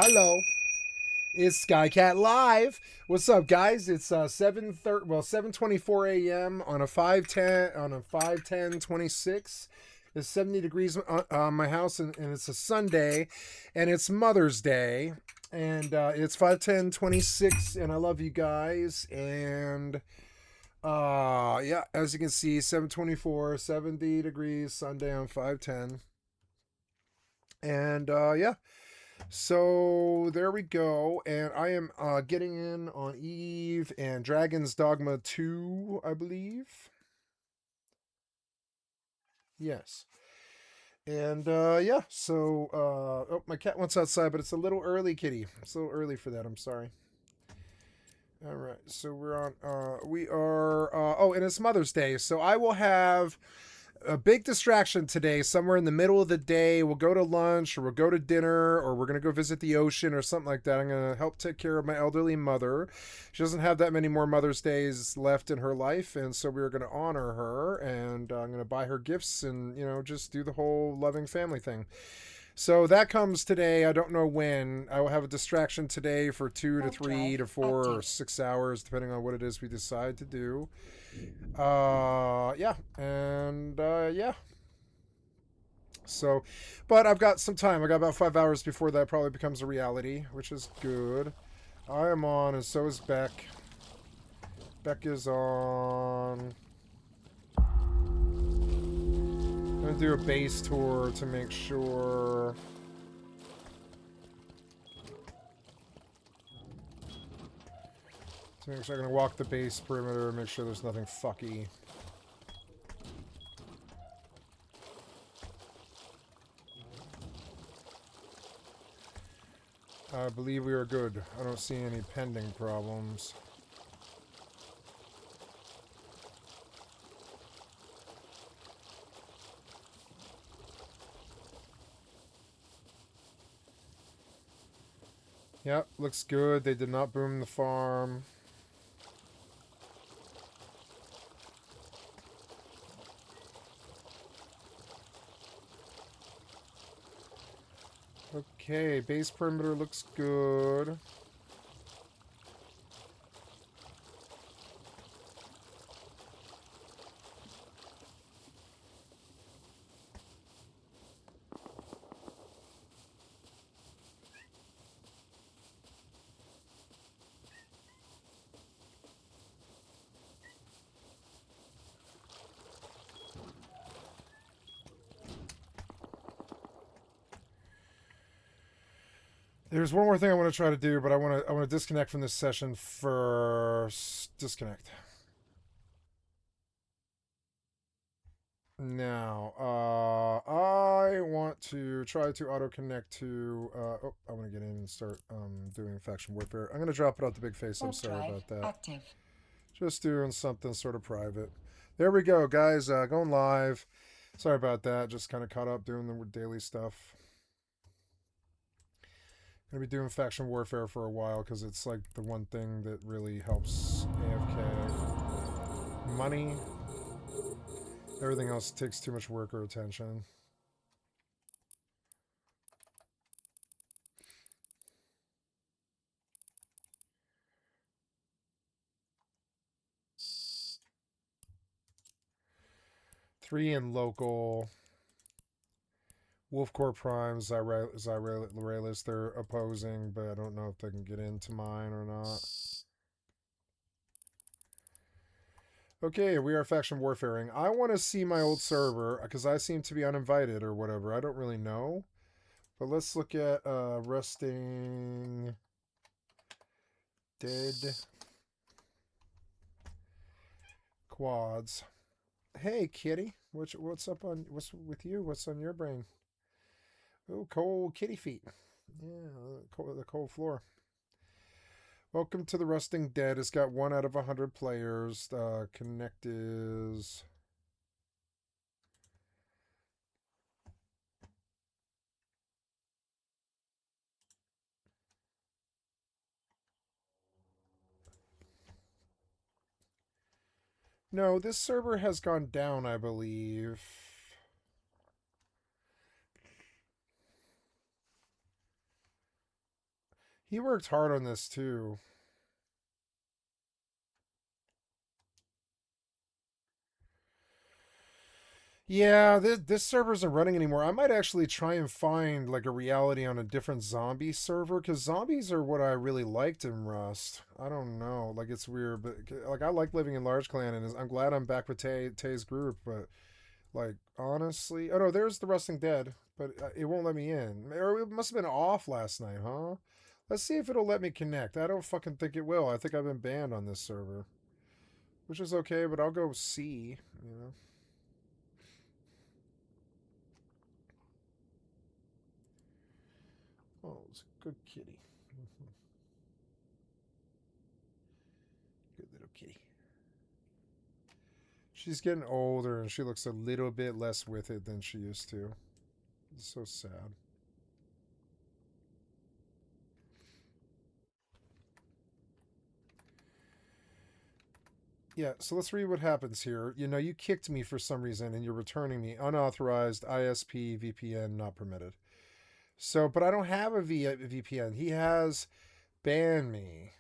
Hello, it's Skycatlive. What's up, guys? It's 7:24 a.m. on a 5/10/26. It's 70 degrees on my house, and it's a Sunday, and it's Mother's Day, and it's 5/10/26, and I love you guys. And yeah, as you can see, 7:24, 70 degrees Sunday on 5/10, and yeah. So there we go, and I am getting in on Eve and Dragon's Dogma 2, I believe. Yes. And yeah, so oh, my cat wants outside, but it's a little early, kitty. It's a little early for that. I'm sorry. All right, so we are oh, and it's Mother's Day, so I will have a big distraction today somewhere in the middle of the day. We'll go to lunch, or we'll go to dinner, or we're going to go visit the ocean or something like that. I'm going to help take care of my elderly mother. She doesn't have that many more Mother's Days left in her life, and so we are going to honor her, and I'm going to buy her gifts and, just do the whole loving family thing. So that comes today. I don't know when. I will have a distraction today for 2 to 3 to 4 or 6 hours, depending on what it is we decide to do. Yeah, and yeah. So, but I've got some time. I got about 5 hours before that probably becomes a reality, which is good. I am on, and so is Beck. Beck is on. I'm gonna do a base tour to make sure. I'm gonna walk the base perimeter and make sure there's nothing fucky. I believe we are good. I don't see any pending problems. Yep, looks good. They did not boom the farm. Okay, base perimeter looks good. There's one more thing I want to try to do, but I want to disconnect from this session first. Disconnect. Now, I want to try to auto connect to. Oh, I want to get in and start doing faction warfare. I'm gonna drop it out the big face. I'm sorry about that. Active. Just doing something sort of private. There we go, guys. Going live. Sorry about that. Just kind of caught up doing the daily stuff. Gonna be doing faction warfare for a while because it's like the one thing that really helps AFK. Money. Everything else takes too much work or attention. Three in local. Wolfcore Prime, Zyralis, they're opposing, but I don't know if they can get into mine or not. Okay, we are faction warfaring. I want to see my old server, because I seem to be uninvited or whatever. I don't really know. But let's look at resting dead quads. Hey, kitty. What's up on what's with you? What's on your brain? Oh, cold kitty feet. Yeah, the cold floor. Welcome to the Rusting Dead. It's got 1 out of 100 players. Connect is. No, this server has gone down, I believe. He worked hard on this too. Yeah, this server isn't running anymore. I might actually try and find like a reality on a different zombie server because zombies are what I really liked in Rust. I don't know, like it's weird, but like I like living in Large Clan, and I'm glad I'm back with Tay's group. But like honestly, oh no, there's the Rusting Dead, but it won't let me in. Or it must have been off last night, huh? Let's see if it'll let me connect. I don't fucking think it will. I think I've been banned on this server, which is okay, but I'll go see. You know. Oh, it's a good kitty. Good little kitty. She's getting older and she looks a little bit less with it than she used to. It's so sad. Yeah, so let's read what happens here. You know, you kicked me for some reason and you're returning me unauthorized ISP VPN not permitted. So, but I don't have a VPN. He has banned me.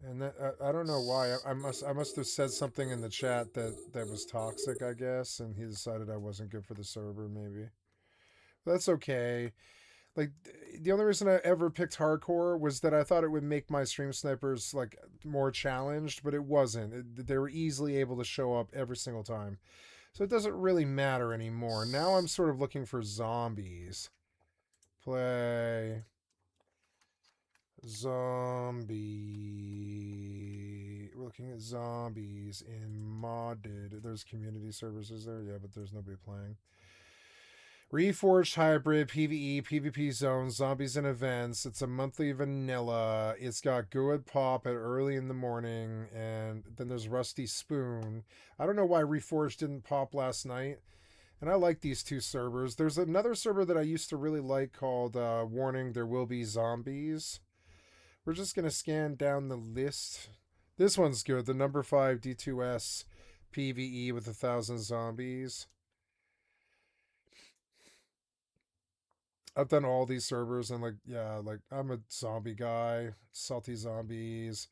And that, I don't know why. I must have said something in the chat that was toxic, I guess, and he decided I wasn't good for the server maybe. But that's okay. Like the only reason I ever picked hardcore was that I thought it would make my stream snipers like more challenged, but it wasn't. They were easily able to show up every single time, so it doesn't really matter anymore. Now I'm sort of looking for zombies. Play zombie. We're looking at zombies in modded. There's community servers, is there? Yeah, but there's nobody playing. Reforged Hybrid, PvE, PvP zones, zombies and events. It's a monthly vanilla. It's got good pop at early in the morning, and then there's Rusty Spoon. I don't know why Reforged didn't pop last night. And I like these two servers. There's another server that I used to really like called Warning There Will Be Zombies. We're just going to scan down the list. This one's good. The number 5 D2S PvE with 1,000 zombies. I've done all these servers and like yeah, like I'm a zombie guy. Salty zombies,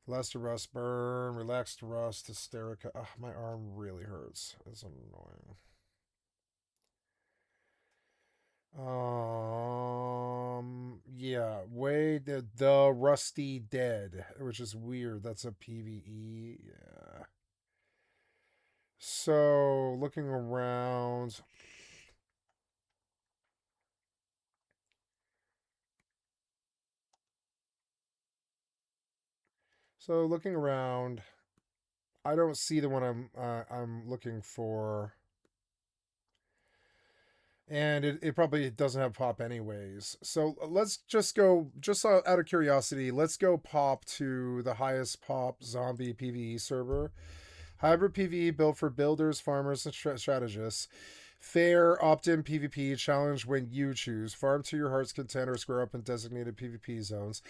Last to Rust, Burn, Relaxed Rust, Hysterica. Ugh, my arm really hurts. It's annoying. Yeah, way the Rusty Dead, which is weird. That's a PVE. Yeah. So looking around. So looking around, I don't see the one I'm looking for, and it probably doesn't have pop anyways. So let's just go, just out of curiosity, let's go pop to the highest pop zombie PvE server. Hybrid PvE built for builders, farmers, and strategists. Fair opt-in PvP challenge when you choose. Farm to your heart's content or square up in designated PvP zones.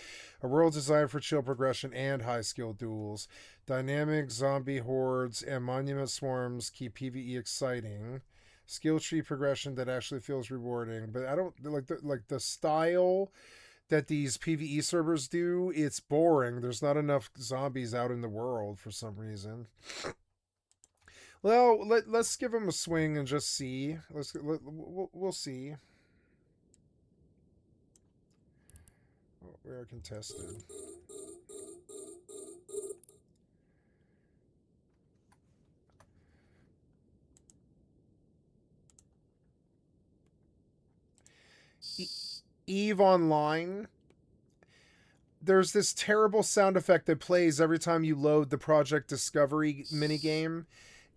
A world designed for chill progression and high skill duels. Dynamic zombie hordes and monument swarms keep PvE exciting. Skill tree progression that actually feels rewarding. But I don't like the style that these PvE servers do. It's boring. There's not enough zombies out in the world for some reason. Well, let's give them a swing and just see. We'll see. Oh, we are contested. Eve Online. There's this terrible sound effect that plays every time you load the Project Discovery minigame.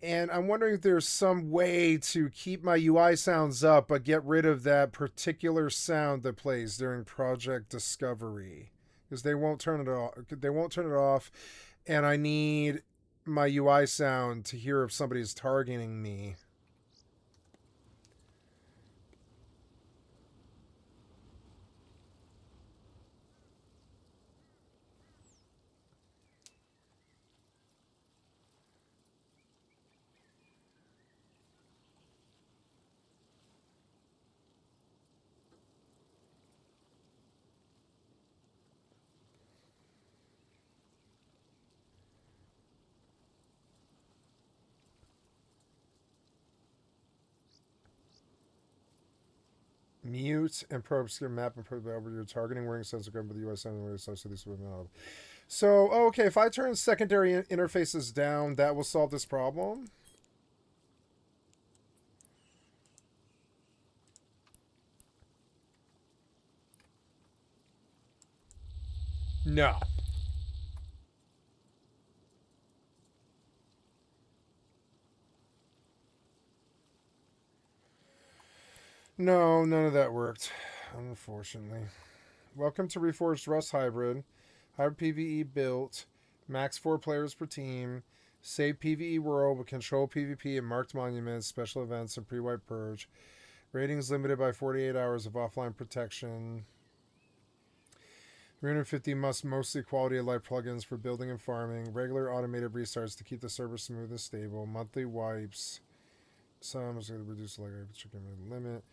And I'm wondering if there's some way to keep my UI sounds up but get rid of that particular sound that plays during Project Discovery. Because they won't turn it off. They won't turn it off, and I need my UI sound to hear if somebody's targeting me. Mute and pro obscure map and pro over your targeting warning sensor gun with the US and so these women. So okay, if I turn secondary interfaces down, that will solve this problem. No. No, none of that worked, unfortunately. Welcome to Reforged Rust Hybrid. Hybrid PvE built. Max 4 players per team. Save PvE world with control PvP and marked monuments, special events, and pre-wipe purge. Ratings limited by 48 hours of offline protection. 350 mostly quality of life plugins for building and farming. Regular automated restarts to keep the server smooth and stable. Monthly wipes. Some is going to reduce the limit.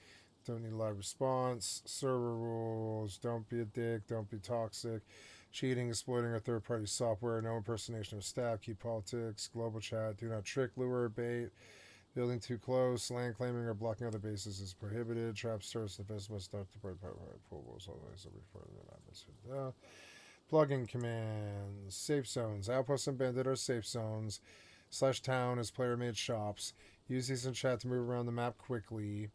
Don't need live response. Server rules. Don't be a dick. Don't be toxic. Cheating, exploiting our third-party software. No impersonation of staff. Keep politics. Global chat. Do not trick, lure, bait. Building too close. Land claiming or blocking other bases is prohibited. Trap stores. The vessel must start to pull rules always every further. Plugin commands. Safe zones. Outposts and bandit are safe zones. /town is player-made shops. Use these in chat to move around the map quickly.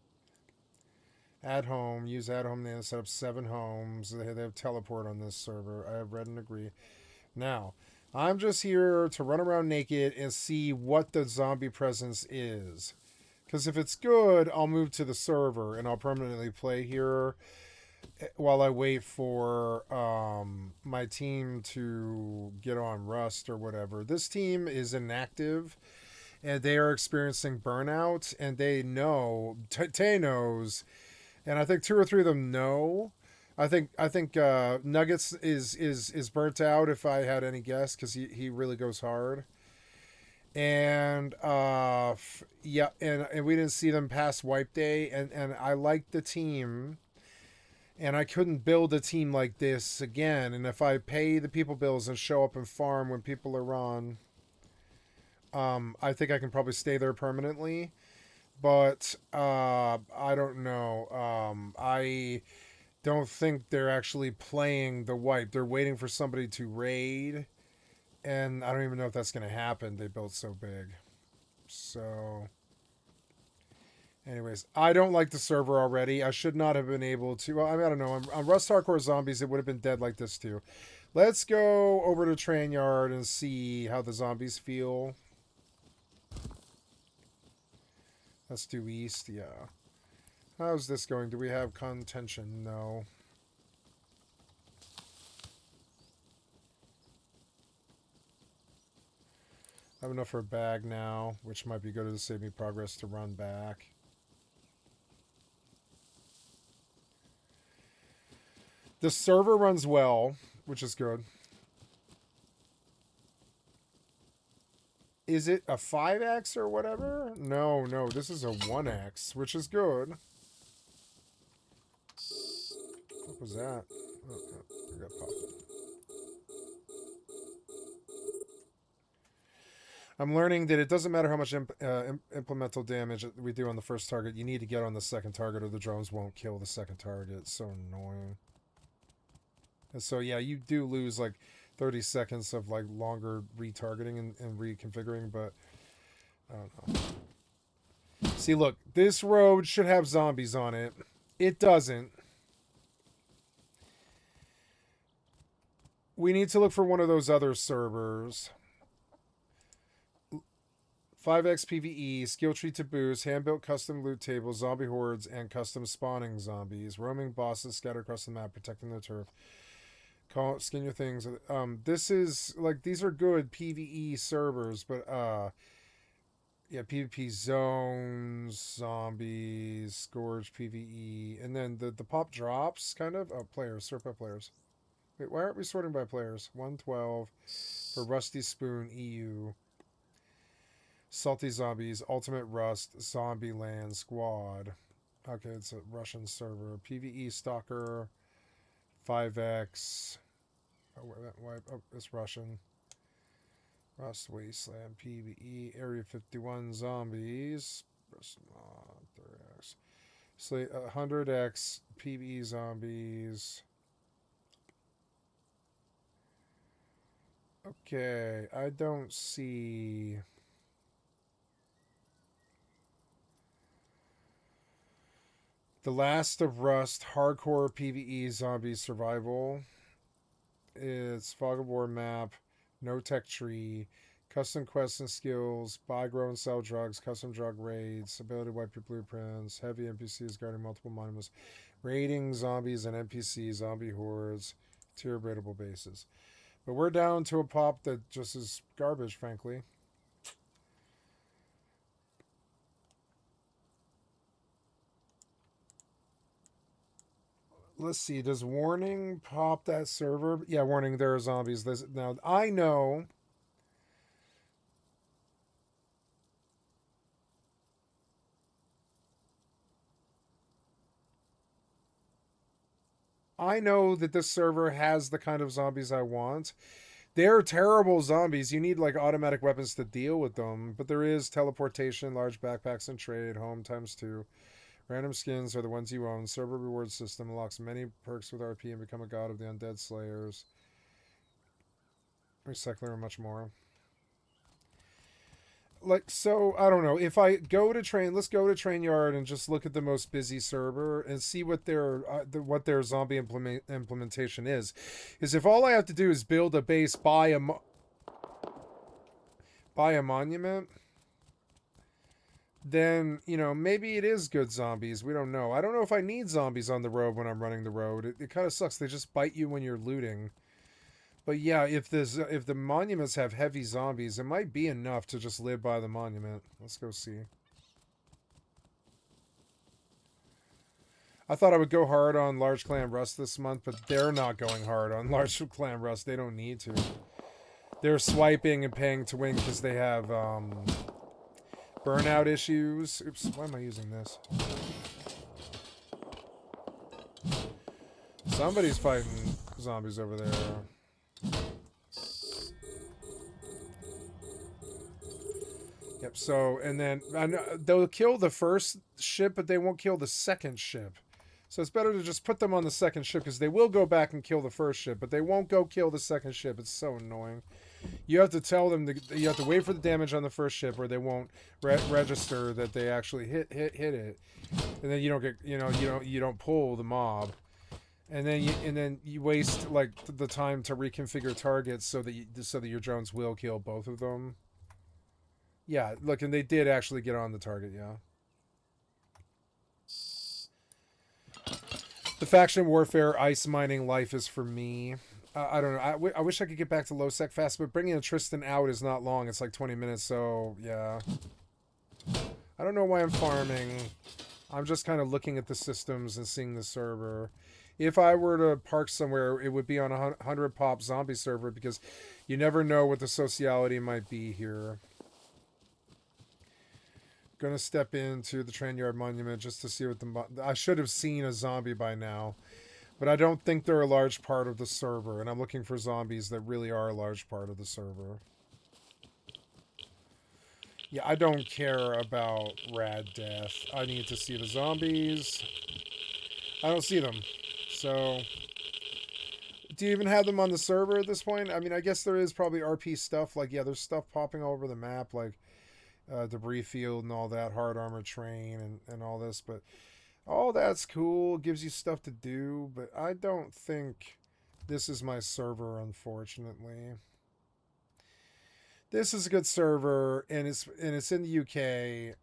Add home. Use add home to set up 7 homes. They have teleport on this server. I have read and agree. Now, I'm just here to run around naked and see what the zombie presence is. Because if it's good, I'll move to the server and I'll permanently play here while I wait for my team to get on Rust or whatever. This team is inactive and they are experiencing burnout, and they know, Tay knows, and I think 2 or 3 of them know. I think Nuggets is burnt out if I had any guess, because he really goes hard. And yeah, and we didn't see them past wipe day, and I liked the team, and I couldn't build a team like this again. And if I pay the people bills and show up and farm when people are on, I think I can probably stay there permanently. But I don't know. I don't think they're actually playing the wipe. They're waiting for somebody to raid, and I don't even know if that's going to happen. They built so big. So, anyways, I don't like the server already. I should not have been able to. Well, I don't know. On Rust Hardcore Zombies, it would have been dead like this too. Let's go over to Train Yard and see how the zombies feel. Let's do east, yeah. How's this going? Do we have contention? No. I have enough for a bag now, which might be good to save me progress to run back. The server runs well, which is good. Is it a 5x or whatever? No, this is a 1x, which is good. What was that? Oh, I got popped. I'm learning that it doesn't matter how much implemental damage we do on the first target. You need to get on the second target, or the drones won't kill the second target. It's so annoying. And so, yeah, you do lose like 30 seconds of like longer retargeting and reconfiguring, but I don't know. See, look, this road should have zombies on it. It doesn't. We need to look for one of those other servers. 5x PvE, skill tree to boost, hand-built custom loot tables, zombie hordes, and custom spawning zombies. Roaming bosses scattered across the map, protecting their turf. Skin your things. This is, like, these are good PvE servers, but, yeah, PvP zones, zombies, Scourge PvE, and then the pop drops, kind of. Oh, players, sort by players. Wait, why aren't we sorting by players? 112 for Rusty Spoon EU. Salty Zombies, Ultimate Rust, Zombie Land Squad. Okay, it's a Russian server. PvE Stalker, 5x. Oh, it's Russian. Rust Wasteland, PvE, Area 51 Zombies. 3x. So 100x PvE zombies. Okay, I don't see. The Last of Rust hardcore PvE zombie survival. It's Fog of War map, no tech tree, custom quests and skills, buy, grow, and sell drugs, custom drug raids, ability to wipe your blueprints, heavy NPCs guarding multiple monuments, raiding zombies and NPC zombie hordes, tier raidable bases. But we're down to a pop that just is garbage, frankly. Let's see. Does warning pop that server? Yeah, warning. There are zombies. Now I know. I know that this server has the kind of zombies I want. They're terrible zombies. You need like automatic weapons to deal with them. But there is teleportation, large backpacks, and trade. Home times 2. Random skins are the ones you own. Server reward system unlocks many perks with RP and become a god of the undead slayers. Recycler and much more. Like, so I don't know, if I go to train, let's go to train yard and just look at the most busy server and see what their zombie implementation is if all I have to do is build a base, buy a monument, then maybe it is good zombies. We don't know. I don't know if I need zombies on the road when I'm running the road. It kind of sucks. They just bite you when you're looting. But yeah, if the monuments have heavy zombies, it might be enough to just live by the monument. Let's go see. I thought I would go hard on Large Clan Rust this month, but they're not going hard on Large Clan Rust. They don't need to. They're swiping and paying to win because they have burnout issues. Oops, why am I using this? Somebody's fighting zombies over there. Yep, so, and then they'll kill the first ship, but they won't kill the second ship. So it's better to just put them on the second ship, because they will go back and kill the first ship, but they won't go kill the second ship. It's so annoying. You have to tell them, you have to wait for the damage on the first ship, or they won't register that they actually hit it. And then you don't get, you don't pull the mob. And then you waste like the time to reconfigure targets so that your drones will kill both of them. Yeah, look, and they did actually get on the target, yeah. The faction warfare ice mining life is for me. I don't know. I wish I could get back to low sec fast, but bringing a Tristan out is not long. It's like 20 minutes, so yeah. I don't know why I'm farming. I'm just kind of looking at the systems and seeing the server. If I were to park somewhere, it would be on a 100 pop zombie server, because you never know what the sociality might be here. Gonna step into the train yard monument just to see what I should have seen a zombie by now, but I don't think they're a large part of the server, and I'm looking for zombies that really are a large part of the server. Yeah, I don't care about rad death. I need to see the zombies. I don't see them. So, do you even have them on the server at this point? I mean, I guess there is probably RP stuff. Like, yeah, there's stuff popping all over the map, like debris field and all that, hard armor train and all this, but all that's cool, gives you stuff to do, but I don't think this is my server, unfortunately. This is a good server, and it's in the UK.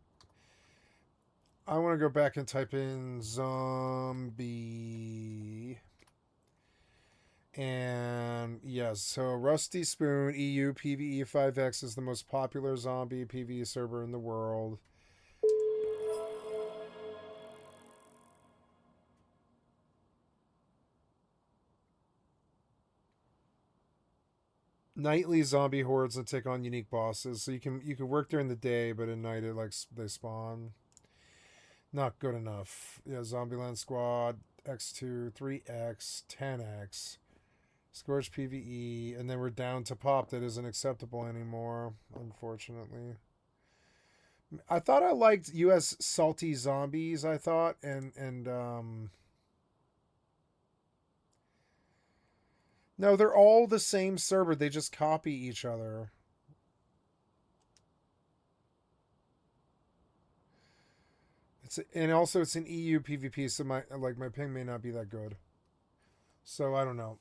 I want to go back and type in zombie. And yes, so Rusty Spoon EU PvE 5X is the most popular zombie PvE server in the world. Nightly zombie hordes that take on unique bosses. So you can work during the day, but at night they spawn. Not good enough. Yeah, Zombieland Squad, X2, 3X, 10X. Scorch PvE, and then we're down to pop that isn't acceptable anymore, unfortunately. I thought I liked U.S. Salty Zombies. I thought, no, they're all the same server. They just copy each other. And also it's an EU PvP, so my ping may not be that good. So I don't know.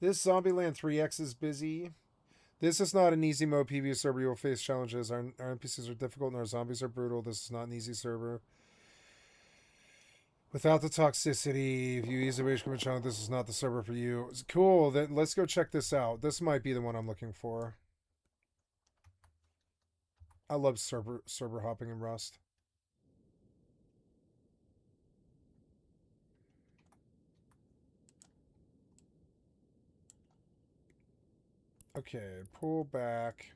This Zombieland 3X is busy. This is not an easy mode PvP server. You will face challenges. Our NPCs are difficult and our zombies are brutal. This is not an easy server. Without the toxicity, if you easily reach commit challenge, this is not the server for you. It's cool. Then let's go check this out. This might be the one I'm looking for. I love server hopping in Rust. Okay, pull back.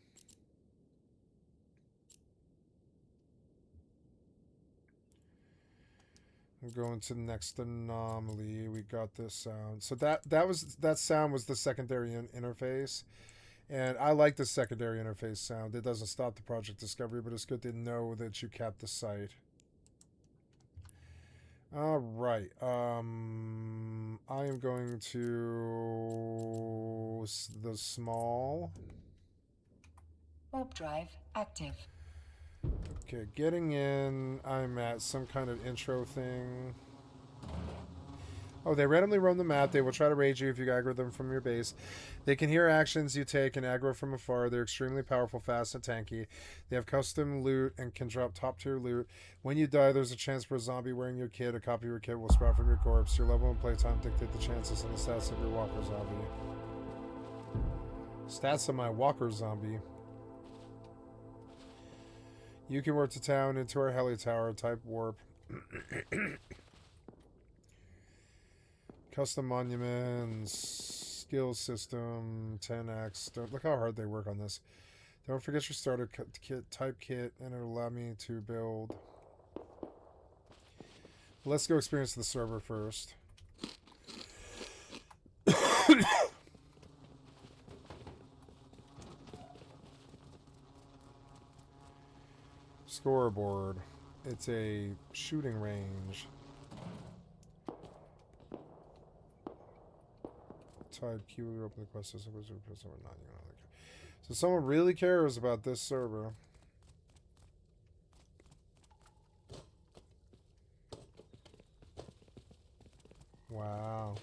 I'm going to the next anomaly. We got this sound. So that sound was the secondary interface, and I like the secondary interface sound. It doesn't stop the project discovery, but it's good to know that you capped the site. All right. I am going to the small. Warp drive active. Okay, getting in. I'm at some kind of intro thing. Oh, they randomly roam the map. They will try to raid you if you aggro them from your base. They can hear actions you take and aggro from afar. They're extremely powerful, fast, and tanky. They have custom loot and can drop top-tier loot. When you die, there's a chance for a zombie wearing your kit. A copy of your kit will sprout from your corpse. Your level and playtime dictate the chances and the stats of your walker zombie. Stats of my walker zombie. You can warp to town into our heli tower. Type warp. Custom monuments, skill system, 10x. Look how hard they work on this. Don't forget your starter kit, type kit, and it'll allow me to build. Let's go experience the server first. Scoreboard. It's a shooting range. Type Q, open the quest system, so someone really cares about this server. Wow.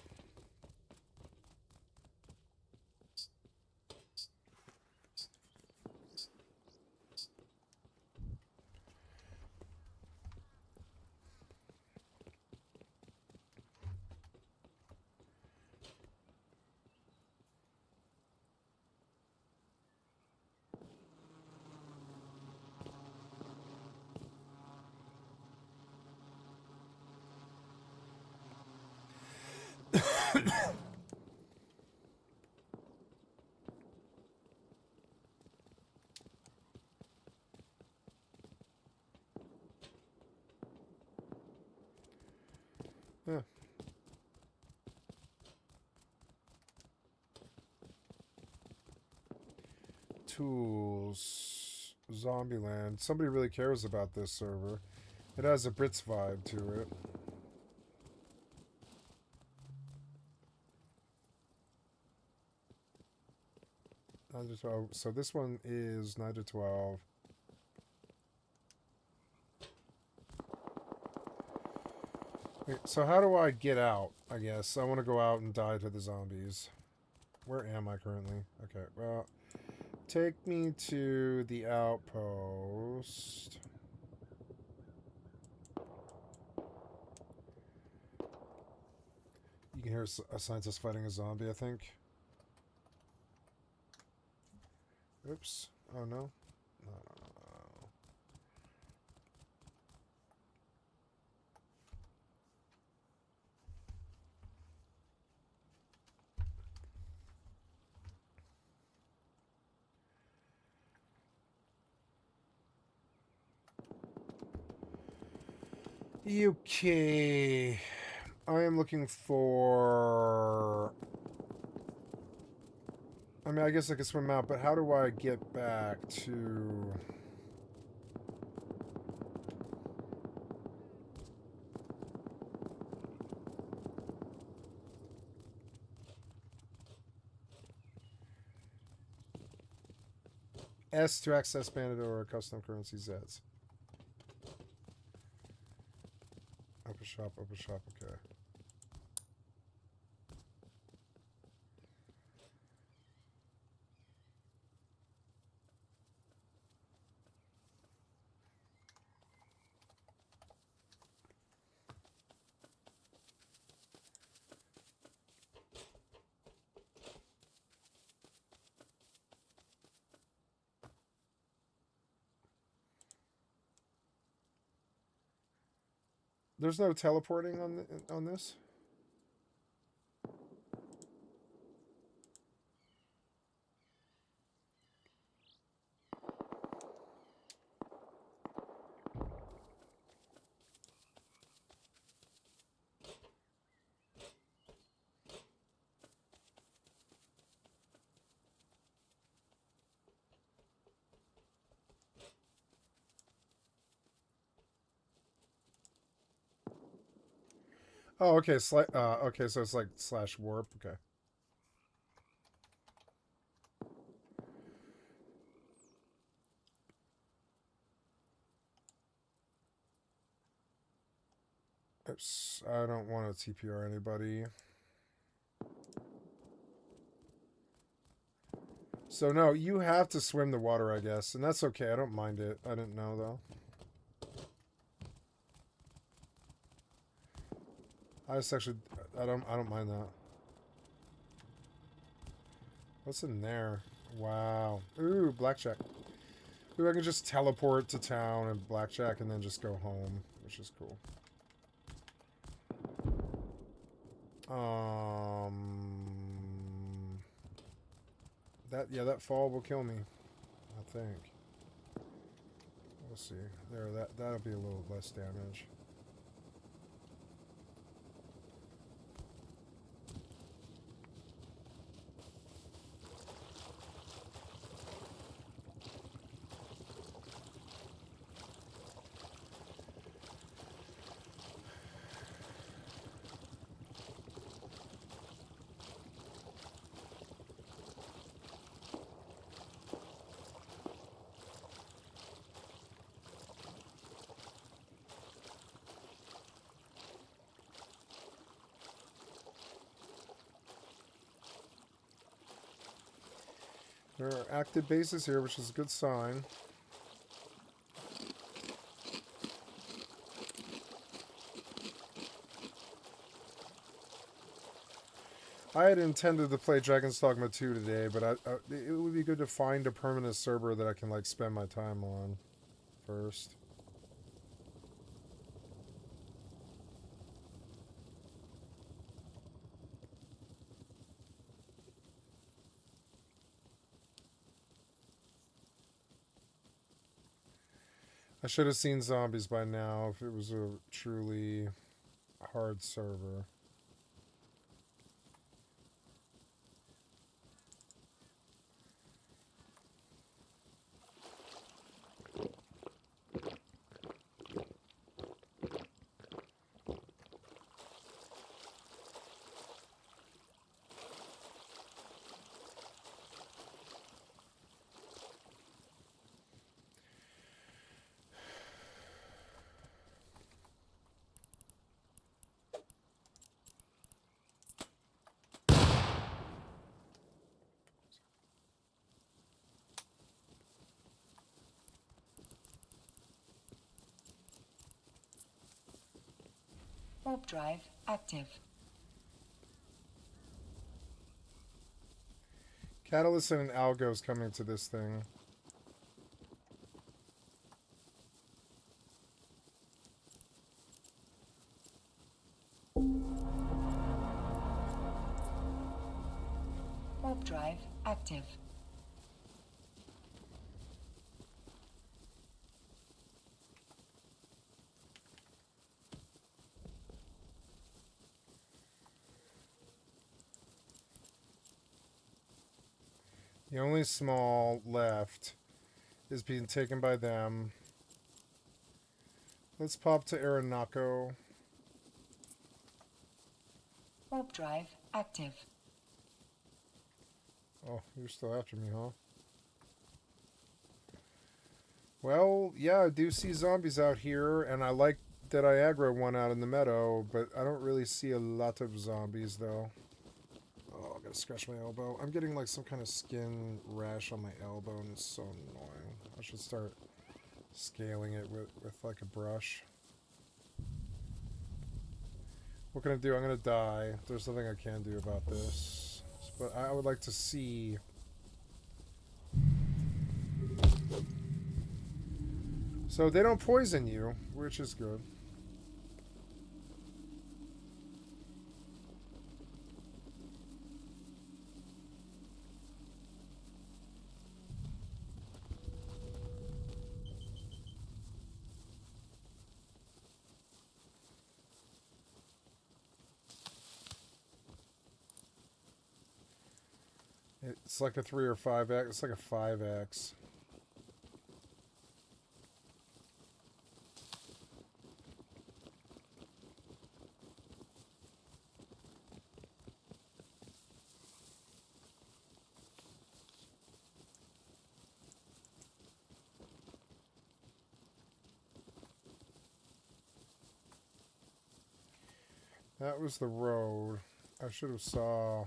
Yeah. Tools. Zombieland. Somebody really cares about this server. It has a Brits vibe to it. So this one is 9 to 12. Wait, so how do I get out, I guess? I want to go out and die to the zombies. Where am I currently? Okay, well, take me to the outpost. You can hear a scientist fighting a zombie, I think. Oops. Oh, no. No. Okay. I am looking for I mean, I guess I could swim out, but how do I get back to... S to access bandit or custom currency Zs. Open shop, okay. There's no teleporting on this? Oh, okay. Okay, so it's like slash warp. Okay. Oops, I don't want to TPR anybody. So no, you have to swim the water, I guess, and that's okay. I don't mind it. I didn't know though. I just actually, I don't mind that. What's in there? Wow. Ooh, blackjack. Ooh, I can just teleport to town and blackjack and then just go home, which is cool. That fall will kill me, I think. We'll see. There, that'll be a little less damage. There are active bases here, which is a good sign. I had intended to play Dragon's Dogma 2 today, but it would be good to find a permanent server that I can like spend my time on first. I should have seen zombies by now if it was a truly hard server. Warp drive active. Catalyst and an algo's coming to this thing. Warp drive active. The only small left is being taken by them. Let's pop to Aranako. Warp drive active. Oh, you're still after me, huh? Well, yeah, I do see zombies out here, and I like that I aggro one out in the meadow, but I don't really see a lot of zombies, though. Oh, I gotta scratch my elbow. I'm getting like some kind of skin rash on my elbow, and it's so annoying. I should start scaling it with like a brush. What can I do? I'm gonna die. There's nothing I can do about this. But I would like to see... So they don't poison you, which is good. It's like a 3 or 5x. It's like a 5x. That was the road. I should have saw...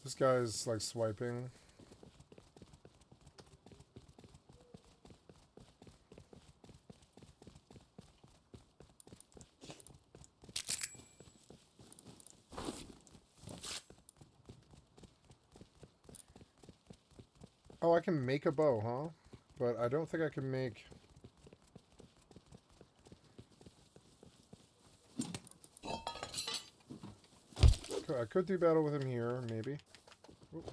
This guy's like swiping. Oh, I can make a bow, huh? But I don't think I can make... I could do battle with him here, maybe. Ooh.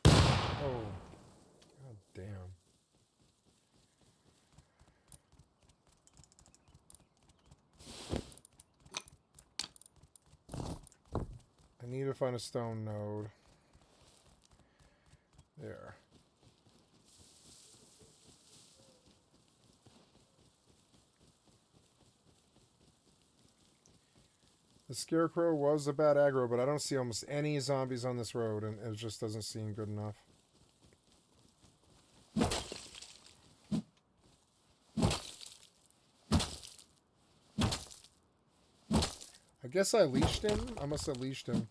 Oh. God damn. I need to find a stone node. There. The Scarecrow was a bad aggro, but I don't see almost any zombies on this road, and it just doesn't seem good enough. I guess I leashed him. I must have leashed him.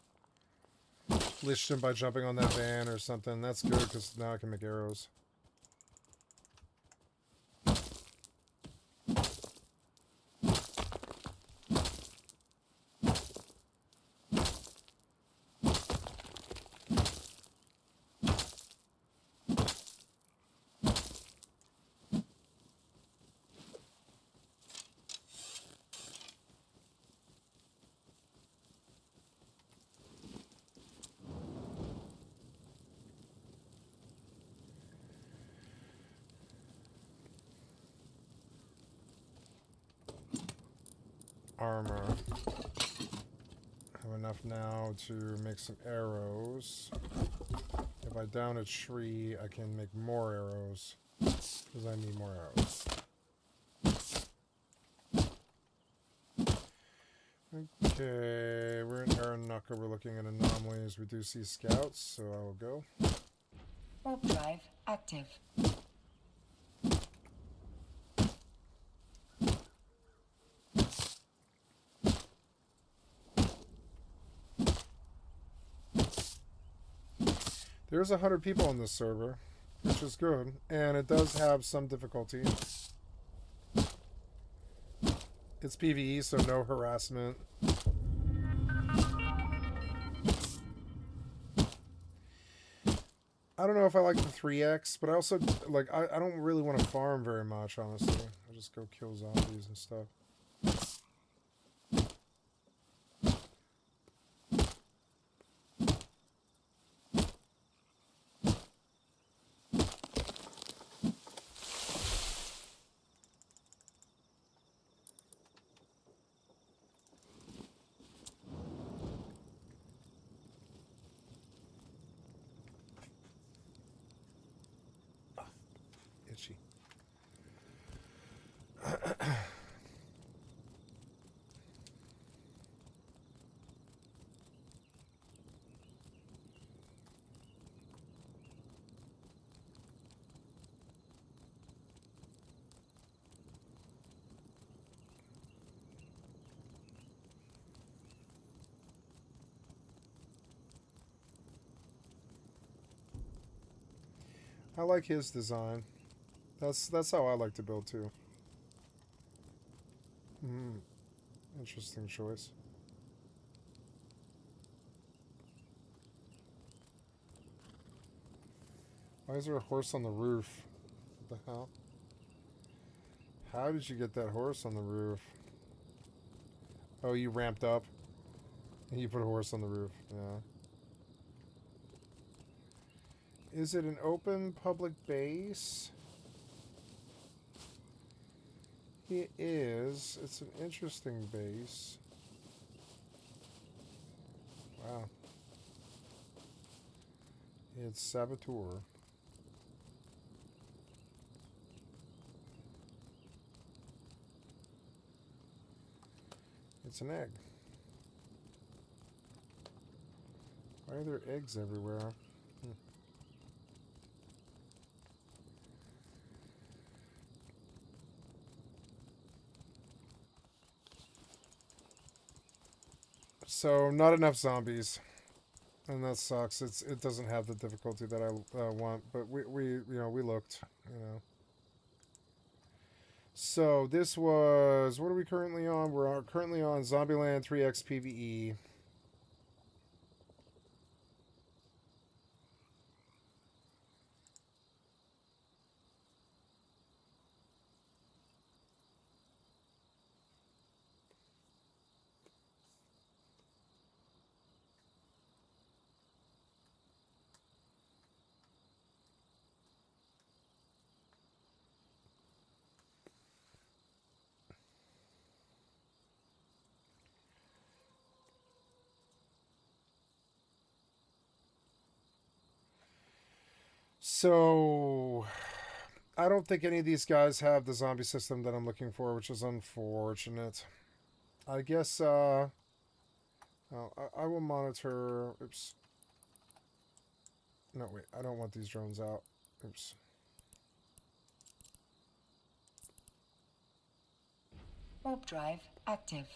Leashed him by jumping on that van or something. That's good, because now I can make arrows. Armor. I have enough now to make some arrows. If I down a tree, I can make more arrows. Because I need more arrows. Okay, we're in Aranaka. We're looking at anomalies. We do see scouts, so I will go. Warp drive active. There's 100 people on this server, which is good, and it does have some difficulty. It's PvE, so no harassment. I don't know if I like the 3x, but I also, like, I don't really want to farm very much, honestly. I just go kill zombies and stuff. I like his design. That's how I like to build too. Hmm. Interesting choice. Why is there a horse on the roof? What the hell? How did you get that horse on the roof? Oh, you ramped up and you put a horse on the roof. Yeah. Is it an open public base? It is. It's an interesting base. Wow. It's Saboteur. It's an egg. Why are there eggs everywhere? So, not enough zombies. And that sucks. It doesn't have the difficulty that I want, but we looked, you know. So this was, what are we currently on? We're currently on Zombieland 3X PvE. So I don't think any of these guys have the zombie system that I'm looking for, which is unfortunate. I guess oh, I will monitor. Oops. No, wait. I don't want these drones out. Oops. Warp drive active.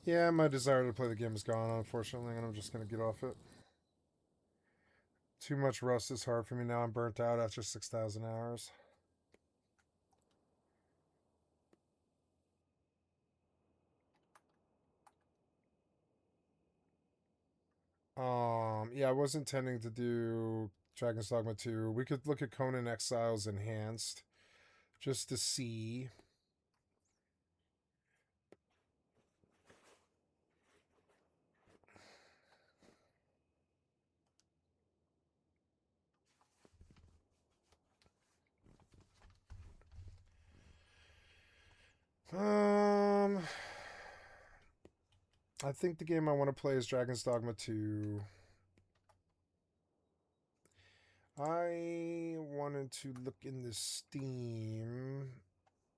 Yeah, my desire to play the game is gone, unfortunately, and I'm just gonna get off it. Too much Rust is hard for me now. I'm burnt out after 6,000 hours. Yeah, I was intending to do Dragon's Dogma 2. We could look at Conan Exiles Enhanced just to see. Um, I think the game I want to play is Dragon's Dogma 2. I wanted to look in the Steam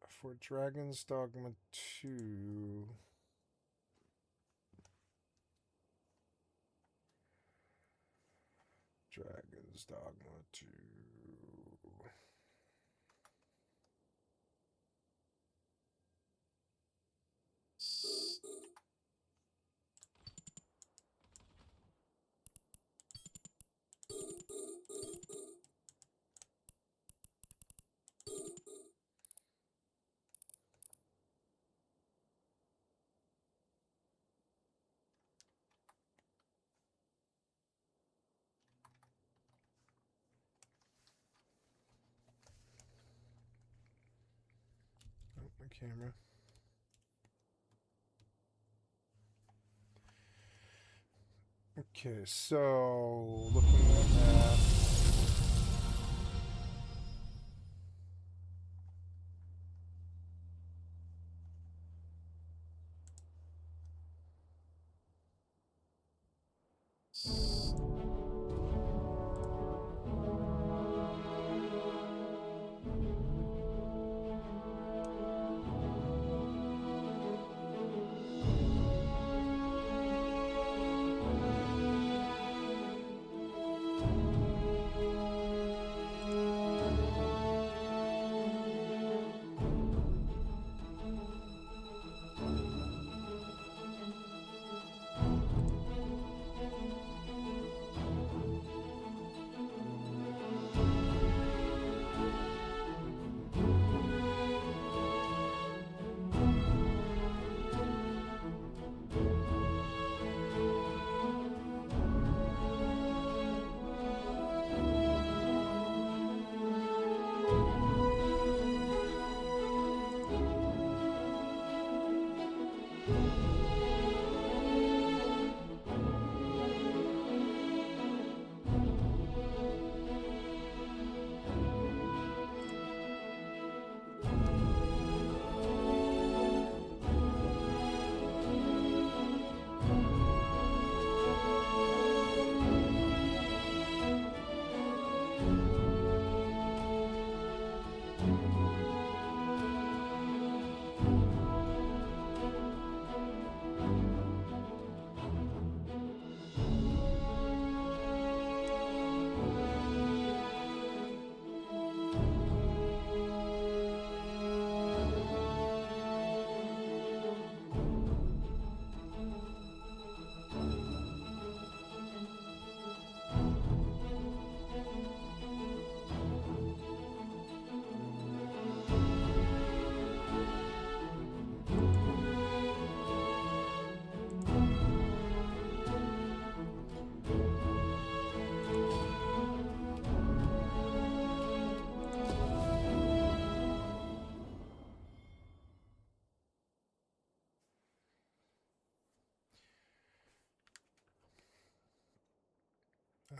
for Dragon's Dogma 2. Dragon's Dogma 2. my camera. Okay, so looking at that.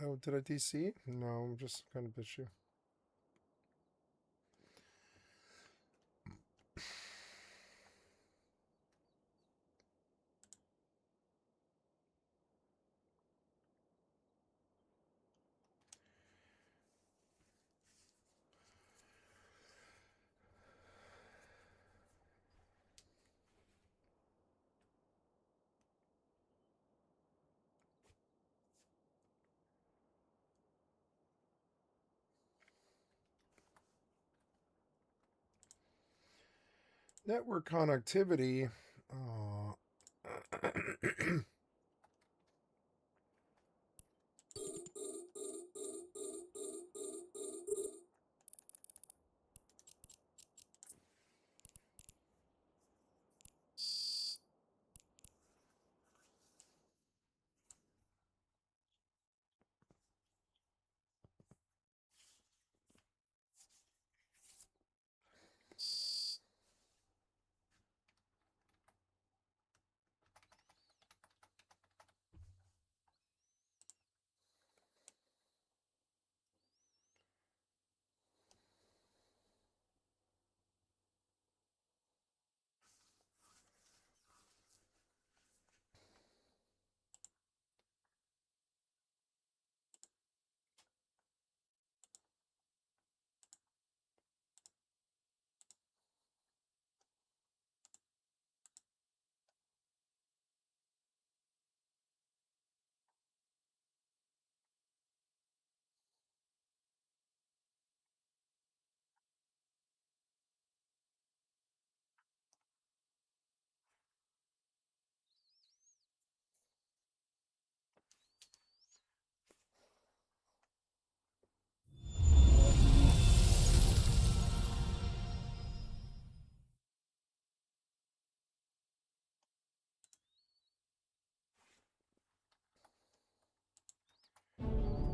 Oh, did I DC? No, I'm just kind of bitch you. Network connectivity.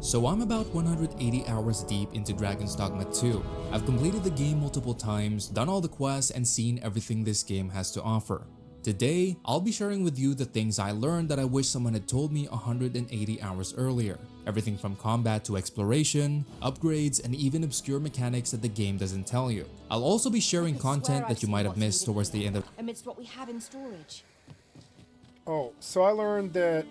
So I'm about 180 hours deep into Dragon's Dogma 2. I've completed the game multiple times, done all the quests, and seen everything this game has to offer. Today, I'll be sharing with you the things I learned that I wish someone had told me 180 hours earlier. Everything from combat to exploration, upgrades, and even obscure mechanics that the game doesn't tell you. I'll also be sharing content that you might have missed towards the end of amidst what we have in storage. Oh, so I learned that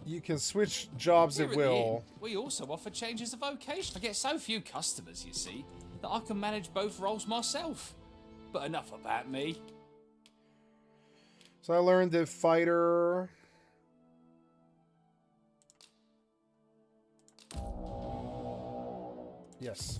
you can switch jobs at will. We also offer changes of vocation. I get so few customers, you see, that I can manage both roles myself. But enough about me. So I learned that fighter. Yes.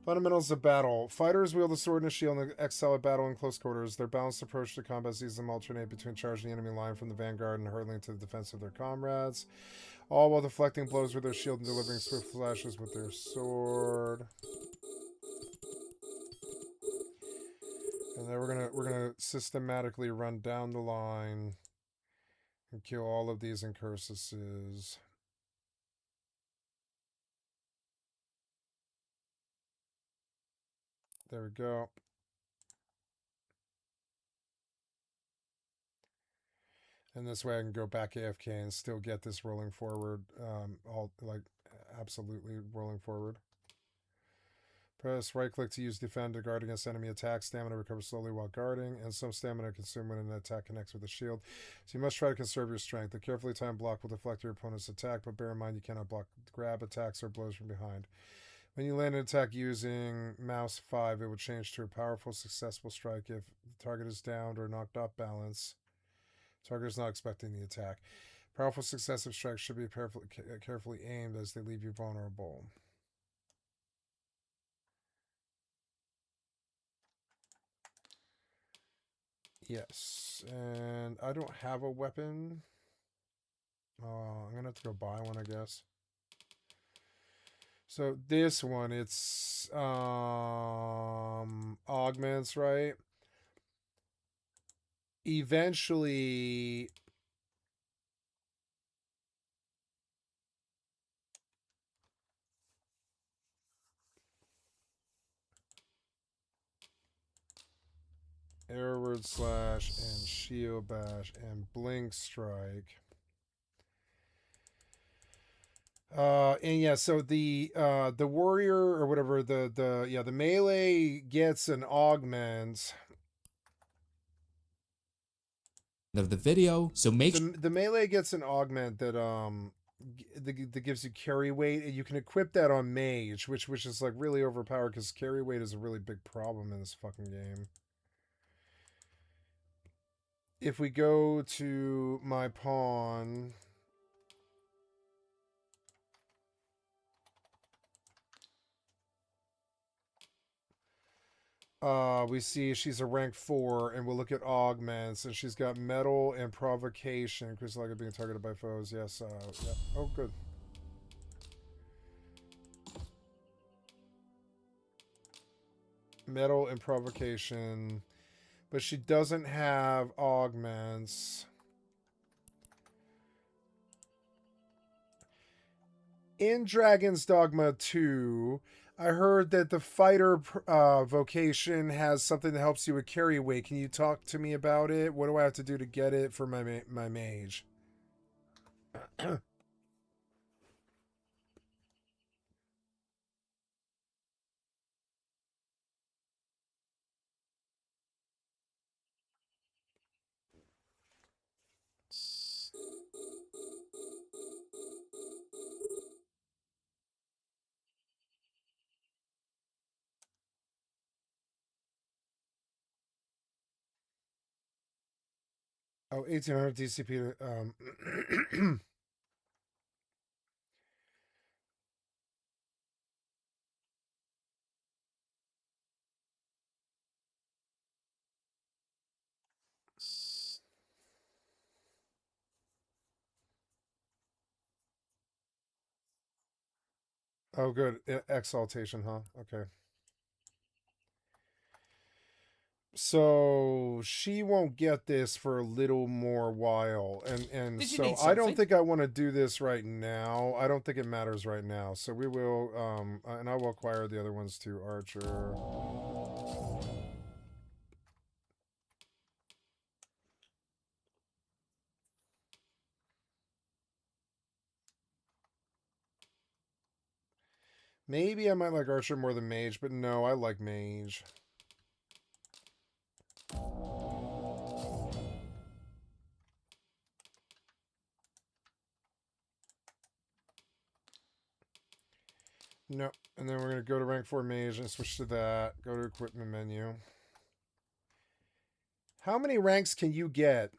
Fundamentals of battle. Fighters wield a sword and a shield and excel at battle in close quarters. Their balanced approach to combat sees them alternate between charging the enemy line from the vanguard and hurtling to the defense of their comrades, all while deflecting blows with their shield and delivering swift flashes with their sword. And then we're gonna systematically run down the line and kill all of these incursuses. There we go. And this way I can go back AFK and still get this rolling forward, all like absolutely rolling forward. Press right click to use defend to guard against enemy attacks. Stamina recovers slowly while guarding, and some stamina consumed when an attack connects with a shield. So you must try to conserve your strength. The carefully timed block will deflect your opponent's attack, but bear in mind you cannot block grab attacks or blows from behind. When you land an attack using mouse 5, it will change to a powerful successful strike if the target is downed or knocked off balance. Target is not expecting the attack. Powerful successive strikes should be carefully aimed as they leave you vulnerable. Yes, and I don't have a weapon. I'm gonna have to go buy one, I guess. So this one, it's augments, right? Eventually, arrow word slash and shield bash and blink strike. And yeah, so the warrior or whatever, the melee gets an augment. of the video, so make The melee gets an augment that gives you carry weight, and you can equip that on mage, which is like really overpowered because carry weight is a really big problem in this fucking game. If we go to my pawn, we see she's a rank 4, and we'll look at augments, and she's got metal and provocation. Increase like being targeted by foes. Yes. Yeah. Oh, good. Metal and provocation, but she doesn't have augments. In Dragon's Dogma 2, I heard that the fighter vocation has something that helps you with carry weight. Can you talk to me about it? What do I have to do to get it for my mage? Oh, 1800 DCP. Oh, good. Exaltation, huh? Okay. So she won't get this for a little more while, and Did you so need I don't something? think I want to do this right now. I don't think it matters right now. So we will, and I will acquire the other ones too. Archer. Maybe I might like Archer more than Mage, but no, I like Mage. No, and then we're going to go to rank 4 Mage and switch to that. Go to equipment menu. How many ranks can you get?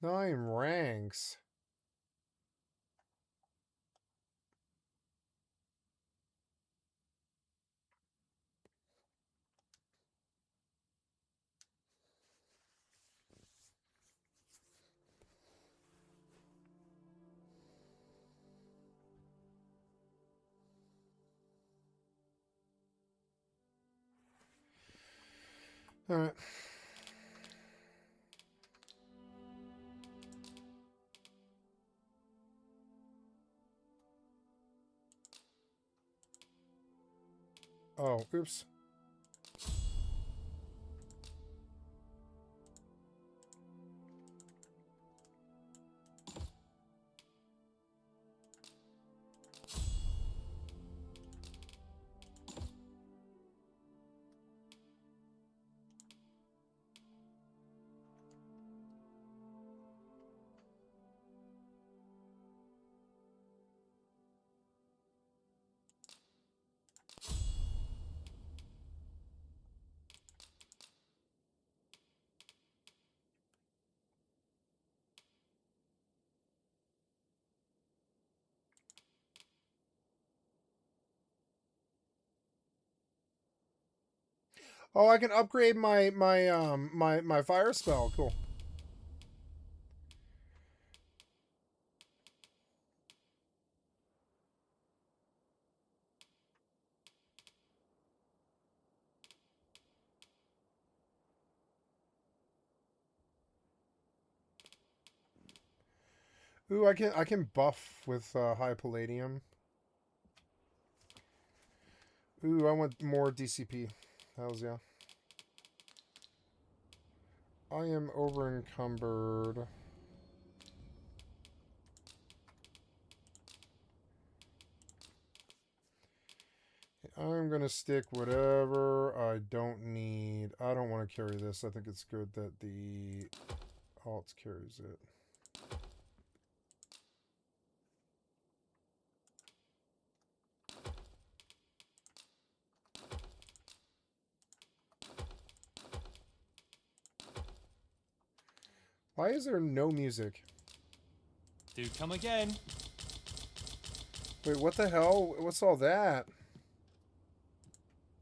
Nine ranks. All right. Oh, oops. Oh, I can upgrade my fire spell. Cool. Ooh, I can buff with high palladium. Ooh, I want more DCP. Hells yeah. I am over encumbered. I'm gonna stick whatever I don't need. I don't want to carry this. I think it's good that the alt carries it. Why is there no music? Do come again. Wait, what the hell? What's all that?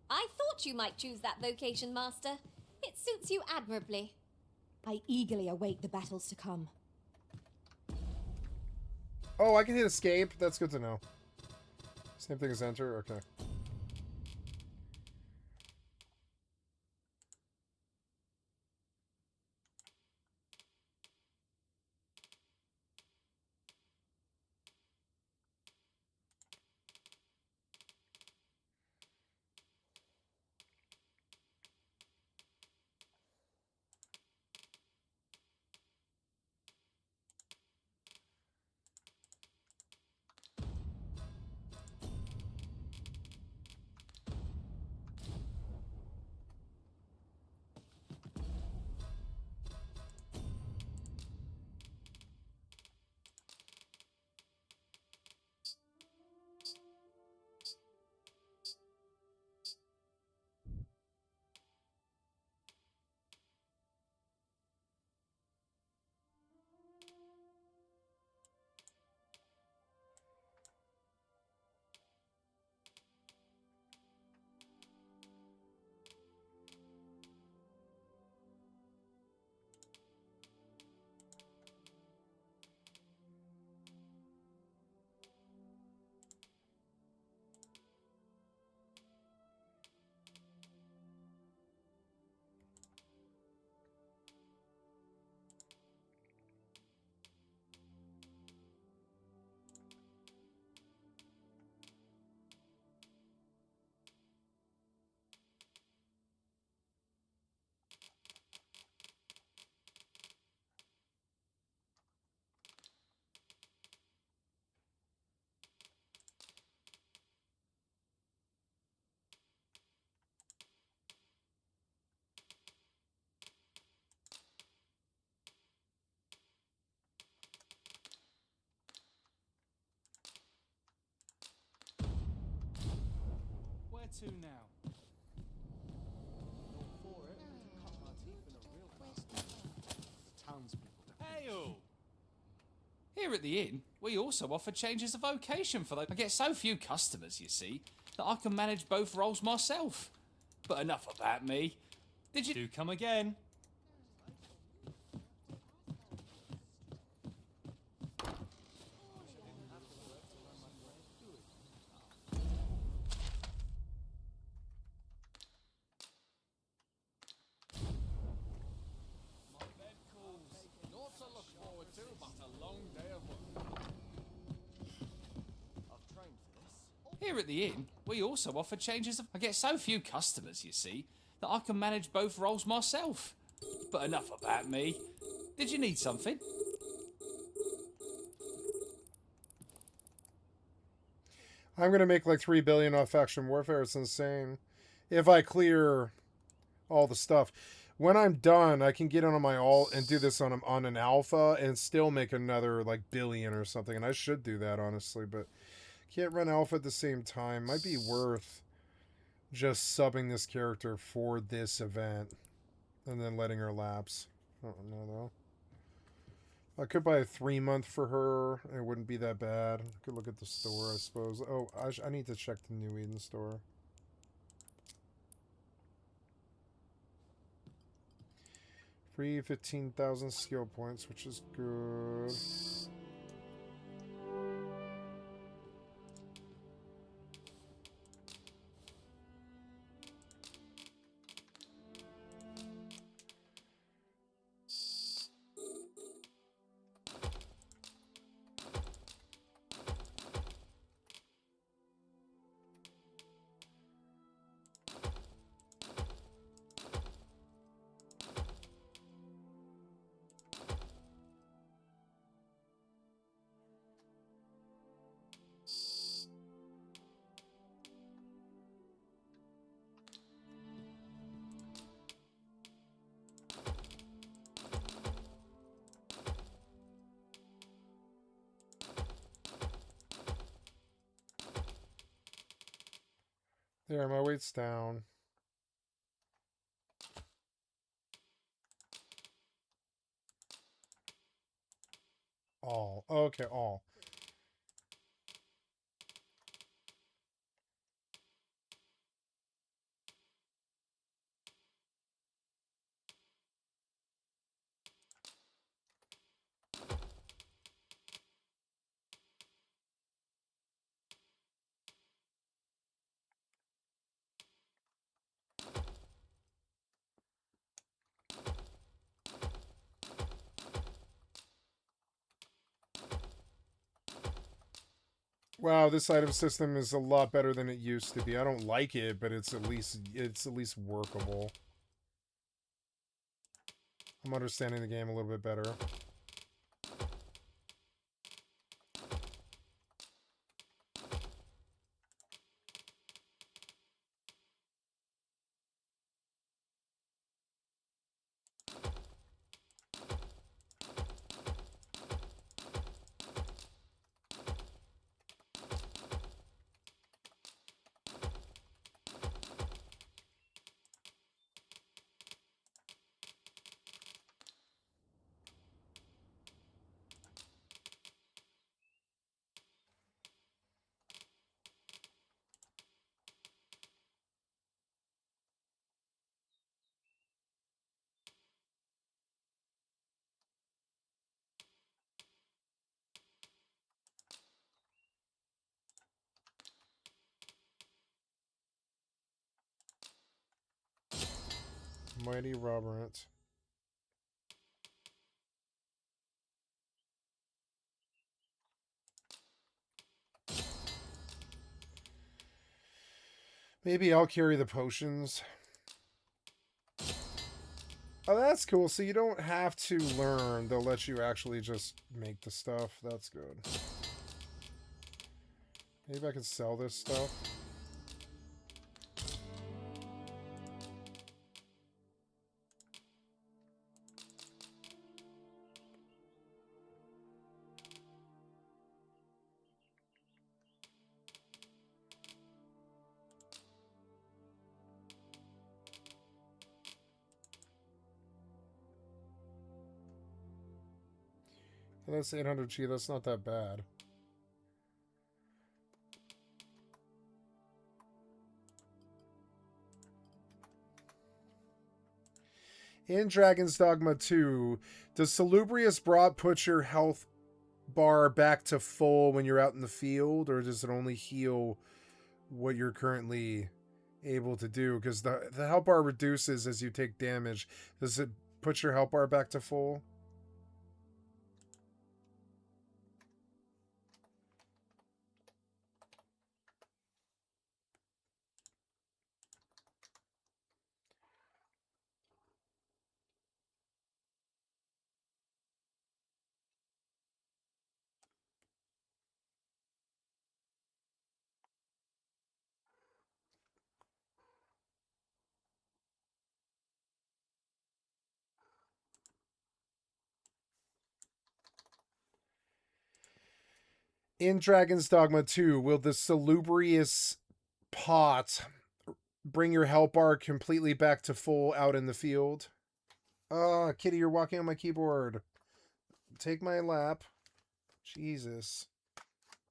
I thought you might choose that vocation, Master. It suits you admirably. I eagerly await the battles to come. Oh, I can hit escape. That's good to know. Same thing as enter. Okay. to now? Hey-o! Here at the inn, we also offer changes of vocation for those. I get so few customers, you see, that I can manage both roles myself. But enough about me. Did you do come again? Here at the inn, we also offer changes of. I get so few customers, you see, that I can manage both roles myself. But enough about me. Did you need something? I'm gonna make like 3 billion off faction warfare. It's insane. If I clear all the stuff, when I'm done, I can get on my alt and do this on an alpha and still make another like billion or something. And I should do that honestly, but can't run alpha at the same time. Might be worth just subbing this character for this event and then letting her lapse. I don't know though. I could buy a 3-month for her. It wouldn't be that bad. I could look at the store, I suppose. Oh, I need to check the New Eden store. Free 15,000 skill points, which is good. There, my weight's down. All. Okay, all. Wow, this item system is a lot better than it used to be. I don't like it, but it's at least workable. I'm understanding the game a little bit better. Mighty Robert. Maybe I'll carry the potions. Oh, that's cool. So you don't have to learn. They'll let you actually just make the stuff. That's good. Maybe I can sell this stuff. That's 800 chi. That's not that bad. In Dragon's Dogma 2, does Salubrious Brought put your health bar back to full when you're out in the field, or does it only heal what you're currently able to do? Because the health bar reduces as you take damage. Does it put your health bar back to full? In Dragon's Dogma 2, will the Salubrious Pot bring your health bar completely back to full out in the field? Kitty, you're walking on my keyboard. Take my lap. Jesus.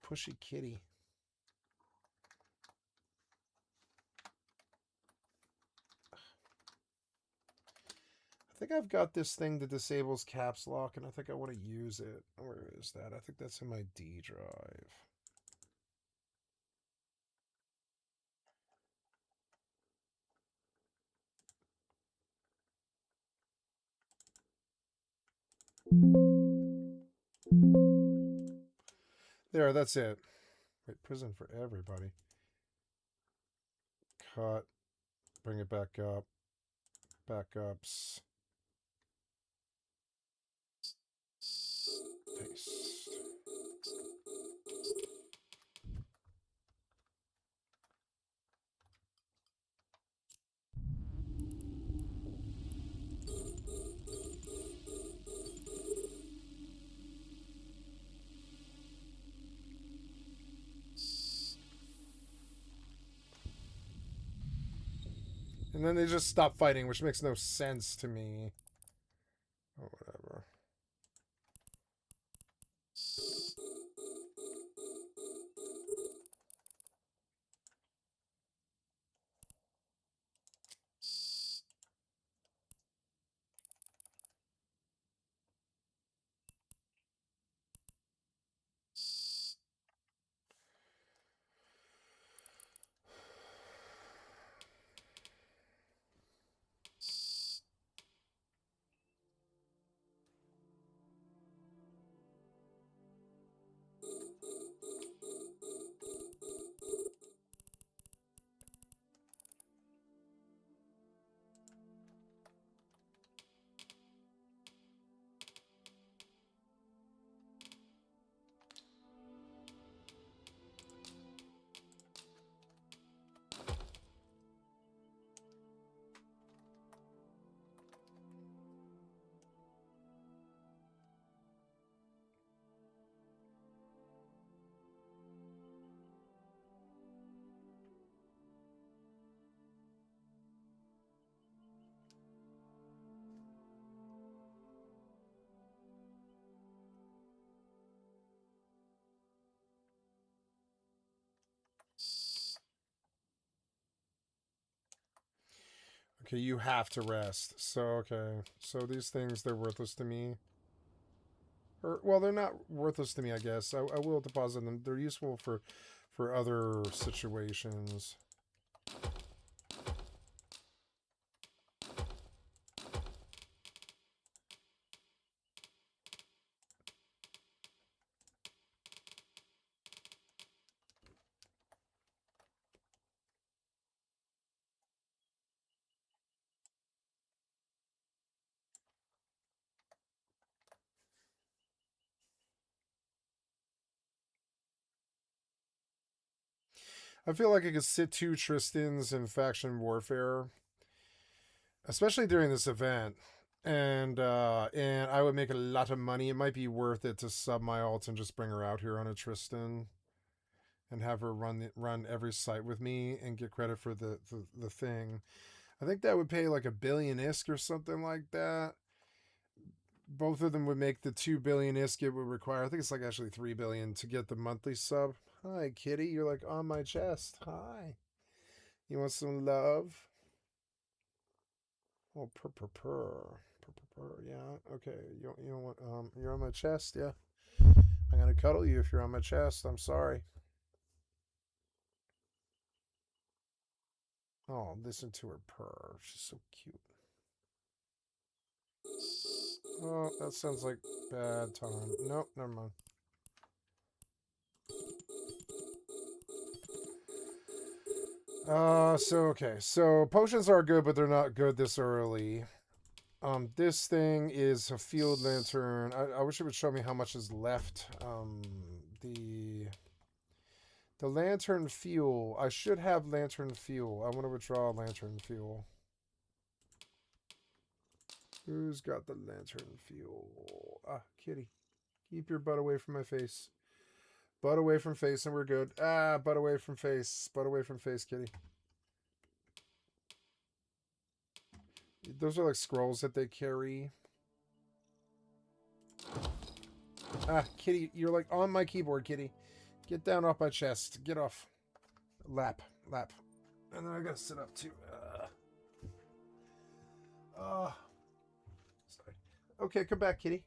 Pushy kitty. I think I've got this thing that disables caps lock, and I think I want to use it. Where is that? I think that's in my D drive. There, that's it. Wait, prison for everybody. Cut. Bring it back up. Backups. Paste. And then they just stop fighting, which makes no sense to me. Oh, whatever. Okay, you have to rest. So, okay. So these things, they're worthless to me. Or, well, they're not worthless to me, I guess. I will deposit them. They're useful for other situations. I feel like I could sit two Tristans in faction warfare, especially during this event, and I would make a lot of money. It might be worth it to sub my alt and just bring her out here on a Tristan, and have her run every site with me and get credit for the thing. I think that would pay like $1 billion ISK or something like that. both of them would make the 2 billion ISK it would require. I think it's like actually 3 billion to get the monthly sub. Hi, kitty. You're like on my chest. Hi. You want some love? Oh, purr, purr, purr. Purr, purr, purr. Yeah, okay. You don't want, you're on my chest, yeah? I'm gonna cuddle you if you're on my chest. I'm sorry. Oh, listen to her purr. She's so cute. Oh, that sounds like bad time. Nope, never mind. So potions are good, but they're not good this early. This thing is a field lantern. I wish it would show me how much is left. The lantern fuel. I should have lantern fuel. I want to withdraw lantern fuel. Who's got the lantern fuel? Ah, kitty. Keep your butt away from my face. Butt away from face and we're good. Ah, butt away from face. Butt away from face, kitty. Those are like scrolls that they carry. Ah, kitty, you're like on my keyboard, kitty. Get down off my chest. Get off. Lap. Lap. And then I gotta sit up too. Sorry. Okay, come back, kitty.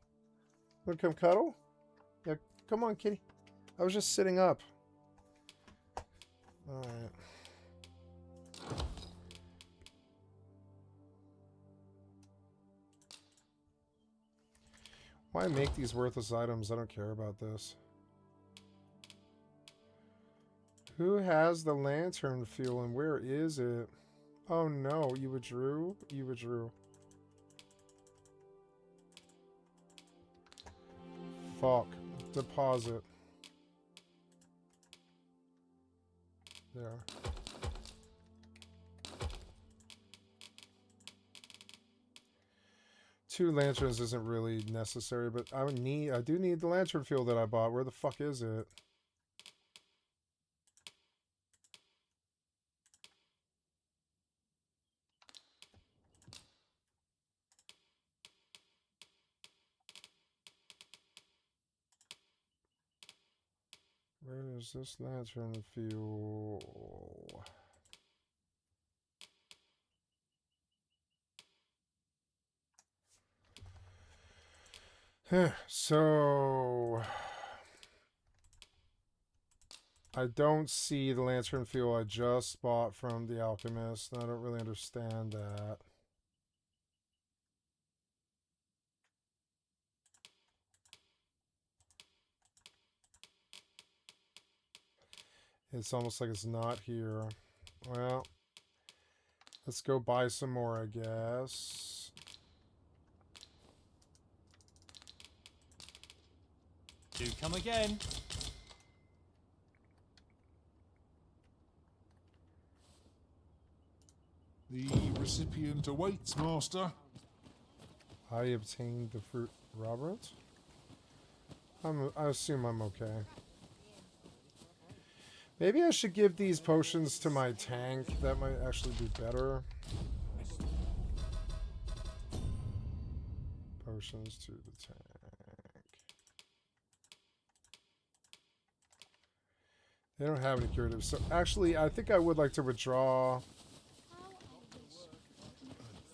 Wanna come cuddle? Yeah, come on, kitty. I was just sitting up. Alright. Why make these worthless items? I don't care about this. Who has the lantern fuel and where is it? Oh no, you withdrew? You withdrew. Fuck. Deposit. There. Two lanterns isn't really necessary, but I do need the lantern fuel that I bought. Where the fuck is it? Where is this lantern fuel? So I don't see the lantern fuel I just bought from the alchemist. I don't really understand that. It's almost like it's not here. Well, let's go buy some more, I guess. Do come again. The recipient awaits, Master. I obtained the fruit, Robert. I assume I'm okay. Maybe I should give these potions to my tank. That might actually be better. Potions to the tank. They don't have any curatives. So actually, I think I would like to withdraw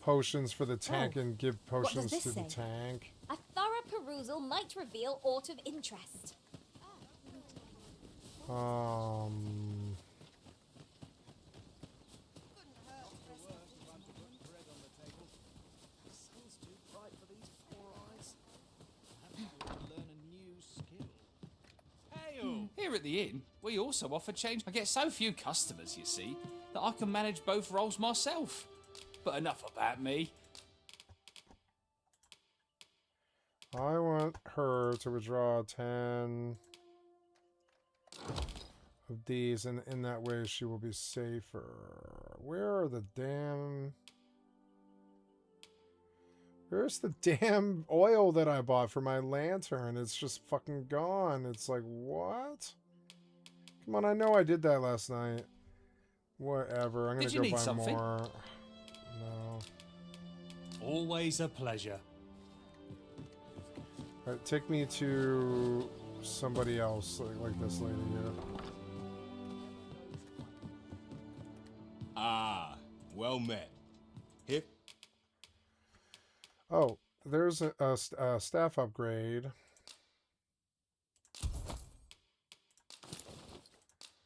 potions for the tank and give potions this to the say? tank. A thorough perusal might reveal aught of interest. Here at the inn, we also offer change. I get so few customers, you see, that I can manage both roles myself. But enough about me. I want her to withdraw 10 of these, and in that way she will be safer. Where are the damn... Where's the damn oil that I bought for my lantern? It's just fucking gone. It's like, what? Come on, I know I did that last night. Whatever, I'm gonna go buy more. No. Always a pleasure. Alright, take me to somebody else, like this lady here. Ah, well met. Here. Oh, there's a staff upgrade.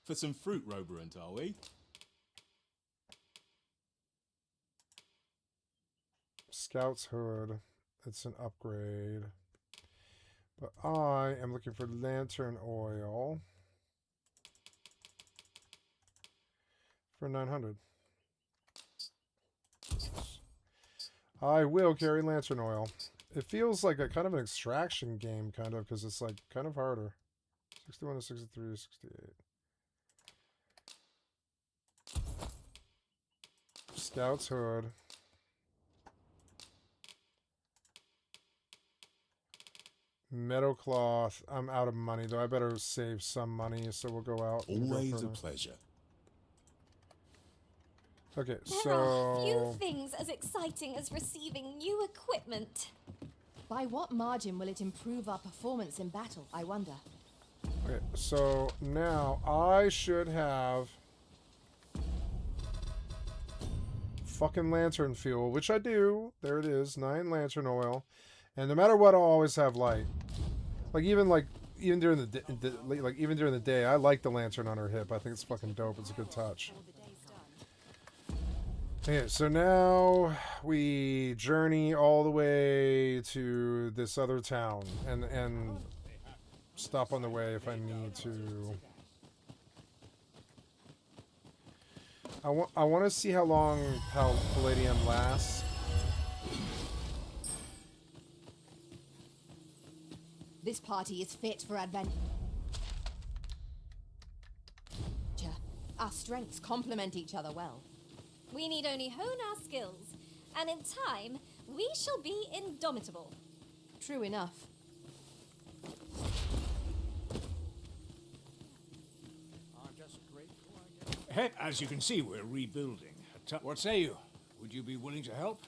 For some fruit, Roberant, are we? Scout's hood. It's an upgrade. But I am looking for lantern oil for 900. I will carry lantern oil. It feels like a kind of an extraction game, kind of, because it's like kind of harder. 61 to 63 to 68. Scout's hood. Meadow cloth. I'm out of money, though. I better save some money, so we'll go out. Always a pleasure. Okay, There are few things as exciting as receiving new equipment. By what margin will it improve our performance in battle, I wonder? Okay, so now I should have fucking lantern fuel, which I do. There it is, 9 lantern oil. And no matter what, I'll always have light. Even during the day, I like the lantern on her hip. I think it's fucking dope. It's a good touch. Okay, so now we journey all the way to this other town and stop on the way if I need to. I want to see how long Palladium lasts. This party is fit for adventure. Our strengths complement each other well. We need only hone our skills, and in time, we shall be indomitable. True enough. As you can see, we're rebuilding. What say you? Would you be willing to help?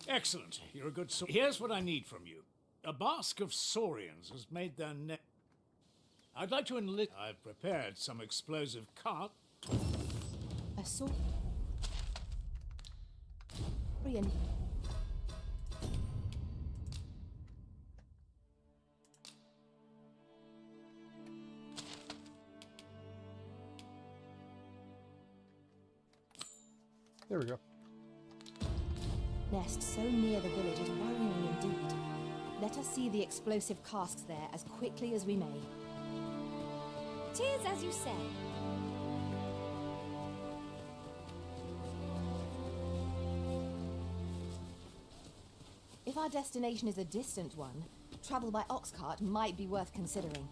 Excellent. You're a good Here's what I need from you. A bask of saurians has made their net. I'd like to enlist. I've prepared some explosive cart. A saurian. There we go. Nest so near the village is worrying indeed. Let us see the explosive casks there as quickly as we may. 'Tis as you say. If our destination is a distant one, travel by ox cart might be worth considering.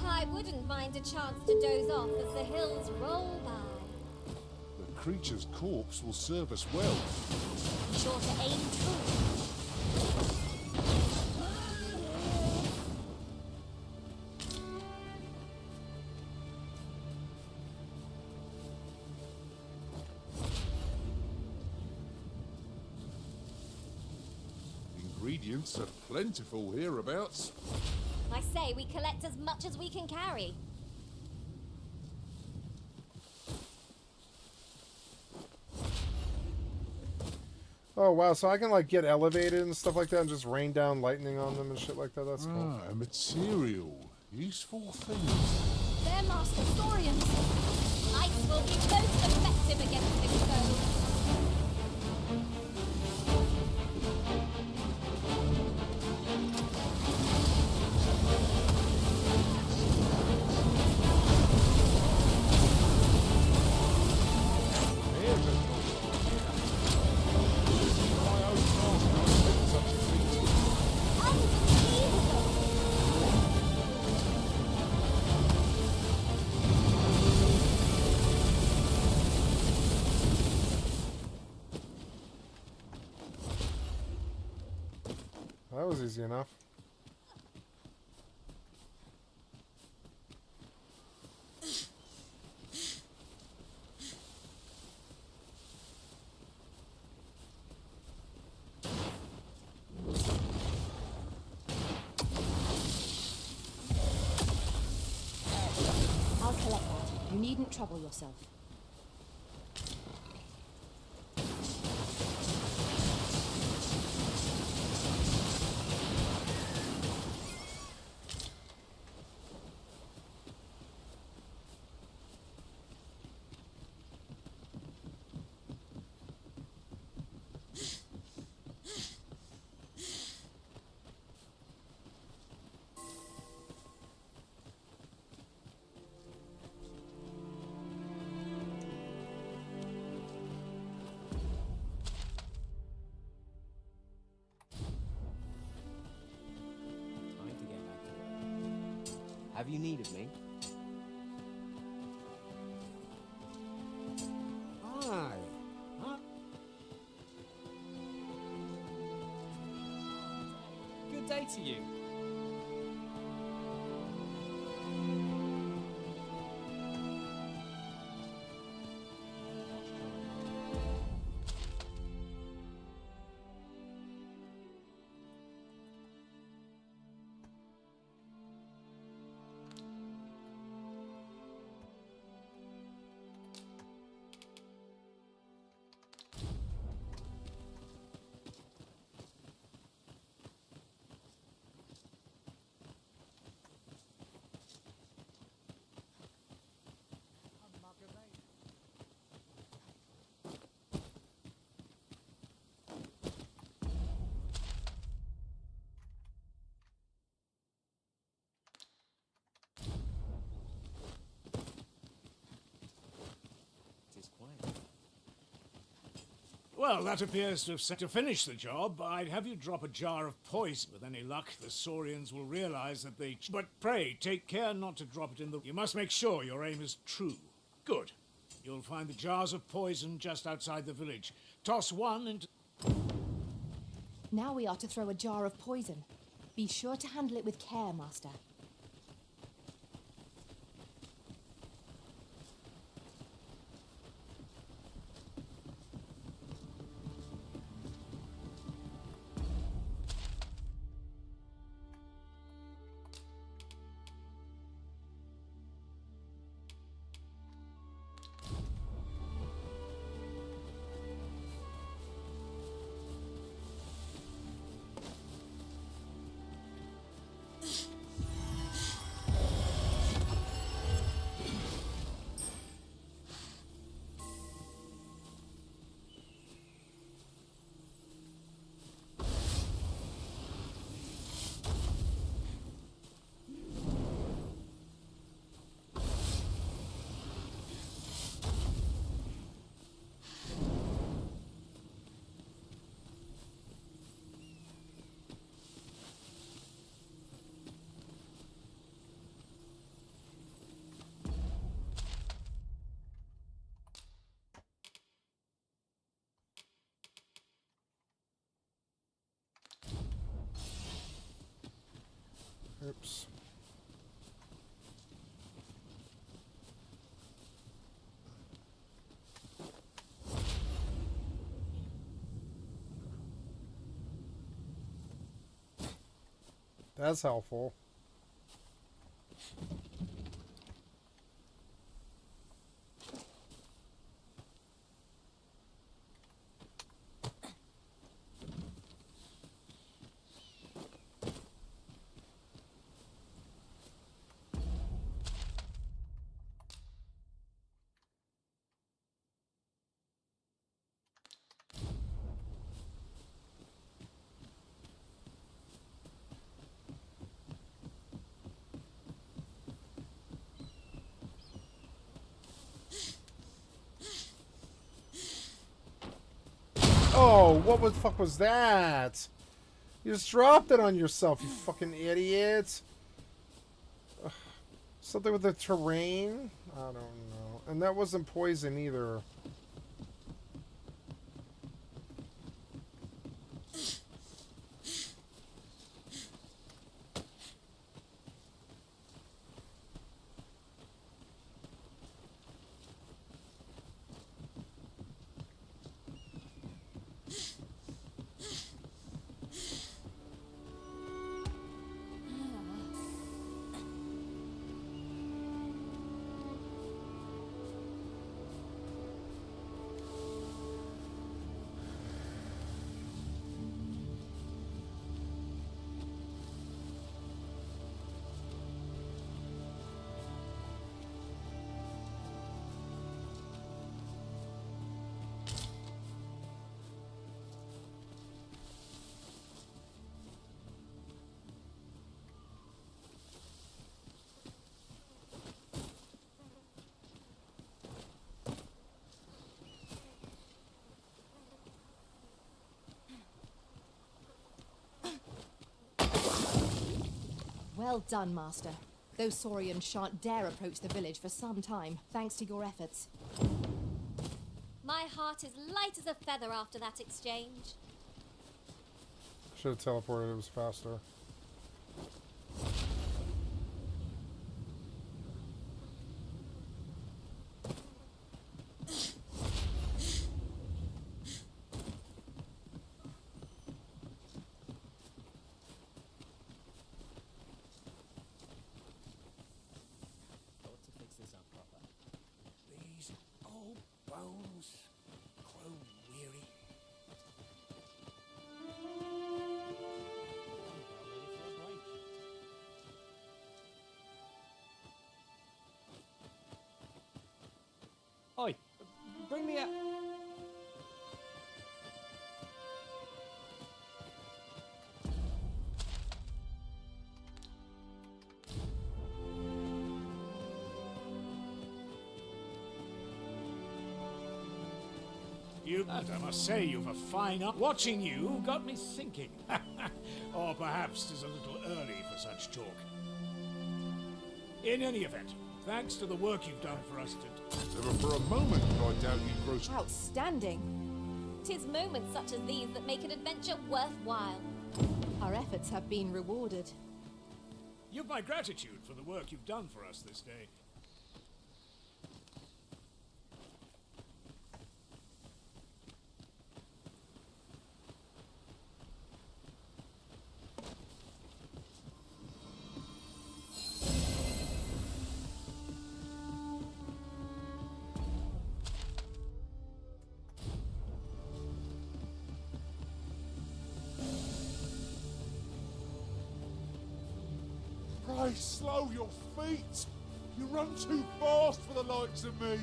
I wouldn't mind a chance to doze off as the hills roll by. The creature's corpse will serve us well. Be sure to aim true. Ingredients are plentiful hereabouts. I say we collect as much as we can carry. Oh wow, so I can like get elevated and stuff like that and just rain down lightning on them and shit like that. That's cool. Ah, material. Useful things. They're master saurians. Ice will be most effective against this foe. That was easy enough. needn't trouble yourself. Time to get back to work. Have you need of me? Aye. Huh? Good day to you. It is quiet. Well, that appears to have set to finish the job. I'd have you drop a jar of poison. With any luck, the Saurians will realize that they... But pray, take care not to drop it in the... You must make sure your aim is true. Good. You'll find the jars of poison just outside the village. Toss one into... Now we are to throw a jar of poison. Be sure to handle it with care, Master. Oops. That's helpful. Oh, what the fuck was that? You just dropped it on yourself, you fucking idiot. Ugh. Something with the terrain? I don't know. And that wasn't poison either. Well done, Master. Those Saurians shan't dare approach the village for some time, thanks to your efforts. My heart is light as a feather after that exchange. Should have teleported, it was faster. Got to fix this up proper. These old bones grow weary. Oi, bring me a... And I must say, you've a fine eye. Watching you got me thinking. Or perhaps 'tis a little early for such talk. In any event, thanks to the work you've done for us today. Never for a moment did I doubt you'd grow... Outstanding. 'Tis moments such as these that make an adventure worthwhile. Our efforts have been rewarded. You've my gratitude for the work you've done for us this day. Christ, slow your feet! You run too fast for the likes of me!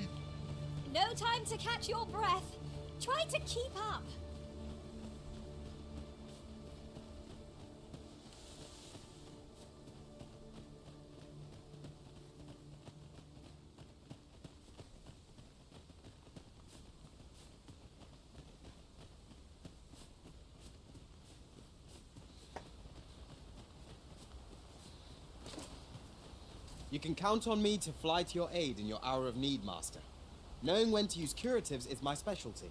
No time to catch your breath. Try to keep up. You can count on me to fly to your aid in your hour of need, Master. Knowing when to use curatives is my specialty.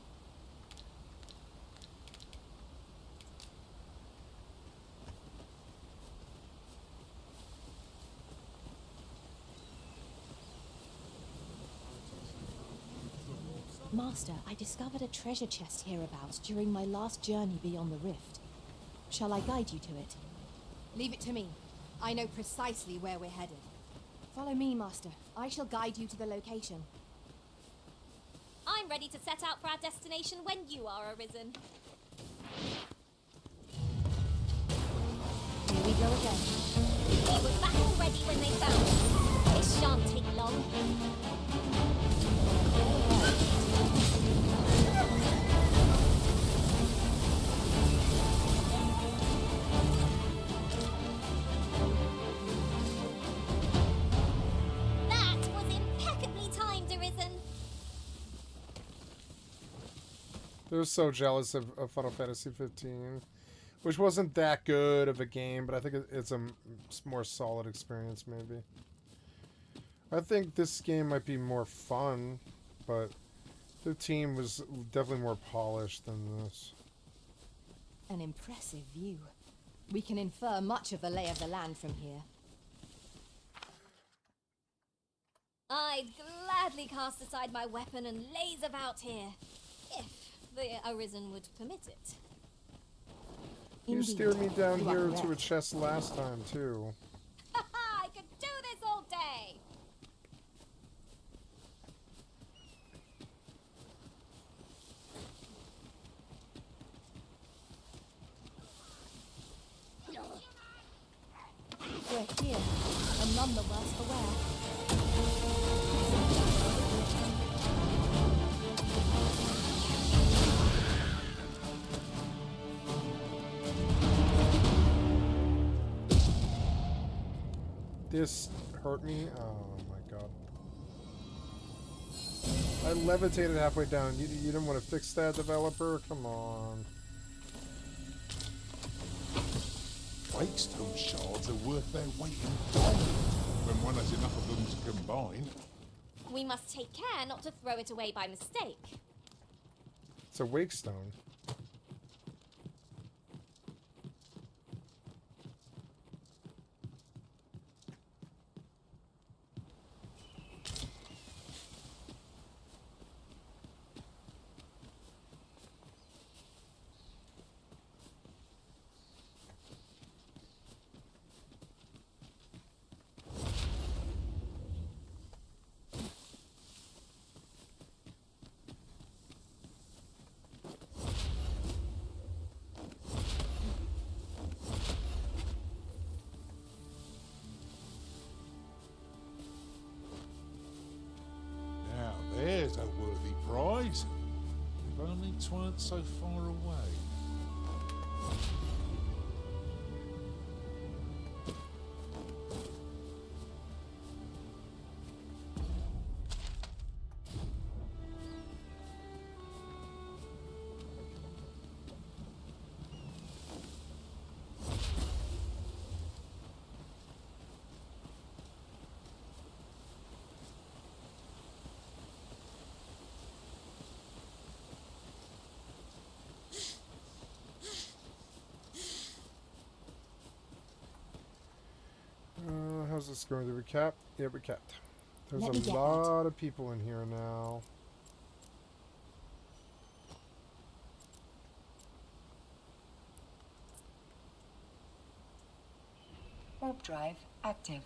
Master, I discovered a treasure chest hereabouts during my last journey beyond the rift. Shall I guide you to it? Leave it to me. I know precisely where we're headed. Follow me, Master. I shall guide you to the location. I'm ready to set out for our destination when you are arisen. Here we go again. We were back already when they found us. It shan't take long. That was impeccably timed, Arisen. They're so jealous of Final Fantasy 15, which wasn't that good of a game, but I think it's a more solid experience, maybe. I think this game might be more fun, but 15 was definitely more polished than this. An impressive view. We can infer much of the lay of the land from here. I'd gladly cast aside my weapon and laze about here, if the Arisen would permit it. You Indeed. steered me down You are here to a correct. chest last time, too. I could do this all day! We're here, and none the worse for wear. This hurt me? Oh my god. I levitated halfway down. You didn't want to fix that, developer? Come on. Wakestone shards are worth their weight in gold when one has enough of them to combine. We must take care not to throw it away by mistake. It's a wakestone. Now there's a worthy prize. If only 'tweren't so far away. How's this going? Did we cap? Yeah, we capped. There's Let me a get lot of people in here now. Warp drive active.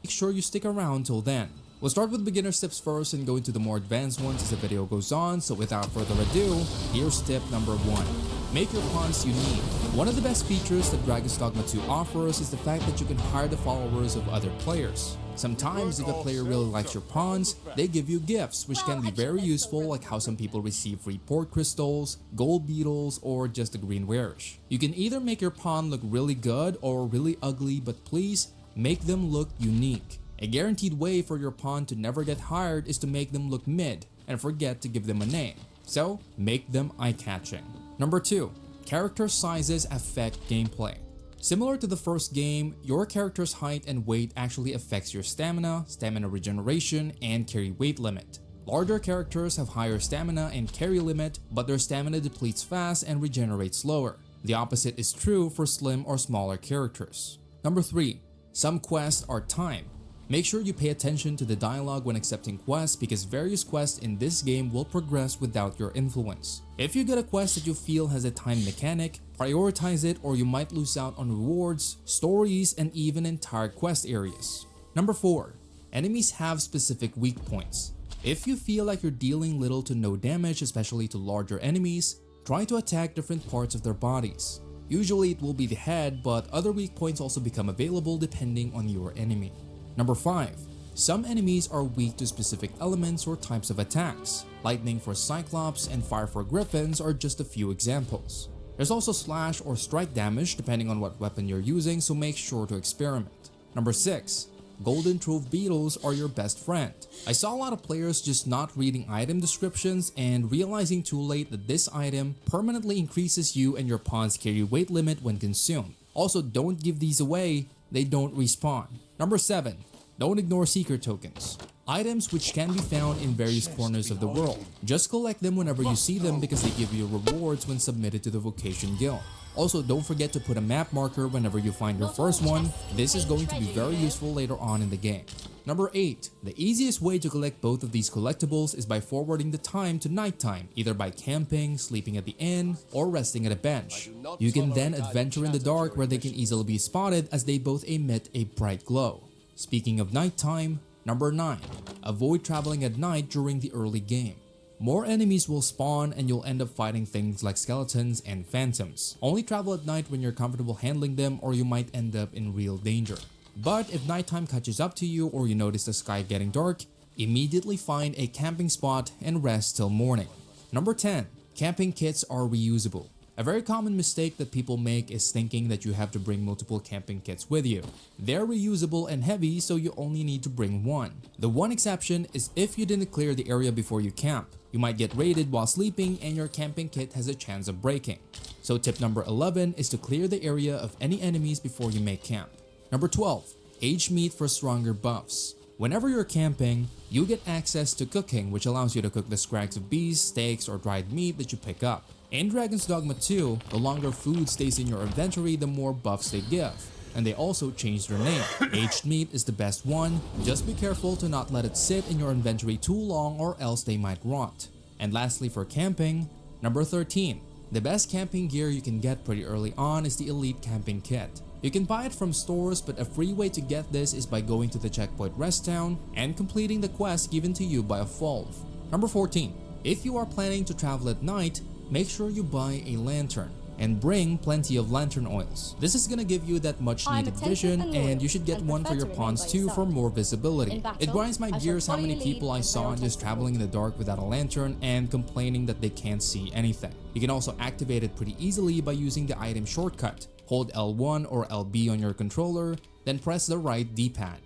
Make sure you stick around till then. We'll start with beginner steps first and go into the more advanced ones as the video goes on, so without further ado, here's tip number 1. Make your pawns unique. One of the best features that Dragon's Dogma 2 offers is the fact that you can hire the followers of other players. Sometimes if a player really likes your pawns, they give you gifts, which can be very useful, like how some people receive free port crystals, gold beetles, or just a green warish. You can either make your pawn look really good or really ugly, but please make them look unique. A guaranteed way for your pawn to never get hired is to make them look mid and forget to give them a name. So make them eye-catching. Number 2. Character sizes affect gameplay. Similar to the first game, your character's height and weight actually affects your stamina, stamina regeneration, and carry weight limit. Larger characters have higher stamina and carry limit, but their stamina depletes fast and regenerates slower. The opposite is true for slim or smaller characters. Number 3. Some quests are timed. Make sure you pay attention to the dialogue when accepting quests because various quests in this game will progress without your influence. If you get a quest that you feel has a time mechanic, prioritize it or you might lose out on rewards, stories, and even entire quest areas. Number 4. Enemies have specific weak points. If you feel like you're dealing little to no damage, especially to larger enemies, try to attack different parts of their bodies. Usually it will be the head, but other weak points also become available depending on your enemy. Number 5. Some enemies are weak to specific elements or types of attacks. Lightning for Cyclops and fire for Griffins are just a few examples. There's also slash or strike damage depending on what weapon you're using, so make sure to experiment. Number 6. Golden Trove Beetles are your best friend. I saw a lot of players just not reading item descriptions and realizing too late that this item permanently increases you and your pawn's carry weight limit when consumed. Also, don't give these away, they don't respawn. Number 7. Don't ignore seeker tokens. Items which can be found in various corners of the world. Just collect them whenever you see them because they give you rewards when submitted to the Vocation Guild. Also, don't forget to put a map marker whenever you find your first one. This is going to be very useful later on in the game. Number 8. The easiest way to collect both of these collectibles is by forwarding the time to nighttime, either by camping, sleeping at the inn, or resting at a bench. You can then adventure in the dark where they can easily be spotted as they both emit a bright glow. Speaking of nighttime, number 9. Avoid traveling at night during the early game. More enemies will spawn and you'll end up fighting things like skeletons and phantoms. Only travel at night when you're comfortable handling them or you might end up in real danger. But if nighttime catches up to you or you notice the sky getting dark, immediately find a camping spot and rest till morning. Number 10. Camping kits are reusable. A very common mistake that people make is thinking that you have to bring multiple camping kits with you. They're reusable and heavy, so you only need to bring one. The one exception is if you didn't clear the area before you camp. You might get raided while sleeping and your camping kit has a chance of breaking. So tip number 11 is to clear the area of any enemies before you make camp. Number 12. Aged meat for stronger buffs. Whenever you're camping, you get access to cooking, which allows you to cook the scrags of beef, steaks, or dried meat that you pick up. In Dragon's Dogma 2, the longer food stays in your inventory, the more buffs they give. And they also changed their name. Aged meat is the best one. Just be careful to not let it sit in your inventory too long or else they might rot. And lastly for camping, number 13. The best camping gear you can get pretty early on is the Elite Camping Kit. You can buy it from stores, but a free way to get this is by going to the checkpoint rest town and completing the quest given to you by a Volv. Number 14. If you are planning to travel at night, make sure you buy a lantern and bring plenty of lantern oils. This is gonna give you that much needed vision, and you should get one for your pawns too for more visibility. It grinds my gears how many people I saw just traveling in the dark without a lantern and complaining that they can't see anything. You can also activate it pretty easily by using the item shortcut. Hold L1 or LB on your controller, then press the right D-pad.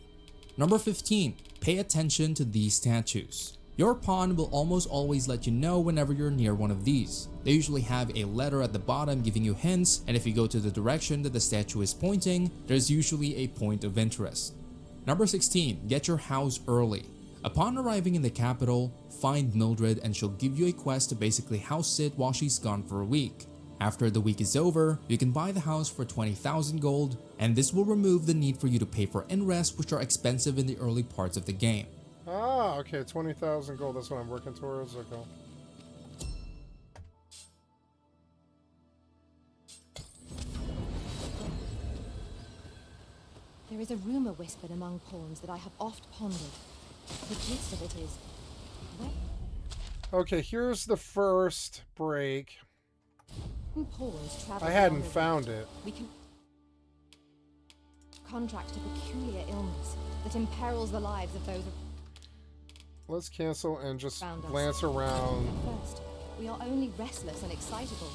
Number 15. Pay attention to these statues. Your pawn will almost always let you know whenever you're near one of these. They usually have a letter at the bottom giving you hints, and if you go to the direction that the statue is pointing, there's usually a point of interest. Number 16. Get your house early. Upon arriving in the capital, find Mildred and she'll give you a quest to basically house sit while she's gone for a week. After the week is over, you can buy the house for 20,000 gold, and this will remove the need for you to pay for in-rest, which are expensive in the early parts of the game. Ah, okay, 20,000 gold, that's what I'm working towards, okay. There is a rumor whispered among pawns that I have oft pondered. The gist of it is... Okay, here's the first break. Pawns travel I hadn't along the found route. it. We can contract a peculiar illness that imperils the lives of those Let's cancel and just around us. glance around. At first, we are only restless and excitable,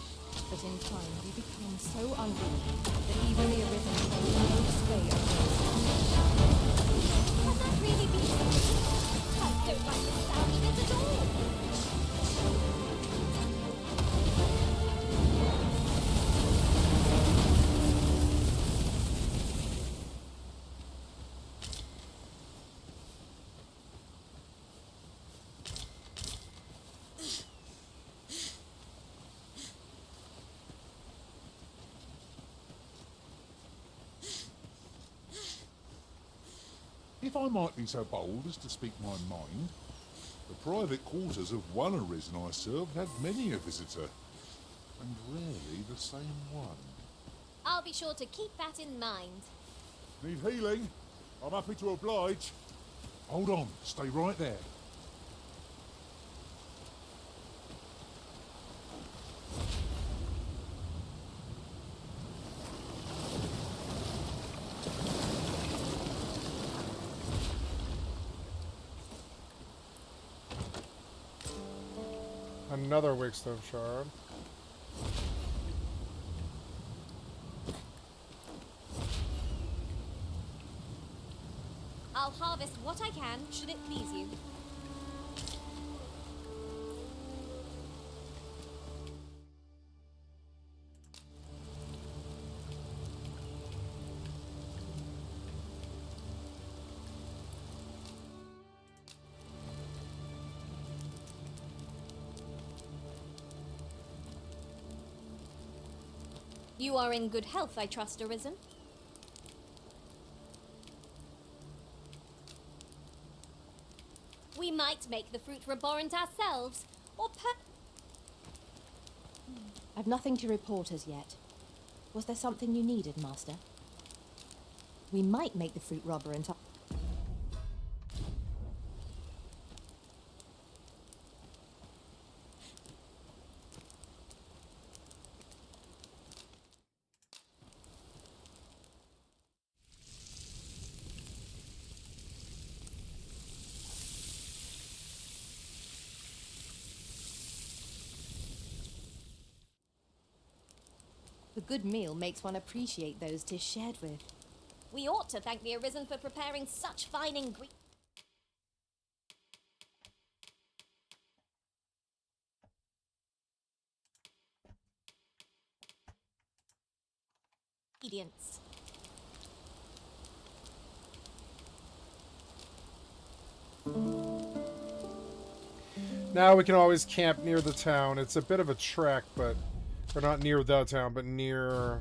but in time we become so unruly that even the arisen holds no sway over us. Can that really be so? I don't like the sound of it at all. If I might be so bold as to speak my mind, the private quarters of one arisen I served had many a visitor, and rarely the same one. I'll be sure to keep that in mind. Need healing? I'm happy to oblige. Hold on, stay right there. Another Wickstone shard. I'll harvest what I can, should it please you. You are in good health, I trust, Arisen? We might make the fruit reborant ourselves, or I've nothing to report as yet. Was there something you needed, Master? We might make the fruit robber and... good meal makes one appreciate those 'tis shared with. We ought to thank the Arisen for preparing such fine ingredients. Now we can always camp near the town. It's a bit of a trek, but... Or not near the town, but near...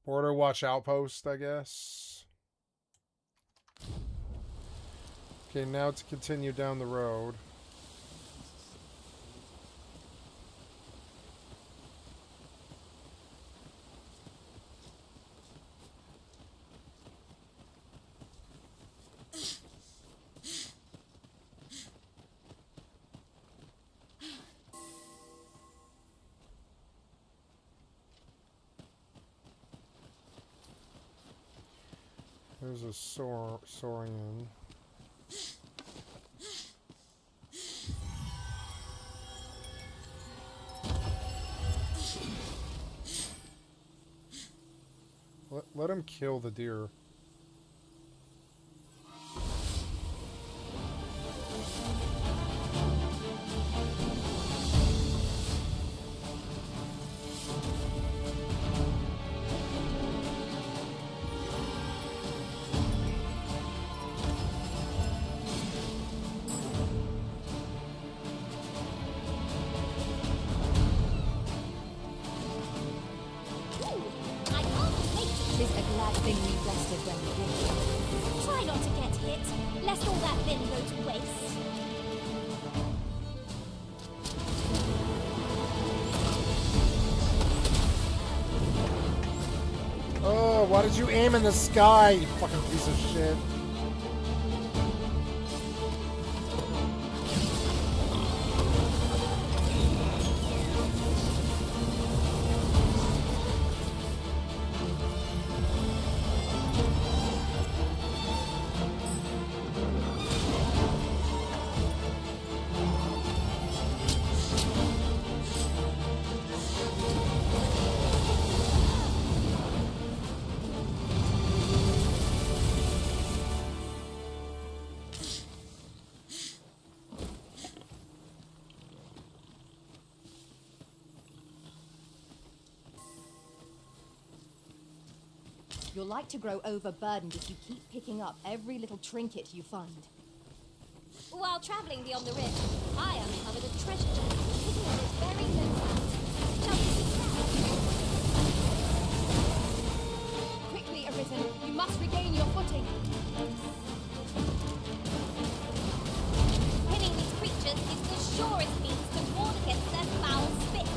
Border Watch Outpost, I guess. Okay, now to continue down the road. There's a Saurian. Let him kill the deer. Try not to get hit, lest all that vin go to waste. Oh, why did you aim in the sky, you fucking piece of shit? You're like to grow overburdened if you keep picking up every little trinket you find. While traveling beyond the rift, I uncovered a treasure chest hidden on its very low ground. Shall we seek it out? Quickly, Arisen, you must regain your footing. Pinning these creatures is the surest means to ward against their foul spit.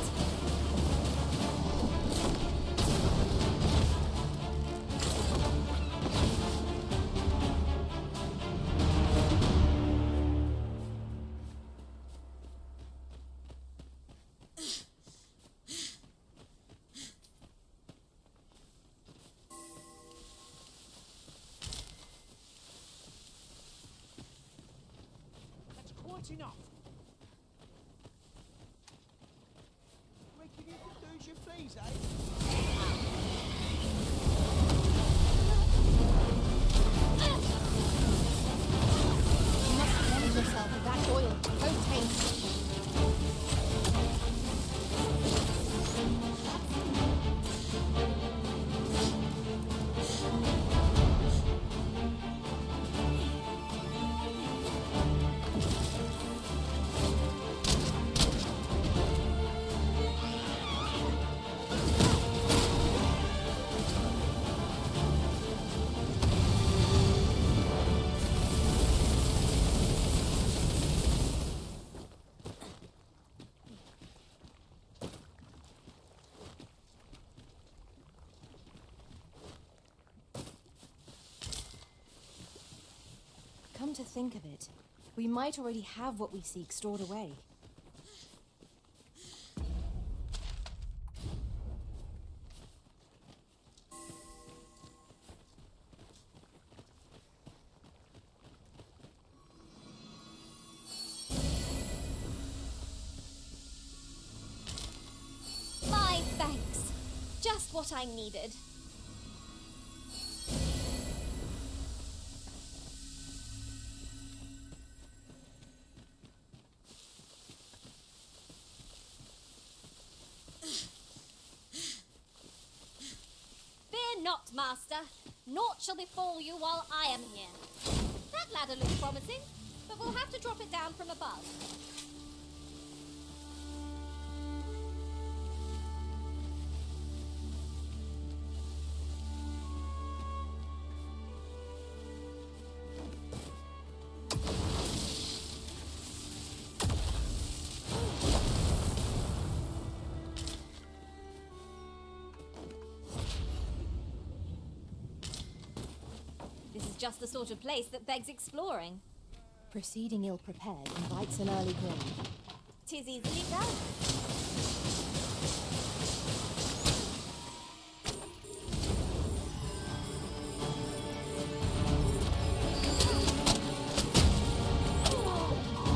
Enough. Reckon you could do as you please, eh? You must cleanse yourself of that oil. Don't taste. Come to think of it, we might already have what we seek stored away. what I needed. Fear not, master. Naught shall befall you while I am here. That ladder looks promising, but we'll have to drop it down from above. This is just the sort of place that begs exploring. Proceeding ill-prepared invites an early grave. 'Tis easily done.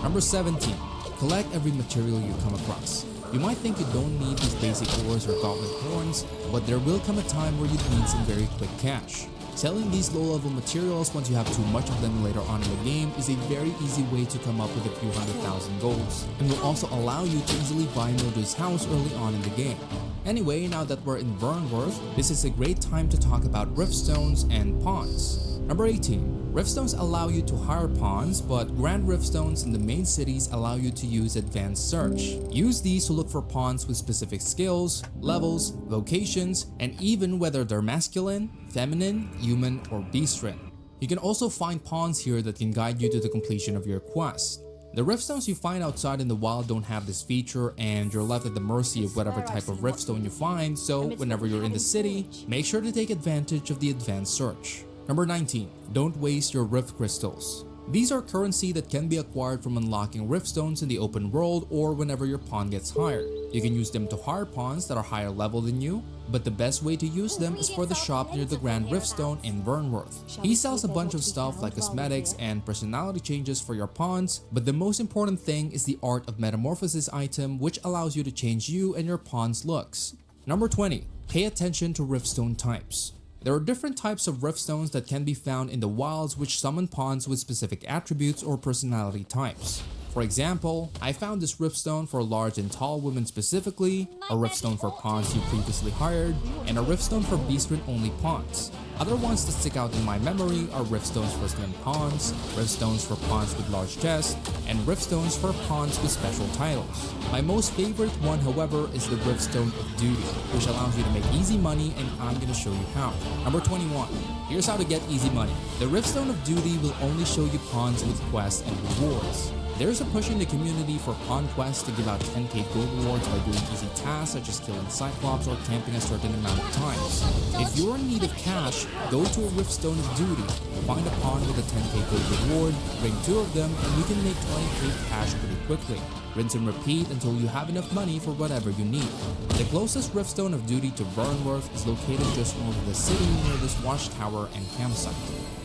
Number 17. Collect every material you come across. You might think you don't need these basic ores or gauntlet horns, but there will come a time where you'd need some very quick cash. Selling these low-level materials once you have too much of them later on in the game is a very easy way to come up with a few 100,000 golds, and will also allow you to easily buy Mildred's house early on in the game. Anyway, now that we're in Vernworth, this is a great time to talk about riftstones and pawns. Number 18. Riftstones allow you to hire pawns, but grand riftstones in the main cities allow you to use advanced search. Use these to look for pawns with specific skills, levels, vocations, and even whether they're masculine, feminine, human, or beastren. You can also find pawns here that can guide you to the completion of your quest. The riftstones you find outside in the wild don't have this feature, and you're left at the mercy of whatever type of riftstone you find, so whenever you're in the city, make sure to take advantage of the advanced search. Number 19. Don't waste your rift crystals. These are currency that can be acquired from unlocking riftstones in the open world or whenever your pawn gets hired. You can use them to hire pawns that are higher level than you, but the best way to use them is for the shop near the Grand Riftstone in Vernworth. He sells a bunch of stuff like cosmetics and personality changes for your pawns, but the most important thing is the Art of Metamorphosis item, which allows you to change you and your pawn's looks. Number 20. Pay attention to riftstone types. There are different types of riftstones that can be found in the wilds which summon pawns with specific attributes or personality types. For example, I found this riftstone for large and tall women specifically, a riftstone for pawns you previously hired, and a riftstone for beastren only pawns. Other ones that stick out in my memory are riftstones for slim pawns, riftstones for pawns with large chests, and riftstones for pawns with special titles. My most favorite one, however, is the Riftstone of Duty, which allows you to make easy money, and I'm gonna show you how. Number 21. Here's how to get easy money. The Riftstone of Duty will only show you pawns with quests and rewards. There's a push in the community for pawn quests to give out 10k gold rewards by doing easy tasks such as killing Cyclops or camping a certain amount of times. If you're in need of cash, go to a Riftstone of Duty, find a pawn with a 10k gold reward, bring 2 of them, and you can make 20k cash pretty quickly. Rinse and repeat until you have enough money for whatever you need. The closest Riftstone of Duty to Vernworth is located just north of the city near this watchtower and campsite.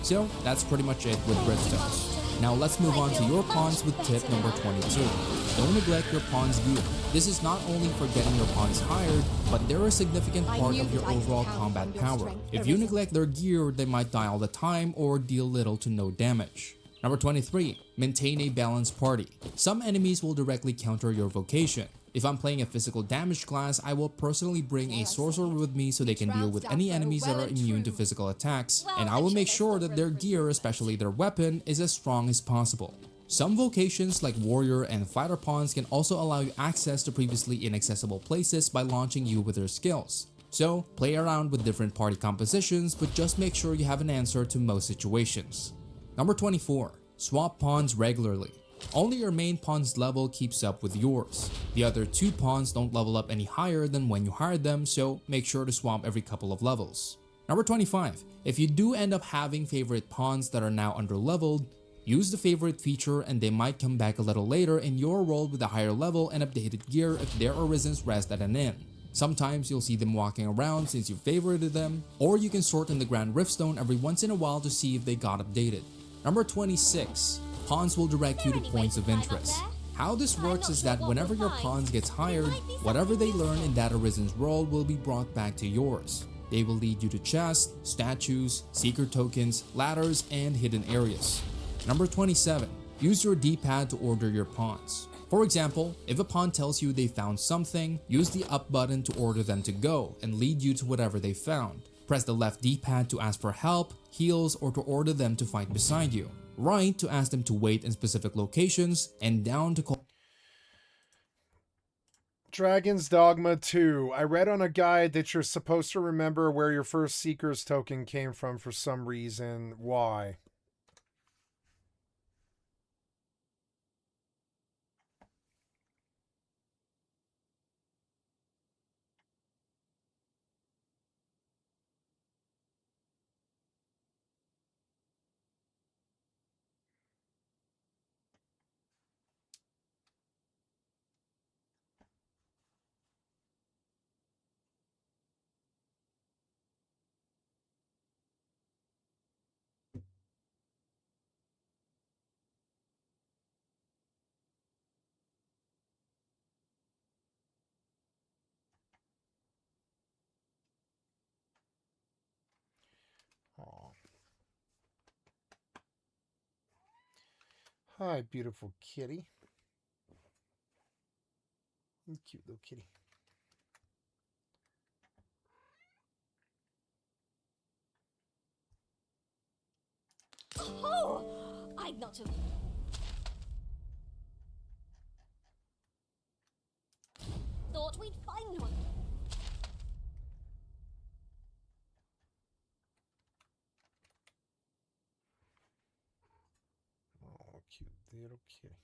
So that's pretty much it with Riftstones. Now let's move on to your pawns with tip number 22. Don't neglect your pawn's gear. This is not only for getting your pawns hired, but they're a significant part of your overall combat power. If you neglect their gear, they might die all the time or deal little to no damage. Number 23. Maintain a balanced party. Some enemies will directly counter your vocation. If I'm playing a physical damage class, I will personally bring a sorcerer with me so they can deal with any enemies that are immune to physical attacks, and I will make sure that their gear, especially their weapon, is as strong as possible. Some vocations like warrior and fighter pawns can also allow you access to previously inaccessible places by launching you with their skills. So play around with different party compositions, but just make sure you have an answer to most situations. Number 24. Swap pawns regularly. Only your main pawn's level keeps up with yours. The other 2 pawns don't level up any higher than when you hired them, so make sure to swap every couple of levels. Number 25. If you do end up having favorite pawns that are now underleveled, use the favorite feature and they might come back a little later in your world with a higher level and updated gear if their orisons rest at an inn. Sometimes you'll see them walking around since you favorited them, or you can sort in the Grand Riftstone every once in a while to see if they got updated. Number 26. Pawns will direct you to points of interest. How this works not is sure that what whenever we'll your find. pawns gets hired, might be whatever they something learn in that Arisen's world will be brought back to yours. They will lead you to chests, statues, secret tokens, ladders, and hidden areas. Number 27. Use your D-pad to order your pawns. For example, if a pawn tells you they found something, use the up button to order them to go and lead you to whatever they found. Press the left D-pad to ask for help, heals, or to order them to fight beside you. Right to ask them to wait in specific locations, and down to call. Dragon's Dogma 2. I read on a guide that you're supposed to remember where your first Seeker's token came from for some reason. Why? Aw. Hi, beautiful kitty. Cute little kitty. Oh! I'd not have... thought we'd find one. Oh, cute little kitty.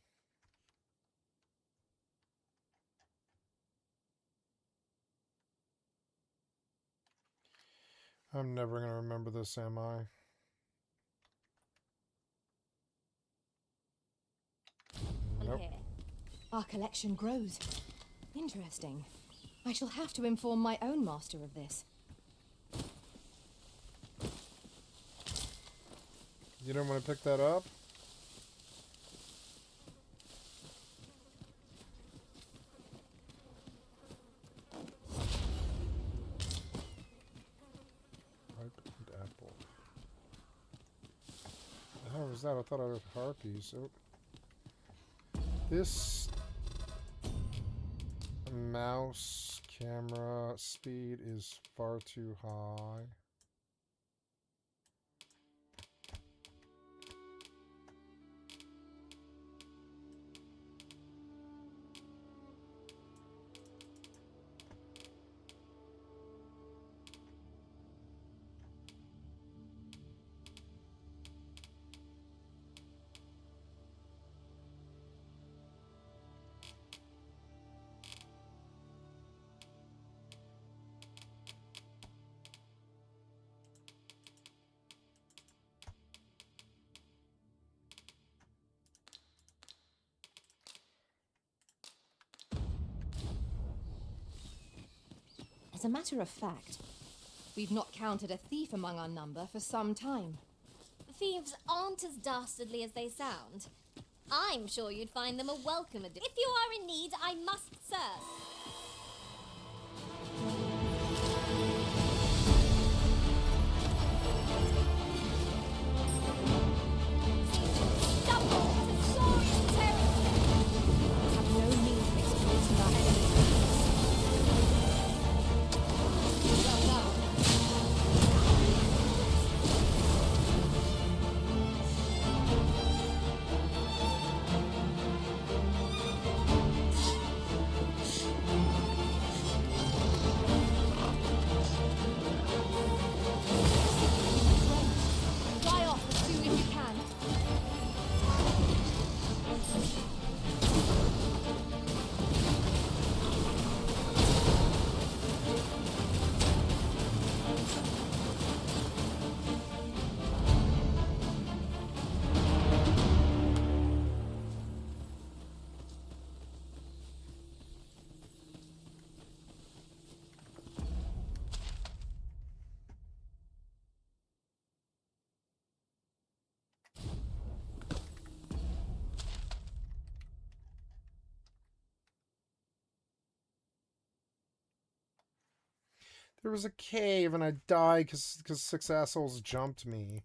I'm never going to remember this, am I? Nope. Here. Our collection grows. Interesting. I shall have to inform my own master of this. You don't want to pick that up? Ripened apple. The hell was that? I thought I had harpies. Oh. This mouse camera speed is far too high. As a matter of fact, we've not counted a thief among our number for some time. Thieves aren't as dastardly as they sound. I'm sure you'd find them a welcome addition. If you are in need, I must serve. There was a cave and I died because 6 assholes jumped me.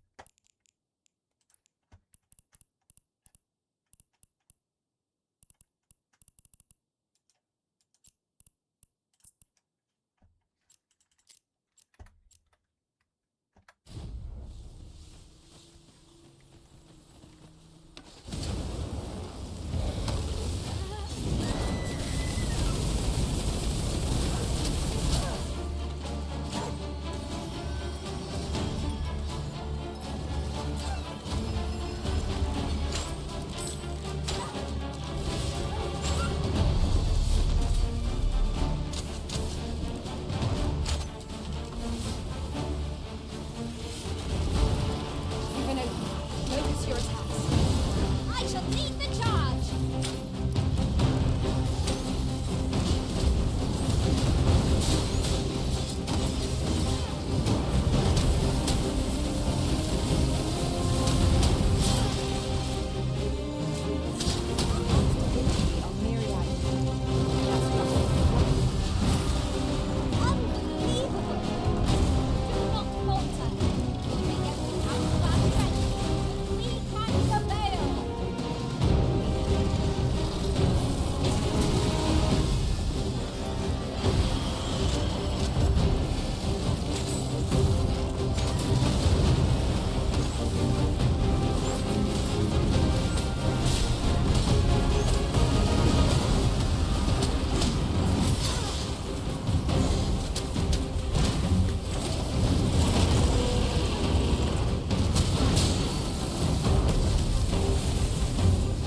Focus your attacks. I shall lead the charge! Unbelievable! Do not falter. We may get this out of our strength. We crack the veil!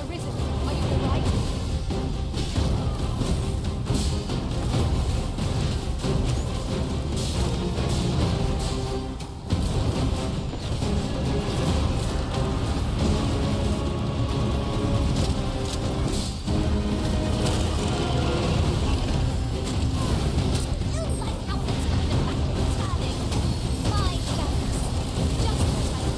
Arisen, are you alright? Feels like how the tide of battle is turning. My thanks. Just what I needed.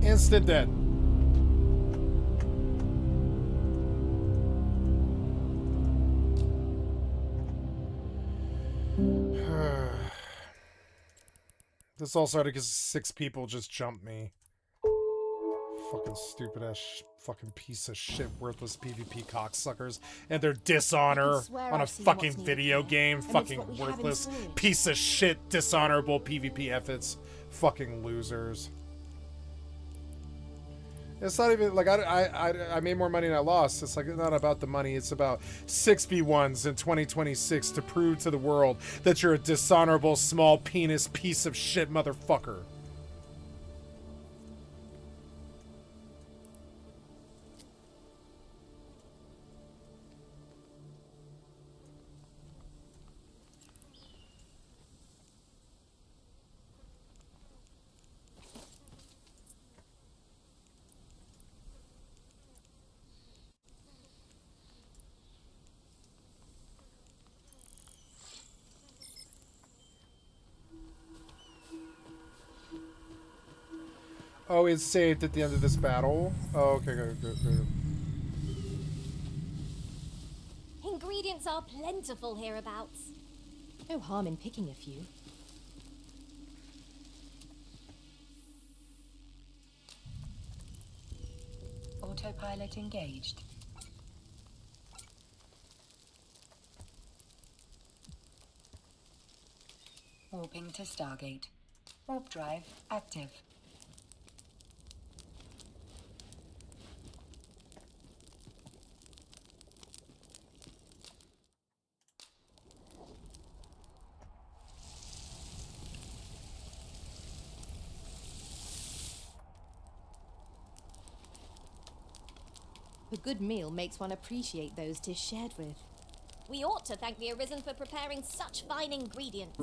Instant dead. This all started because 6 people just jumped me. Fucking stupid ass fucking piece of shit worthless PvP cocksuckers and their dishonor swear on a I've seen fucking what's needed video here, game. and it's Fucking what we have in worthless storage. piece of shit dishonorable PvP efforts. Fucking losers. It's not even like I made more money than I lost. It's like not about the money. It's about 6v1s in 2026 to prove to the world that you're a dishonorable small penis piece of shit motherfucker. Oh, it's saved at the end of this battle? Oh, okay, good. Ingredients are plentiful hereabouts. No harm in picking a few. Autopilot engaged. Warping to Stargate. Warp drive active. A good meal makes one appreciate those 'tis shared with. We ought to thank the Arisen for preparing such fine ingredients.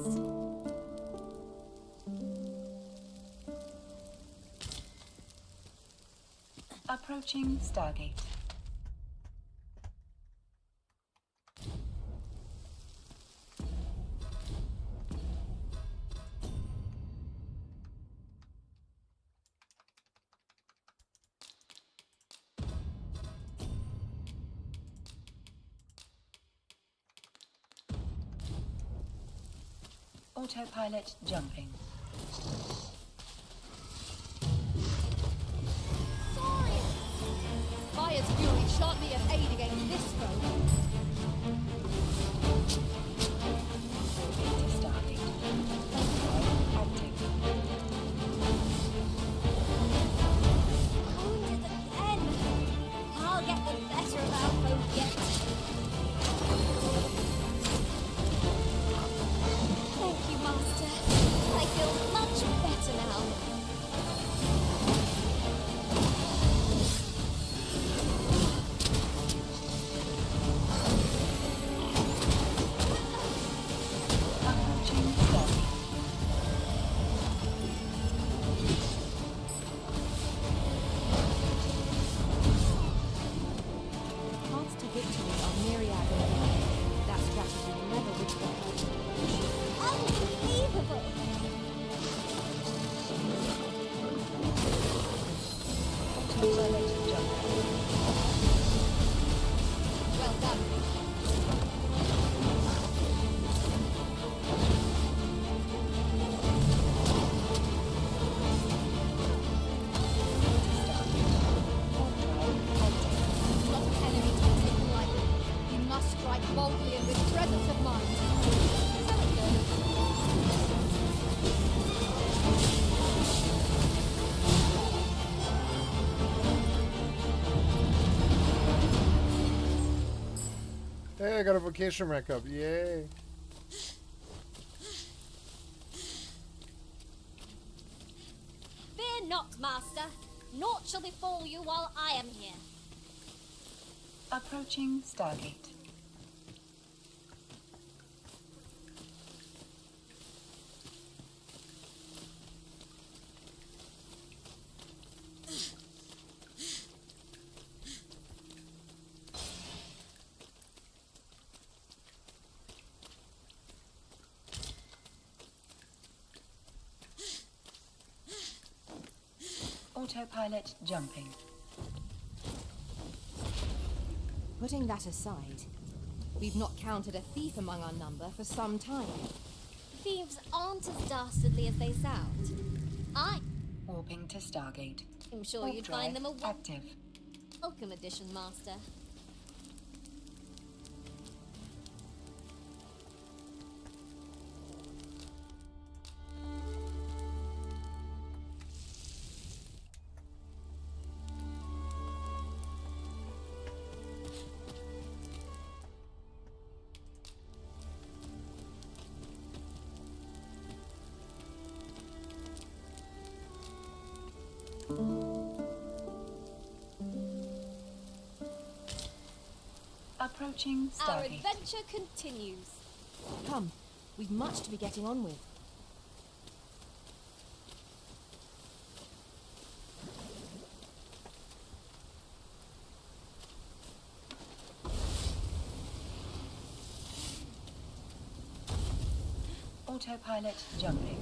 Approaching Stargate. Autopilot jumping. Sorry! Fire's fury shan't be of aid against this foe. Moving to Stargate. Active. Wounded again. I'll get the better of our folk yet. Thank you, Master. I feel much better now. Approaching Stargate. Paths to victory are myriad and wide. That strategy never would work. Unbelievable! Autopilot jumping. Well done. Not an enemy to be taken lightly. You must strike boldly and with presence of mind. So it goes. Hey, I got a vocation rank up. Yay. Fear not, Master. Naught shall befall you while I am here. Approaching Stargate. Autopilot jumping. Putting that aside, we've not counted a thief among our number for some time. Thieves aren't as dastardly as they sound. Warping to Stargate. I'm sure Warp you'd drive find them a active. welcome addition, Master. Approaching Our Stargate. adventure continues. Come, we've much to be getting on with. Autopilot jumping.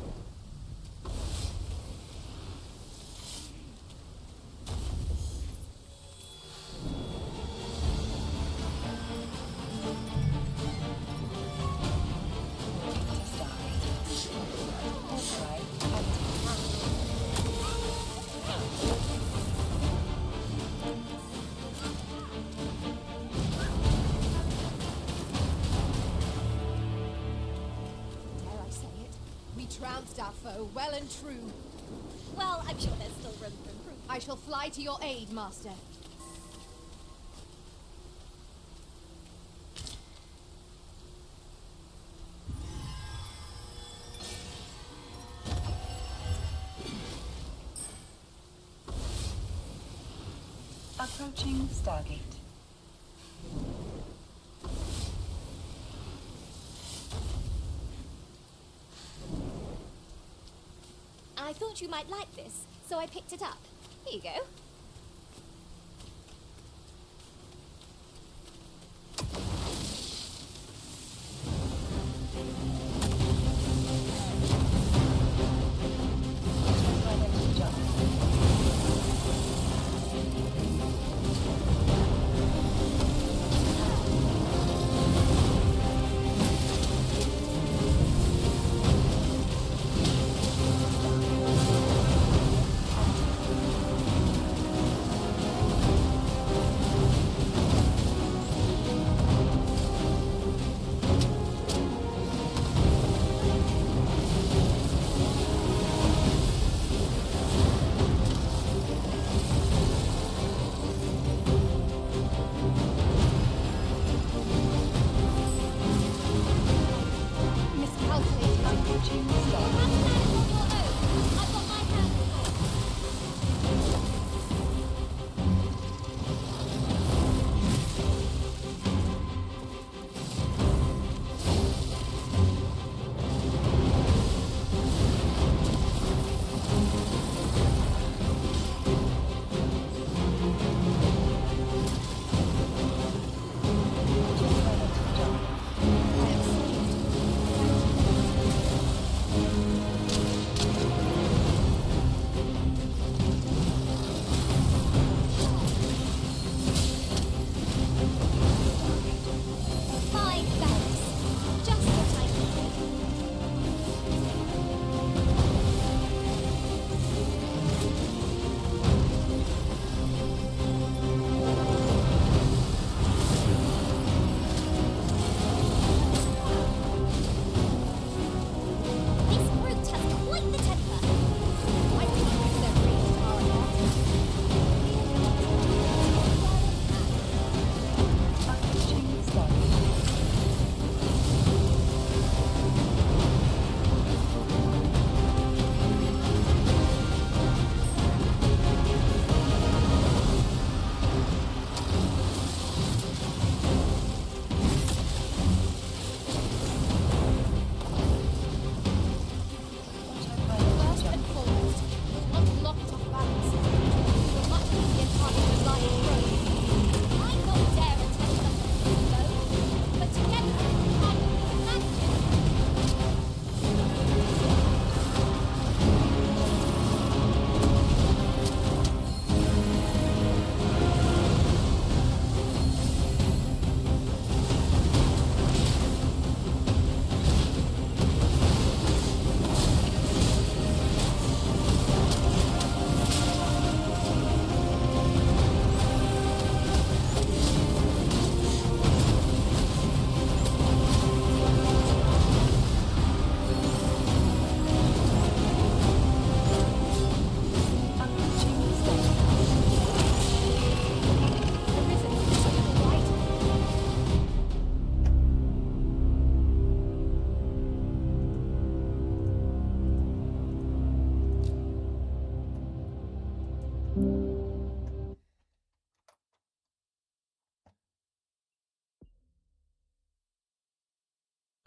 Dare I say it? We trounced our foe well and true. Well, I'm sure there's still room for improvement. I shall fly to your aid, Master. Approaching Stargate. I thought you might like this, so I picked it up. Here you go. Autopilot jumping.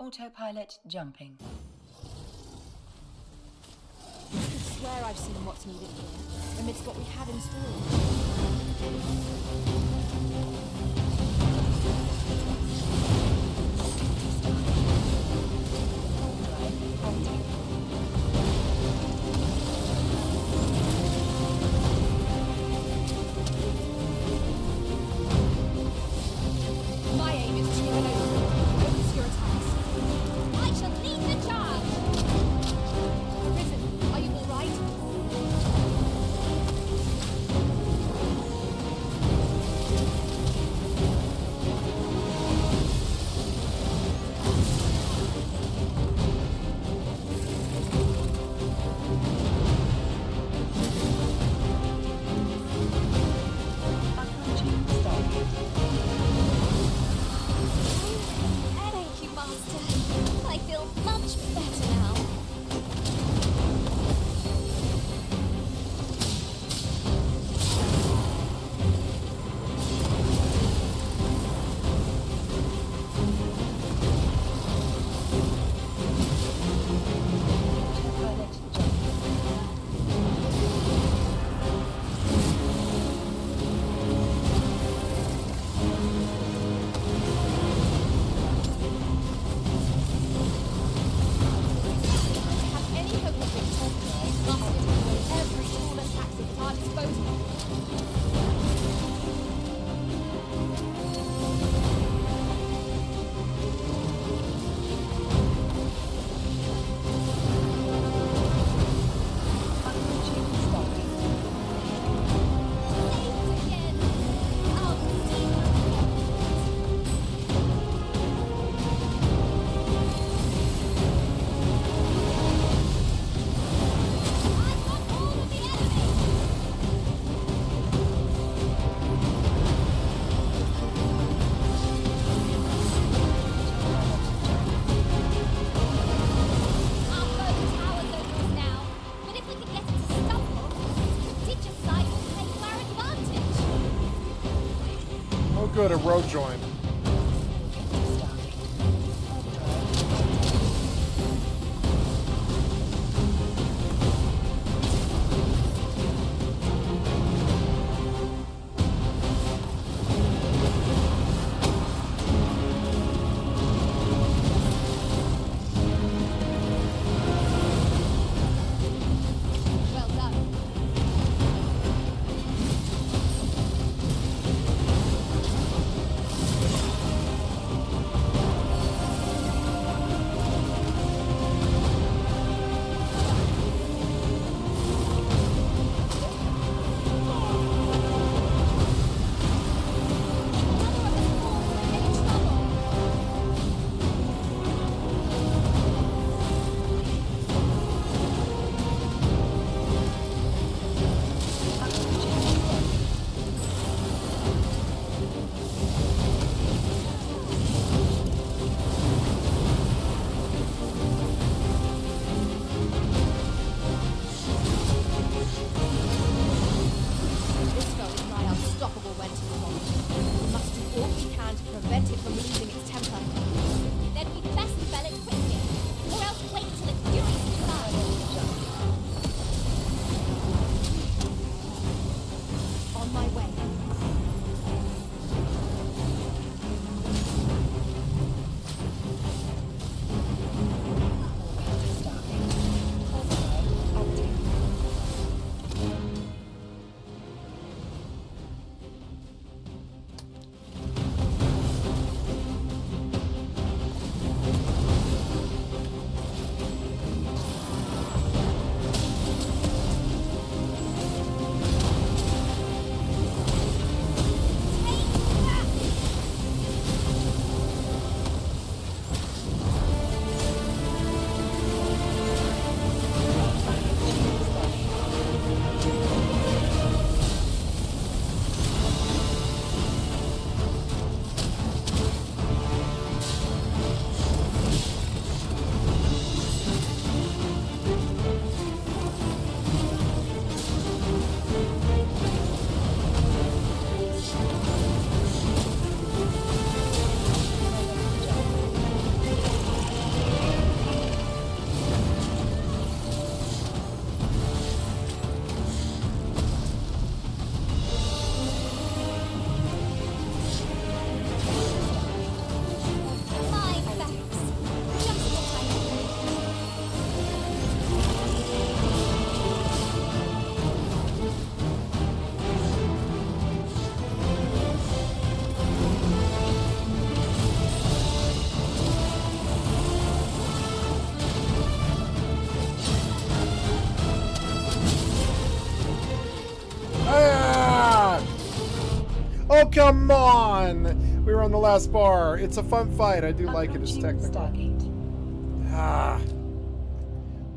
Autopilot jumping. I could swear I've seen what's needed here, amidst what we have in My aim is to focus your attacks. I shall lead the charge! Risen, are you all right? Approaching Stargate. Thank you, Master. I feel much better now. Autopilot jumping. Have any hope of victory? Must deploy every tool and tactic at our disposal. Approaching Stargate. Saved again. I'll see I've got all of the enemy! Our bow towers over us now, but if we could get it to stumble, prodigious sight will play to our advantage. Oh, good, a road join. Well done. Oh, come on! We were on the last bar. It's a fun fight. I do like it. It's technical. Stargate. Ah.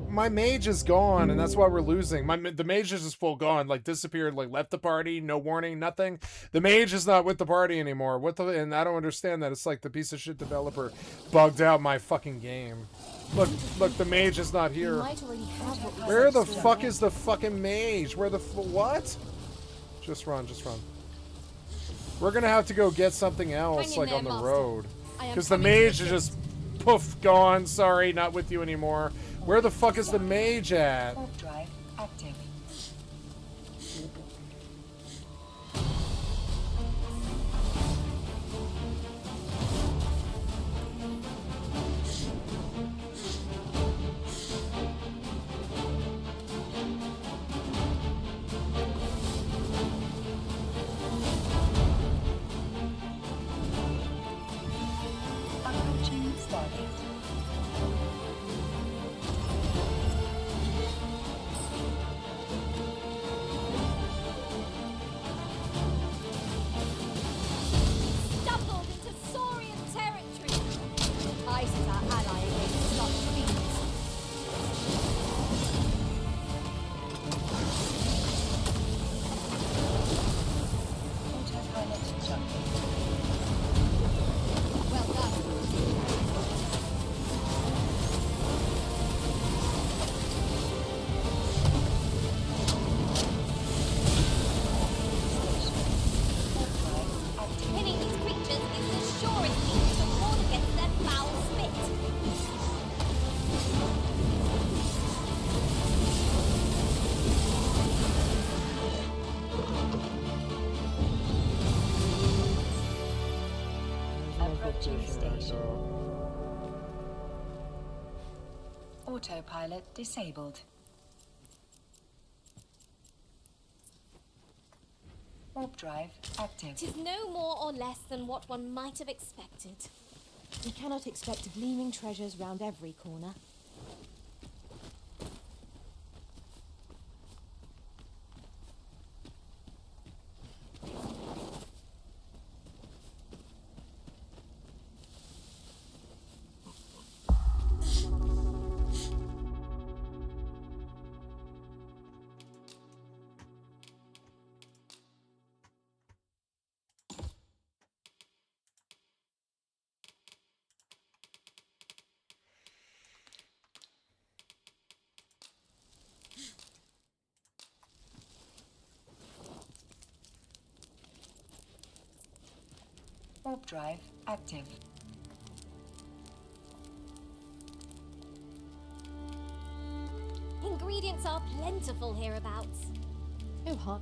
My mage is gone, and that's why we're losing. The mage is just full gone, like disappeared, like left the party, no warning, nothing. The mage is not with the party anymore. And I don't understand that. It's like the piece of shit developer bugged out my fucking game. Look, the mage is not here. Where the fuck is the fucking mage? Where the what? Just run. We're gonna have to go get something else, like on the road, because the mage is just poof gone. Sorry, not with you anymore. Where the fuck is the mage at? Warp drive active. Approaching Stargate. Stumbled into Saurian territory. Ice is our ally against such fiends. Autopilot jumping. Well done. Pinning these creatures is the surest means to ward against their foul spit. Approaching station. Autopilot disabled. Warp drive active. Tis no more or less than what one might have expected. We cannot expect gleaming treasures round every corner. Warp drive active. Ingredients are plentiful hereabouts. Oh, hot.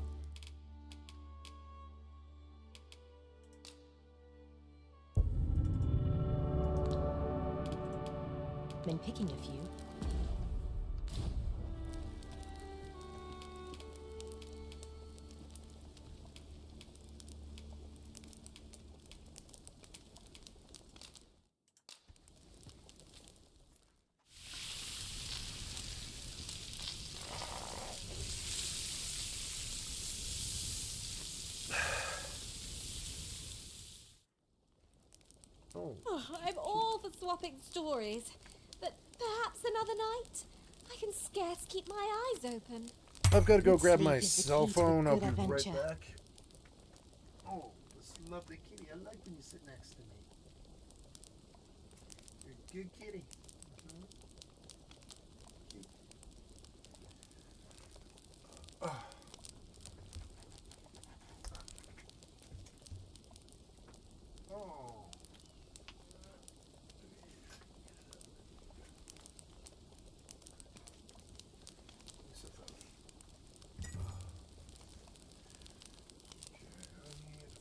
Been picking a few. Oh, I'm all for swapping stories, but perhaps another night? I can scarce keep my eyes open. I've got to go Good grab sleep my is the cell key to a phone. I'll good be right adventure. back. Oh, this lovely kitty. I like when you sit next to me. You're a good kitty. Oh.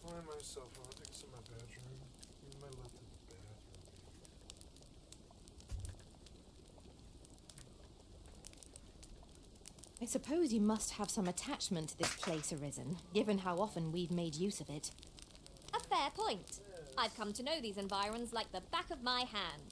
Find my cell phone. I think it's in my bedroom. In my left in the bathroom. I suppose you must have some attachment to this place, Arisen, given how often we've made use of it. A fair point. I've come to know these environs like the back of my hand.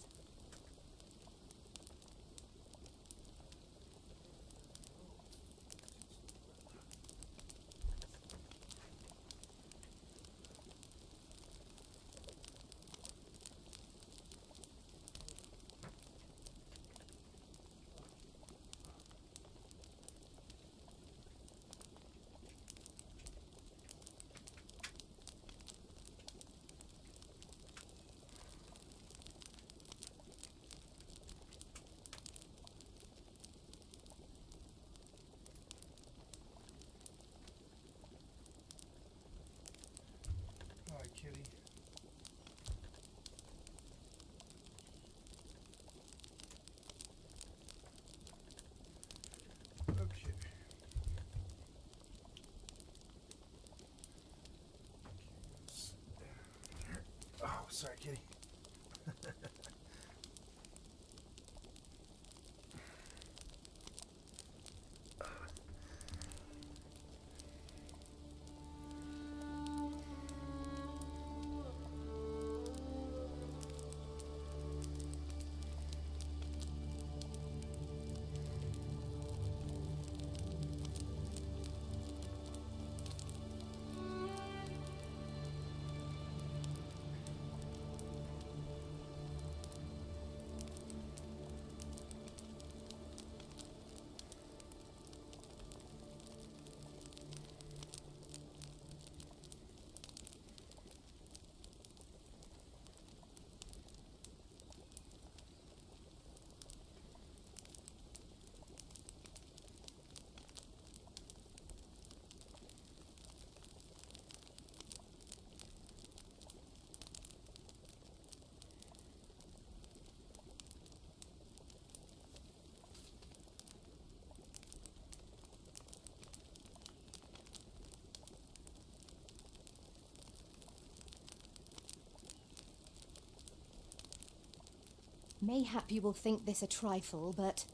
Mayhap you will think this a trifle, but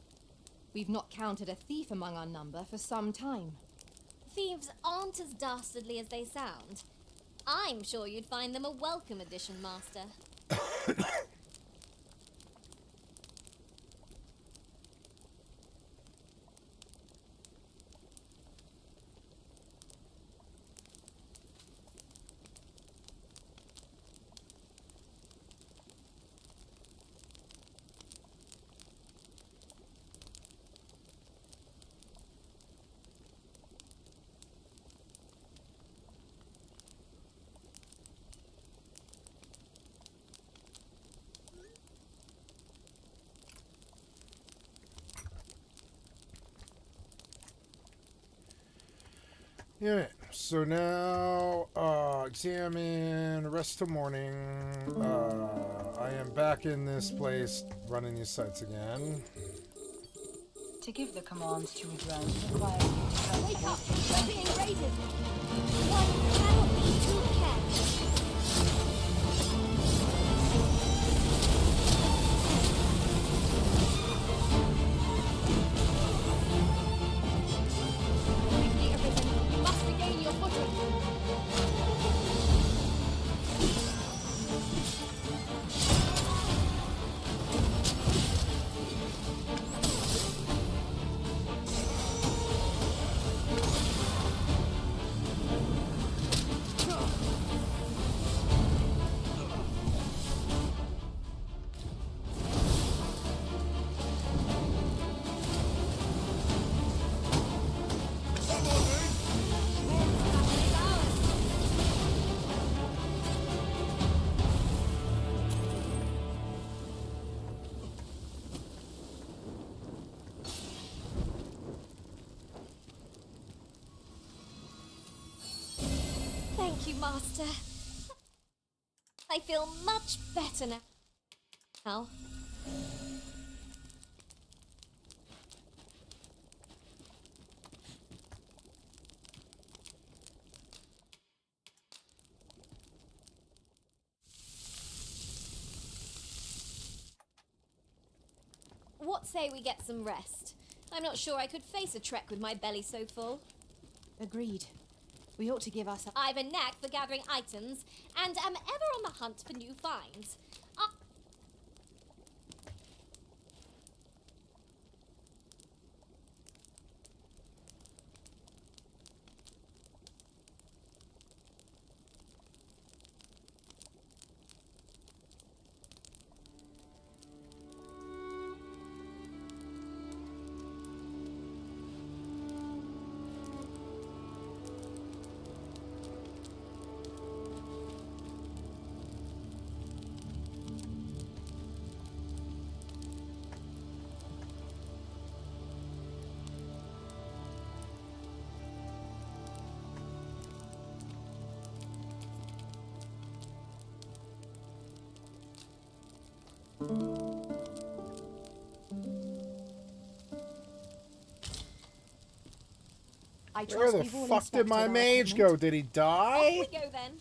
we've not counted a thief among our number for some time. Thieves aren't as dastardly as they sound. I'm sure you'd find them a welcome addition, Master. Yeah, so now, examine, rest till morning. I am back in this place, running these sites again. To give the commands to a drone requires you to press Wake up! anything We're being raided! One cannot be too careful. Quickly, everything! You must regain your footing! Thank you, Master. I feel much better now. What say we get some rest? I'm not sure I could face a trek with my belly so full. Agreed. We ought to give ourselves... I've a knack for gathering items, and am ever on the hunt for new finds. I Where trust the we've all fuck did my inspected our mage equipment. go? Did he Off die? we go then.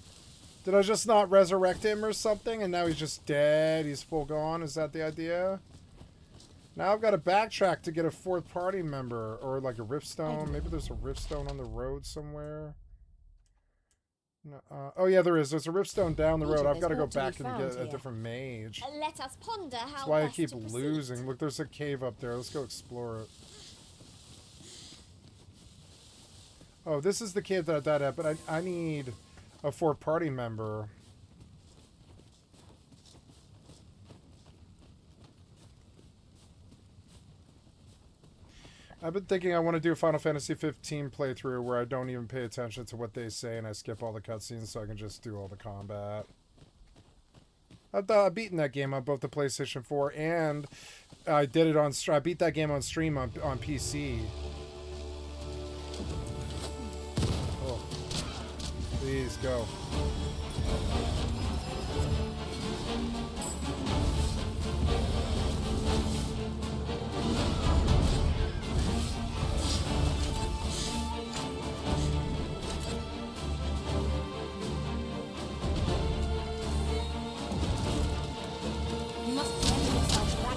Did I just not resurrect him or something and now he's just dead? He's full gone? Is that the idea? Now I've got to backtrack to get a fourth party member or like a riftstone. Maybe there's a riftstone on the road somewhere. No, oh yeah, there is. There's a riftstone down the road. I've got to go back and get a different mage. Let us ponder how That's why I best keep to proceed. losing. Look, there's a cave up there. Let's go explore it. Oh, this is the cave that I died at, but I need a fourth party member. I've been thinking I want to do a Final Fantasy 15 playthrough where I don't even pay attention to what they say and I skip all the cutscenes so I can just do all the combat. I've beaten that game on both the PlayStation 4 and I did it on... I beat that game on stream on PC. Oh. Please, go. You must remember yourself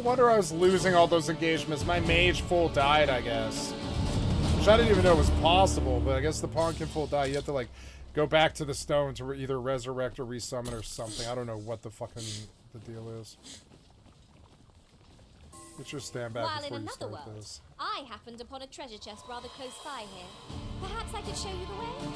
wonder I was losing all those engagements. My mage full died, I guess. Which I didn't even know was possible, but I guess the pawn can full die. You have to, like, go back to the stone to either resurrect or resummon or something. I don't know what the fucking the deal is. Get your stand back While in before you another start world, this. I happened upon a treasure chest rather close by here. Perhaps I could show you the way?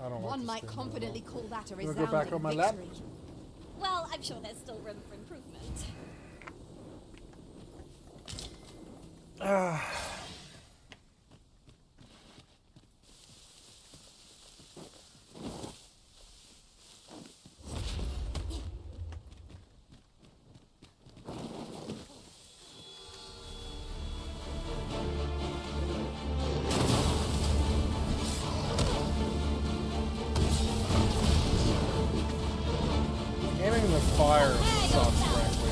I don't One like might this game confidently call that a Wanna resounding go back on my lap? victory. Well, I'm sure there's still room for improvement. Aiming the fire sucks, frankly.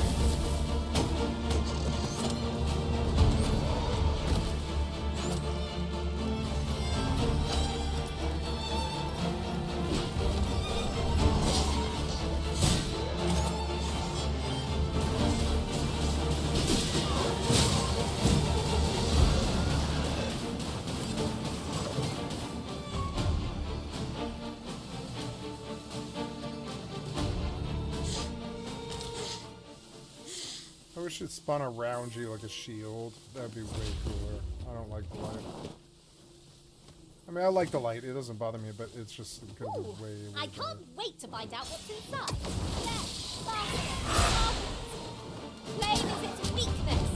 I wish it spun around you like a shield. That'd be way cooler. I don't like the light. I mean, I like the light. It doesn't bother me, but it's just it could be Ooh, way I better. can't wait to find out what's inside. There, basket. Plain is its weakness.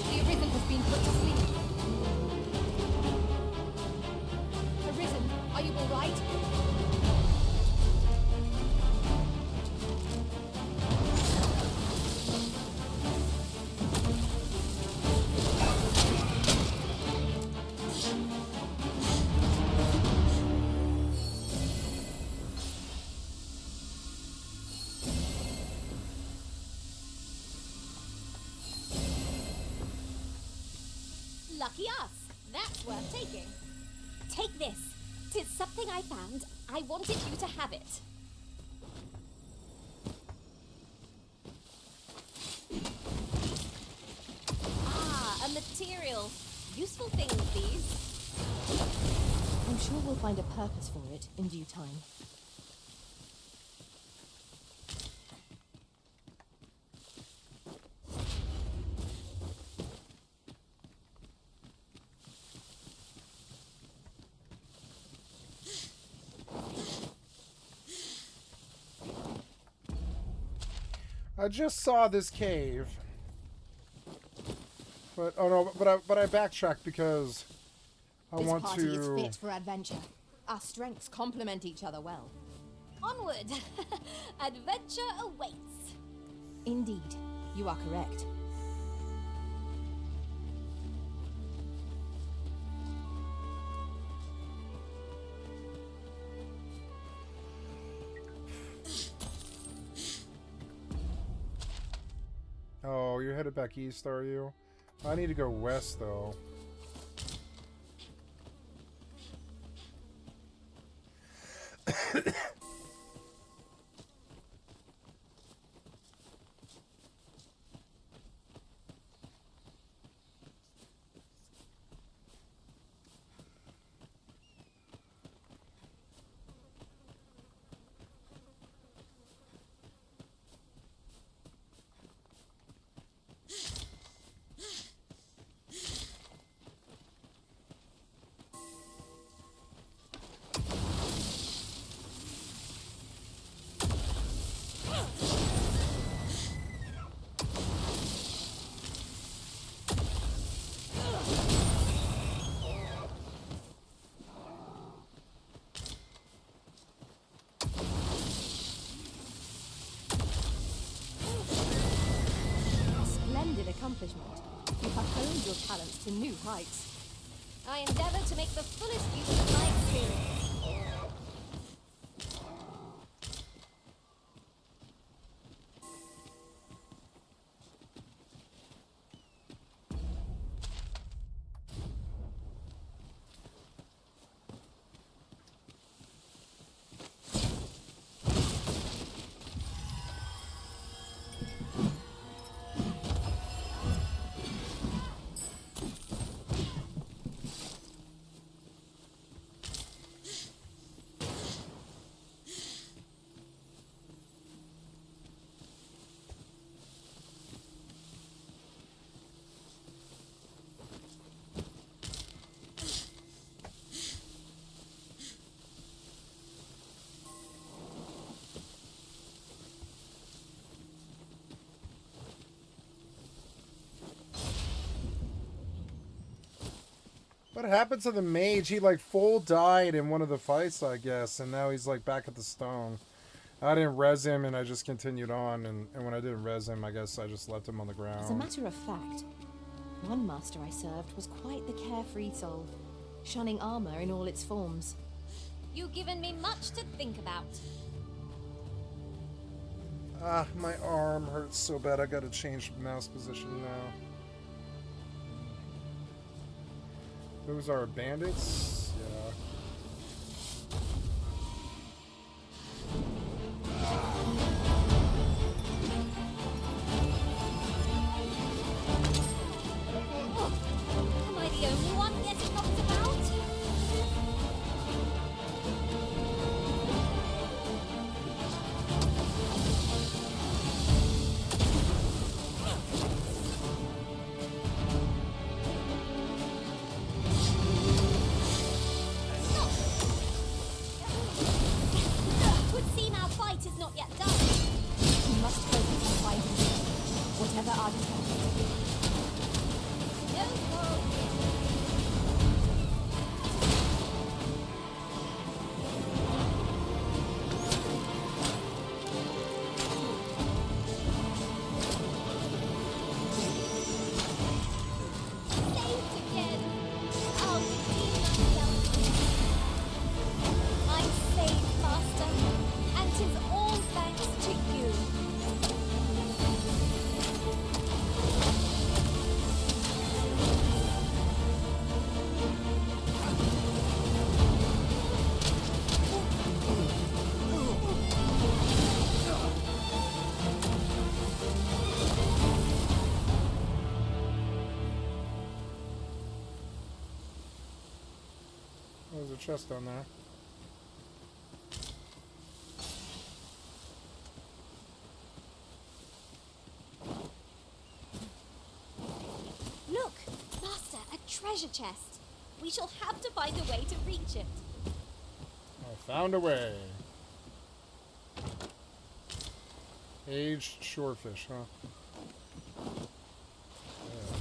The Arisen has been put to sleep. Arisen, are you all right? Lucky us. That's worth taking. Take this. 'Tis something I found. I wanted you to have it. Ah, a material. Useful things, these. I'm sure we'll find a purpose for it in due time. I just saw this cave. But oh no, but I backtracked because I This want party is to fit for adventure. Our strengths complement each other well. Onward. Adventure awaits. Indeed, you are correct. Oh, you're headed back east, are you? I need to go west though. accomplishment. You have honed your talents to new heights. I endeavor to make the fullest use of my experience. What happened to the mage? He like full died in one of the fights, I guess, and now he's like back at the stone. I didn't res him and I just continued on, and when I didn't res him, I guess I just left him on the ground. As a matter of fact, one master I served was quite the carefree soul, shunning armor in all its forms. You've given me much to think about. Ah, my arm hurts so bad I gotta change mouse position now. Those are bandits? Yeah. Am I the only one getting knocked about? Would seem our fight is not yet done. You must focus on fighting, whatever our defense. No more. Saved again. I'll redeem myself. I'm saved, Master, and 'tis all thanks to you. There's a chest down there. Look, Master, a treasure chest. We shall have to find a way to reach it. I found a way. Aged shorefish, huh? Yeah.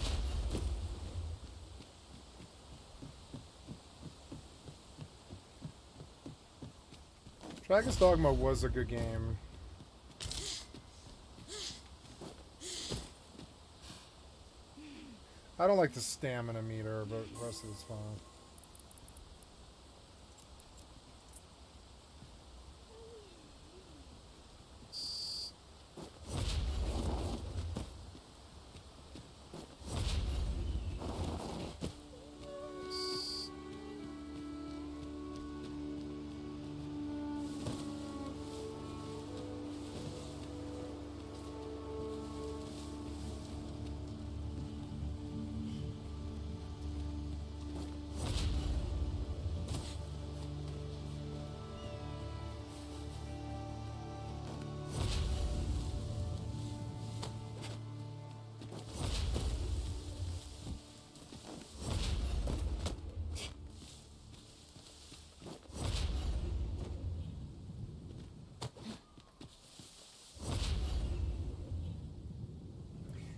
Dragon's Dogma was a good game. I don't like the stamina meter, but the rest of it's fine.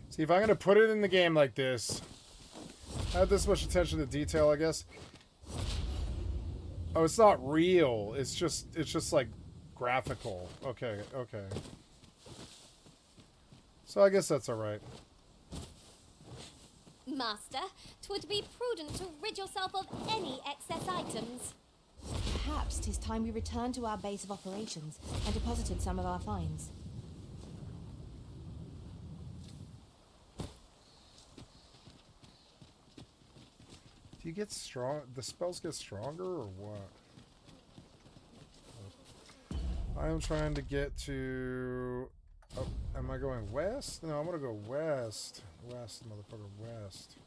See, if I'm going to put it in the game like this, I have this much attention to detail, I guess. Oh, it's not real. It's just like graphical. Okay, okay. So I guess that's all right. Master, 'twould be prudent to rid yourself of any excess items. Perhaps 'tis time we returned to our base of operations and deposited some of our finds. Do you get strong? The spells get stronger or what? I am trying to get to... Oh, am I going west? No, I want to go west. West, motherfucker, west.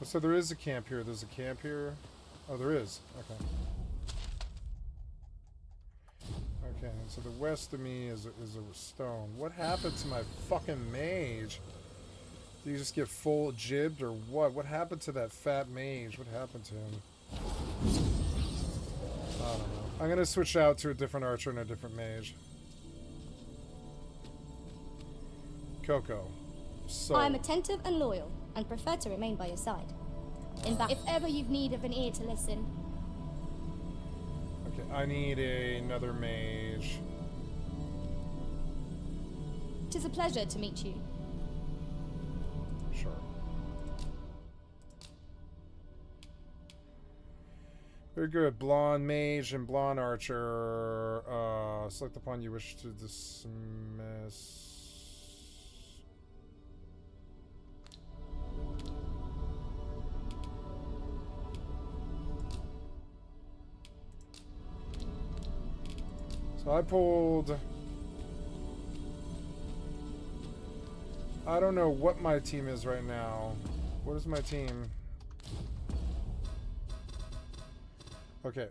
So there is a camp here. There's a camp here. Oh, there is. Okay. Okay, so the west of me is a stone. What happened to my fucking mage? Did he just get full jibbed or what? What happened to that fat mage? What happened to him? I don't know. I'm gonna switch out to a different archer and a different mage. Coco. So I'm attentive and loyal, and prefer to remain by your side. In fact, if ever you've need of an ear to listen. okay, I need another mage. 'Tis a pleasure to meet you. Sure. Very good. Blonde mage and blonde archer. Select upon you wish to dismiss. So I pulled... I don't know what my team is right now. What is my team? Okay.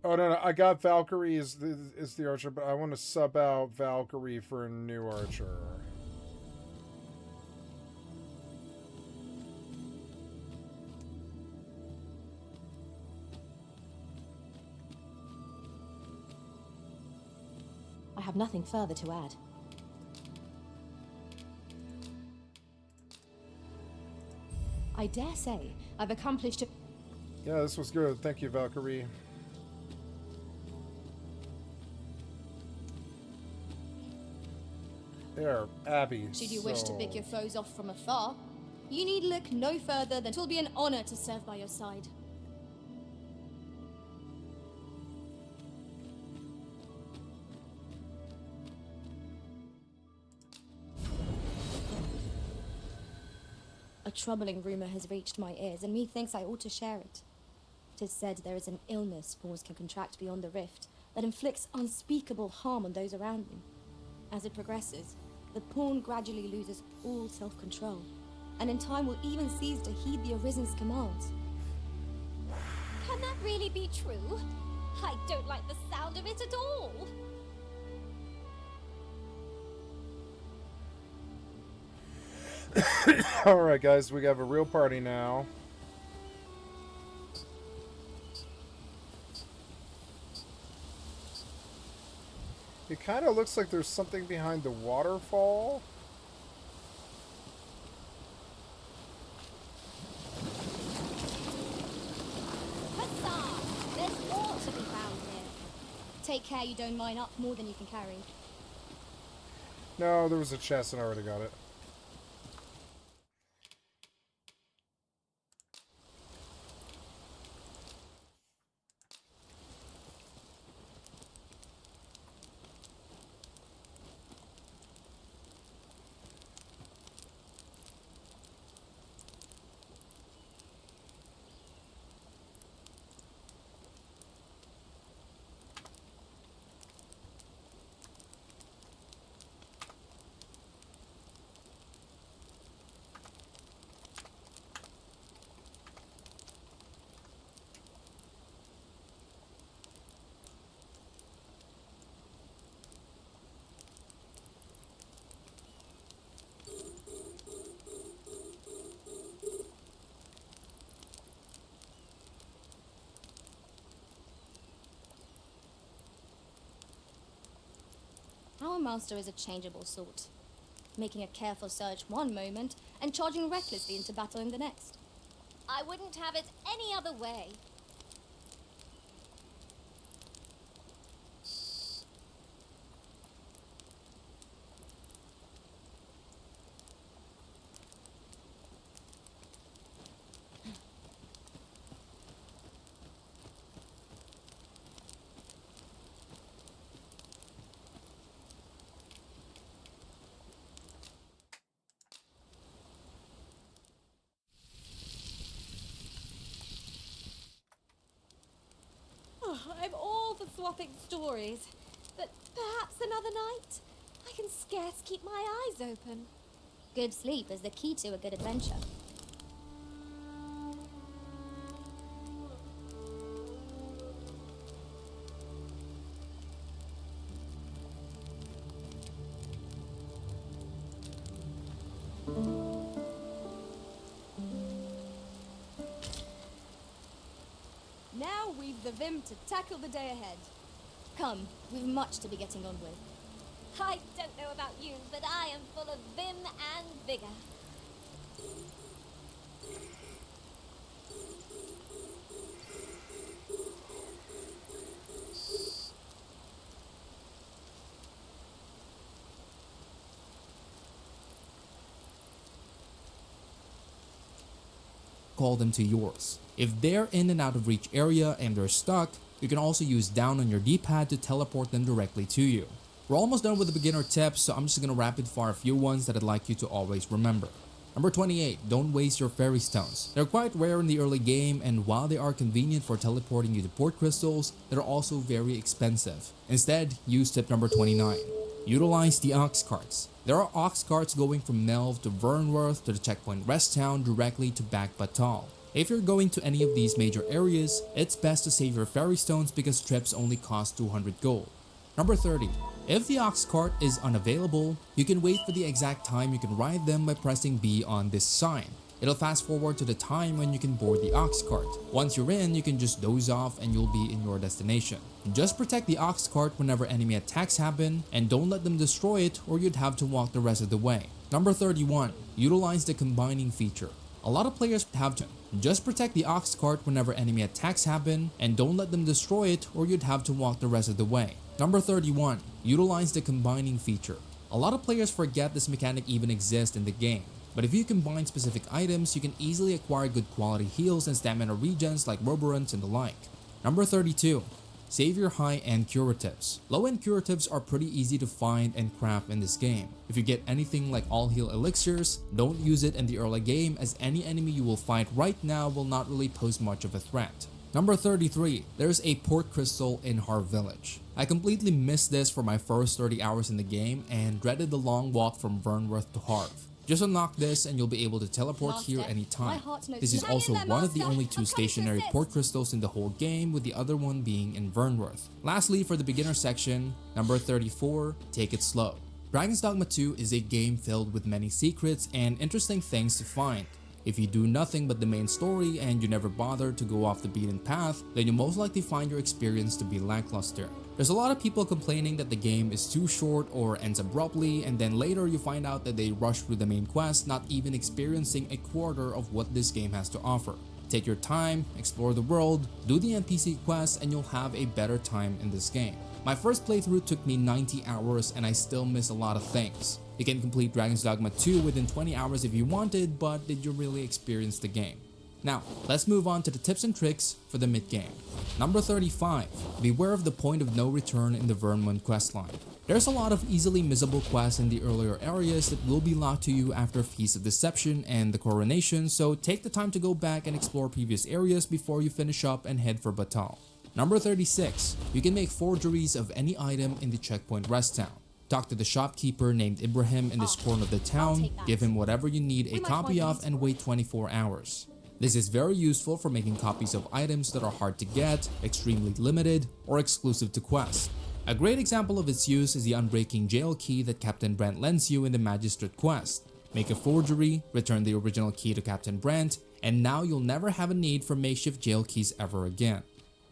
Oh, no, I got Valkyrie is the archer, but I want to sub out Valkyrie for a new archer. I have nothing further to add. I dare say I've accomplished a... Yeah, this was good. Thank you, Valkyrie. There, Abby. Should you wish to pick your foes off from afar, you need look no further than 'twill be an honor to serve by your side. A troubling rumor has reached my ears, and methinks I ought to share it. 'Tis said there is an illness pawns can contract beyond the rift that inflicts unspeakable harm on those around them. As it progresses, the pawn gradually loses all self-control, and in time will even cease to heed the Arisen's commands. Can that really be true? I don't like the sound of it at all. Alright, guys, we have a real party now. It kind of looks like there's something behind the waterfall. Huzzah! There's more to be found here. Take care you don't mine up more than you can carry. No, there was a chest and I already got it. Master is a changeable sort, making a careful search one moment and charging recklessly into battle in the next. I wouldn't have it any other way. I'm all for swapping stories, but perhaps another night? I can scarce keep my eyes open. Good sleep is the key to a good adventure. Now we've the vim to tackle the day ahead. Come, we've much to be getting on with. I don't know about you, but I am full of vim and vigor. Call them to yours. If they're in and out of reach area and they're stuck, you can also use down on your D-pad to teleport them directly to you. We're almost done with the beginner tips, so I'm just gonna rapid fire a few ones that I'd like you to always remember. Number 28, don't waste your fairy stones. They're quite rare in the early game, and while they are convenient for teleporting you to port crystals, they're also very expensive. Instead, use tip number 29. Utilize the ox carts. There are ox carts going from Melve to Vernworth to the checkpoint rest town directly to Back Batal. If you're going to any of these major areas, it's best to save your fairy stones because trips only cost 200 gold. Number 30. If the ox cart is unavailable, you can wait for the exact time you can ride them by pressing B on this sign. It'll fast forward to the time when you can board the ox cart. Once you're in, you can just doze off and you'll be in your destination. Just protect the ox cart whenever enemy attacks happen, and don't let them destroy it or you'd have to walk the rest of the way. Number 31. Utilize the combining feature. A lot of players have to. Just protect the ox cart whenever enemy attacks happen, and don't let them destroy it or you'd have to walk the rest of the way. Number 31. Utilize the combining feature. A lot of players forget this mechanic even exists in the game. But if you combine specific items, you can easily acquire good quality heals and stamina regens like Roborants and the like. Number 32. Save your high-end curatives. Low-end curatives are pretty easy to find and craft in this game. If you get anything like all heal elixirs, don't use it in the early game as any enemy you will fight right now will not really pose much of a threat. Number 33. There's a port crystal in Harv Village. I completely missed this for my first 30 hours in the game and dreaded the long walk from Vernworth to Harv. Just unlock this and you'll be able to teleport here anytime. This is also one of the only two stationary port crystals in the whole game, with the other one being in Vernworth. Lastly, for the beginner section, number 34, take it slow. Dragon's Dogma 2 is a game filled with many secrets and interesting things to find. If you do nothing but the main story and you never bother to go off the beaten path, then you'll most likely find your experience to be lackluster. There's a lot of people complaining that the game is too short or ends abruptly, and then later you find out that they rush through the main quest, not even experiencing a quarter of what this game has to offer. Take your time, explore the world, do the NPC quests, and you'll have a better time in this game. My first playthrough took me 90 hours and I still miss a lot of things. You can complete Dragon's Dogma 2 within 20 hours if you wanted, but did you really experience the game? Now, let's move on to the tips and tricks for the mid-game. Number 35. Beware of the point of no return in the Vermont questline. There's a lot of easily missable quests in the earlier areas that will be locked to you after Feast of Deception and the Coronation, so take the time to go back and explore previous areas before you finish up and head for Batal. Number 36. You can make forgeries of any item in the checkpoint rest town. Talk to the shopkeeper named Ibrahim in this corner of the town, give him whatever you need a copy of, and wait 24 hours. This is very useful for making copies of items that are hard to get, extremely limited, or exclusive to quests. A great example of its use is the unbreaking jail key that Captain Brent lends you in the Magistrate quest. Make a forgery, return the original key to Captain Brent, and now you'll never have a need for makeshift jail keys ever again.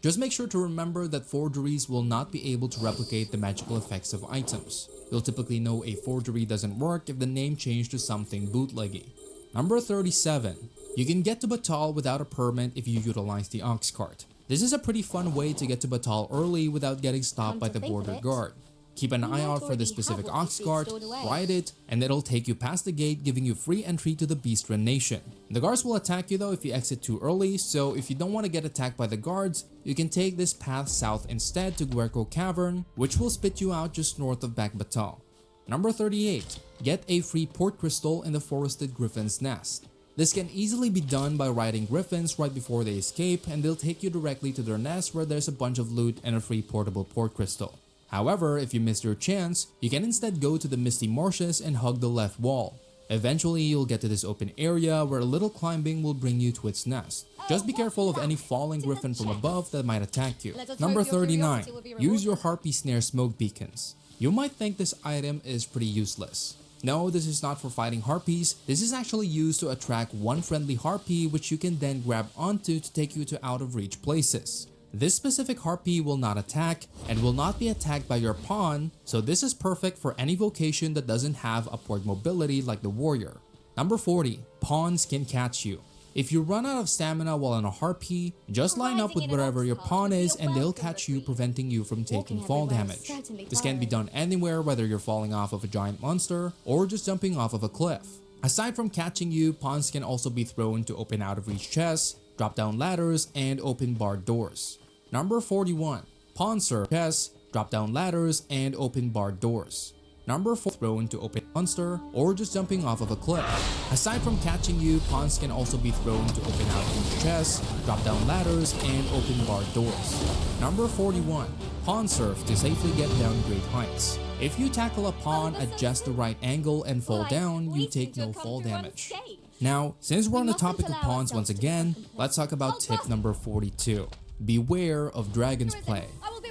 Just make sure to remember that forgeries will not be able to replicate the magical effects of items. You'll typically know a forgery doesn't work if the name changed to something bootleggy. Number 37. You can get to Batal without a permit if you utilize the ox cart. This is a pretty fun way to get to Batal early without getting stopped by the border guard. Keep an eye out for the specific ox cart, ride it, and it'll take you past the gate, giving you free entry to the Beastren Nation. The guards will attack you though if you exit too early, so if you don't want to get attacked by the guards, you can take this path south instead to Guerco Cavern, which will spit you out just north of Back Batal. Number 38. Get a free port crystal in the forested Griffin's Nest. This can easily be done by riding griffins right before they escape, and they'll take you directly to their nest where there's a bunch of loot and a free portable port crystal. However, if you miss your chance, you can instead go to the Misty Marshes and hug the left wall. Eventually, you'll get to this open area where a little climbing will bring you to its nest. Just be careful of any falling griffin from above that might attack you. Number 39. Use your Harpy Snare smoke beacons. You might think this item is pretty useless. No, this is not for fighting harpies. This is actually used to attract one friendly harpy which you can then grab onto to take you to out of reach places. This specific harpy will not attack and will not be attacked by your pawn, so this is perfect for any vocation that doesn't have upward mobility like the warrior. Number 40. Pawns can catch you. If you run out of stamina while on a harpy, just line up with wherever your pawn is and they'll catch you, preventing you from taking fall damage. This can be done anywhere, whether you're falling off of a giant monster or just jumping off of a cliff. Aside from catching you, pawns can also be thrown to open out of reach chests, drop down ladders, and open barred doors. Number 41. Pawn serve chests, drop down ladders, and open barred doors. Number 4. Thrown to open monster or just jumping off of a cliff. Aside from catching you, pawns can also be thrown to open out reach chests, drop down ladders, and open barred doors. Number 41. Pawn surf to safely get down great heights. If you tackle a pawn at just the right angle and fall down, you take no fall damage. Now, since we're on the topic of pawns once again, let's talk about tip number 42. Beware of Dragon's Plague.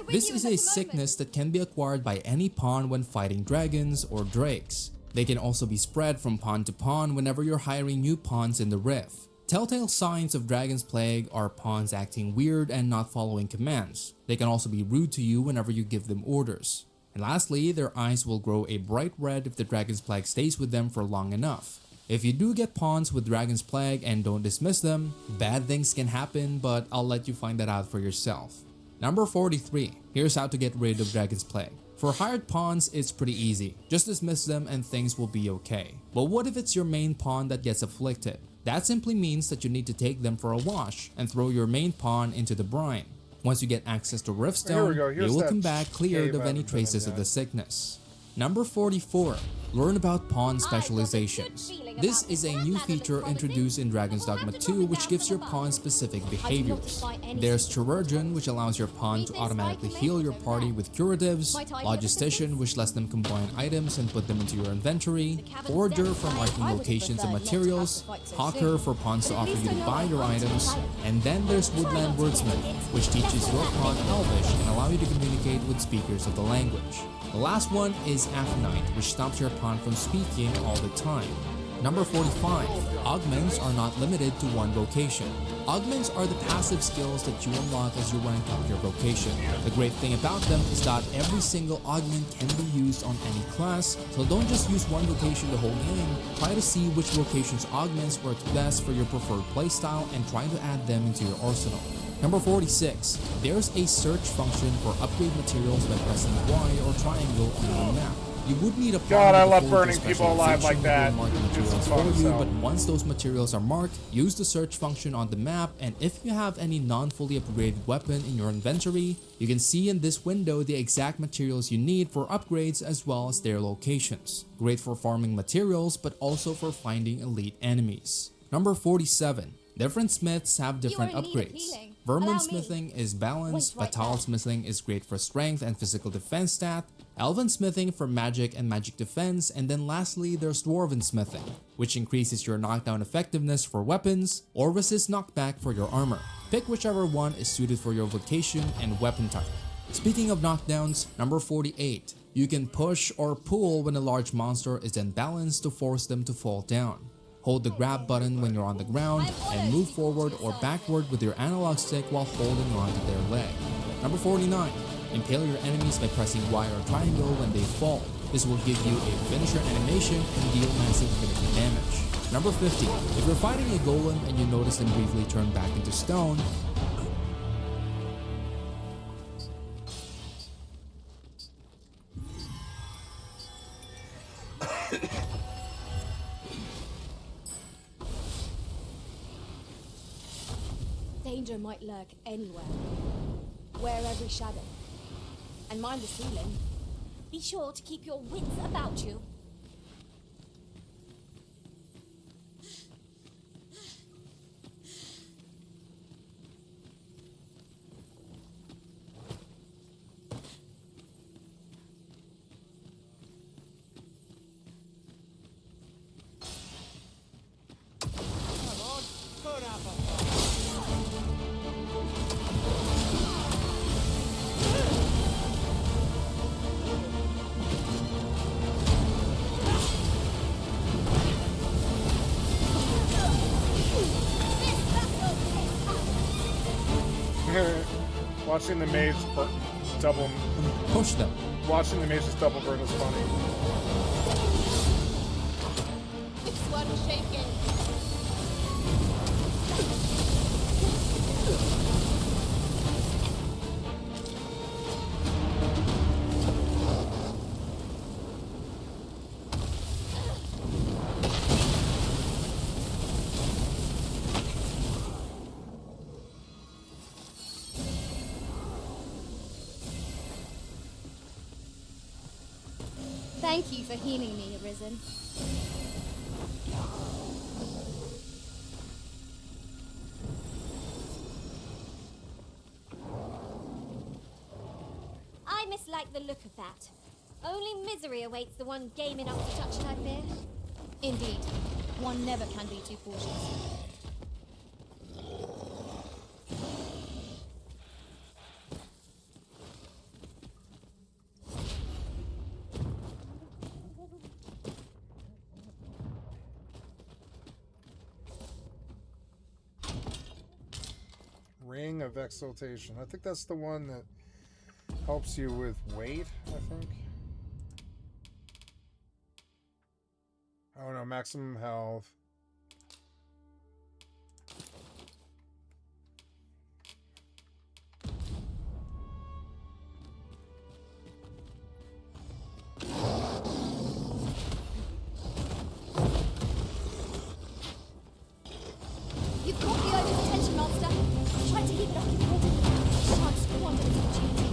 This is a sickness that can be acquired by any pawn when fighting dragons or drakes. They can also be spread from pawn to pawn whenever you're hiring new pawns in the Rift. Telltale signs of Dragon's Plague are pawns acting weird and not following commands. They can also be rude to you whenever you give them orders. And lastly, their eyes will grow a bright red if the Dragon's Plague stays with them for long enough. If you do get pawns with Dragon's Plague and don't dismiss them, bad things can happen, but I'll let you find that out for yourself. Number 43. Here's how to get rid of Dragon's Plague. For hired pawns, it's pretty easy. Just dismiss them and things will be okay. But what if it's your main pawn that gets afflicted? That simply means that you need to take them for a wash and throw your main pawn into the brine. Once you get access to Riftstone, you will come back cleared of any traces of the sickness. Number 44. Learn about pawn specializations. This is a new feature introduced in Dragon's Dogma 2 which gives your pawn specific behaviors. There's Chirurgeon, which allows your pawn to automatically heal your party with curatives, Logistician, which lets them combine items and put them into your inventory, Forager for marking locations and materials, Hawker for pawns to offer you to buy your items, and then there's Woodland Wordsmith, which teaches your pawn Elvish and allow you to communicate with speakers of the language. The last one is Aphonite, which stops your pawn from speaking all the time. Number 45. Augments are not limited to one vocation. Augments are the passive skills that you unlock as you rank up your vocation. The great thing about them is that every single augment can be used on any class, so don't just use one vocation the whole game. Try to see which vocation's augments work best for your preferred playstyle and try to add them into your arsenal. Number 46. There's a search function for upgrade materials by pressing Y or triangle on your map. You would need a God, I love burning people alive like that. Materials for you, but once those materials are marked, use the search function on the map, and if you have any non-fully upgraded weapon in your inventory, you can see in this window the exact materials you need for upgrades as well as their locations. Great for farming materials, but also for finding elite enemies. Number 47. Different smiths have different upgrades. Vermin smithing is balanced, Batal smithing is great for strength and physical defense stat, Elven smithing for magic and magic defense, and then lastly there's Dwarven smithing, which increases your knockdown effectiveness for weapons or resists knockback for your armor. Pick whichever one is suited for your vocation and weapon type. Speaking of knockdowns, number 48. You can push or pull when a large monster is unbalanced to force them to fall down. Hold the grab button when you're on the ground and move forward or backward with your analog stick while holding on to their leg. Number 49. Impale your enemies by pressing Y or triangle when they fall. This will give you a finisher animation and deal massive critical damage. Number 50. If you're fighting a golem and you notice them briefly turn back into stone, Danger might lurk anywhere. Wear every shadow. And mind the ceiling. Be sure to keep your wits about you. Watching the mage double... push them. Watching the mage's double burn is funny. It's one shaking. Thank you for healing me, Arisen. I mislike the look of that. Only misery awaits the one game enough to touch it, I fear. Indeed. One never can be too cautious. Ring of Exaltation. I think that's the one that helps you with weight, I think. Oh no, maximum health. You've caught the Odin's attention, monster. Try to keep it occupied. Shan't squander this opportunity.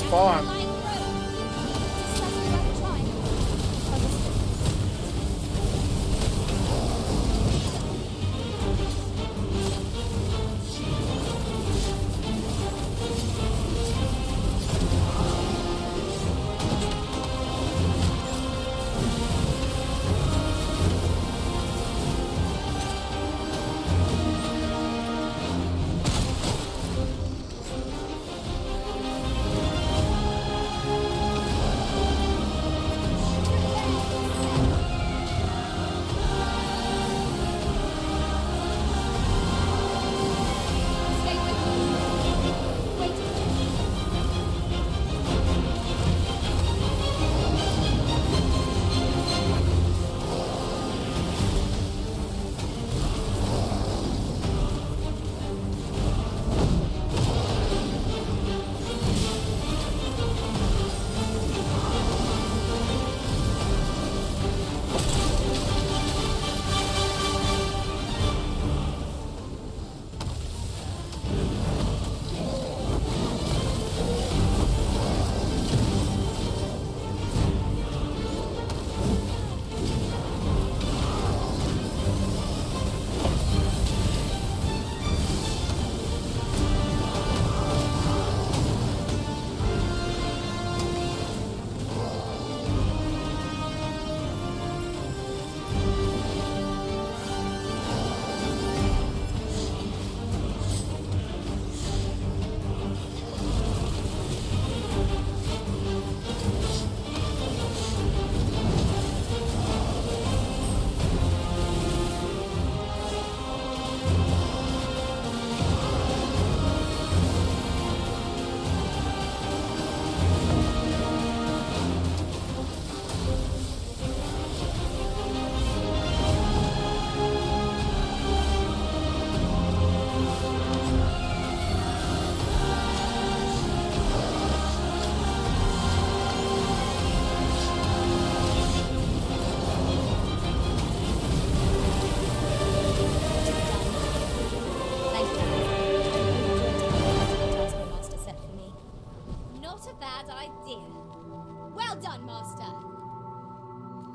is fun.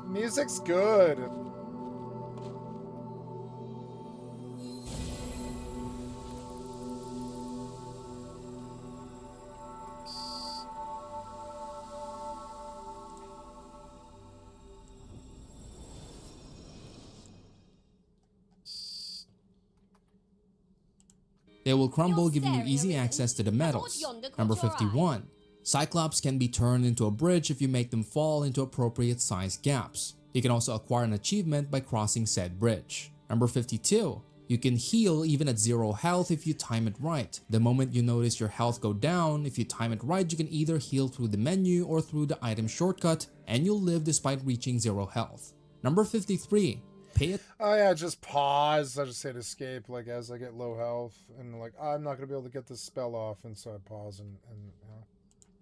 Music's good. They will crumble, giving you easy access to the metals. Number 51. Cyclops can be turned into a bridge if you make them fall into appropriate sized gaps. You can also acquire an achievement by crossing said bridge. Number 52. You can heal even at 0 health if you time it right. The moment you notice your health go down, if you time it right, you can either heal through the menu or through the item shortcut, and you'll live despite reaching 0 health. Number 53. Pay it. Oh yeah, just pause. I just hit escape like as I get low health and like I'm not gonna be able to get this spell off, and so I pause and you know.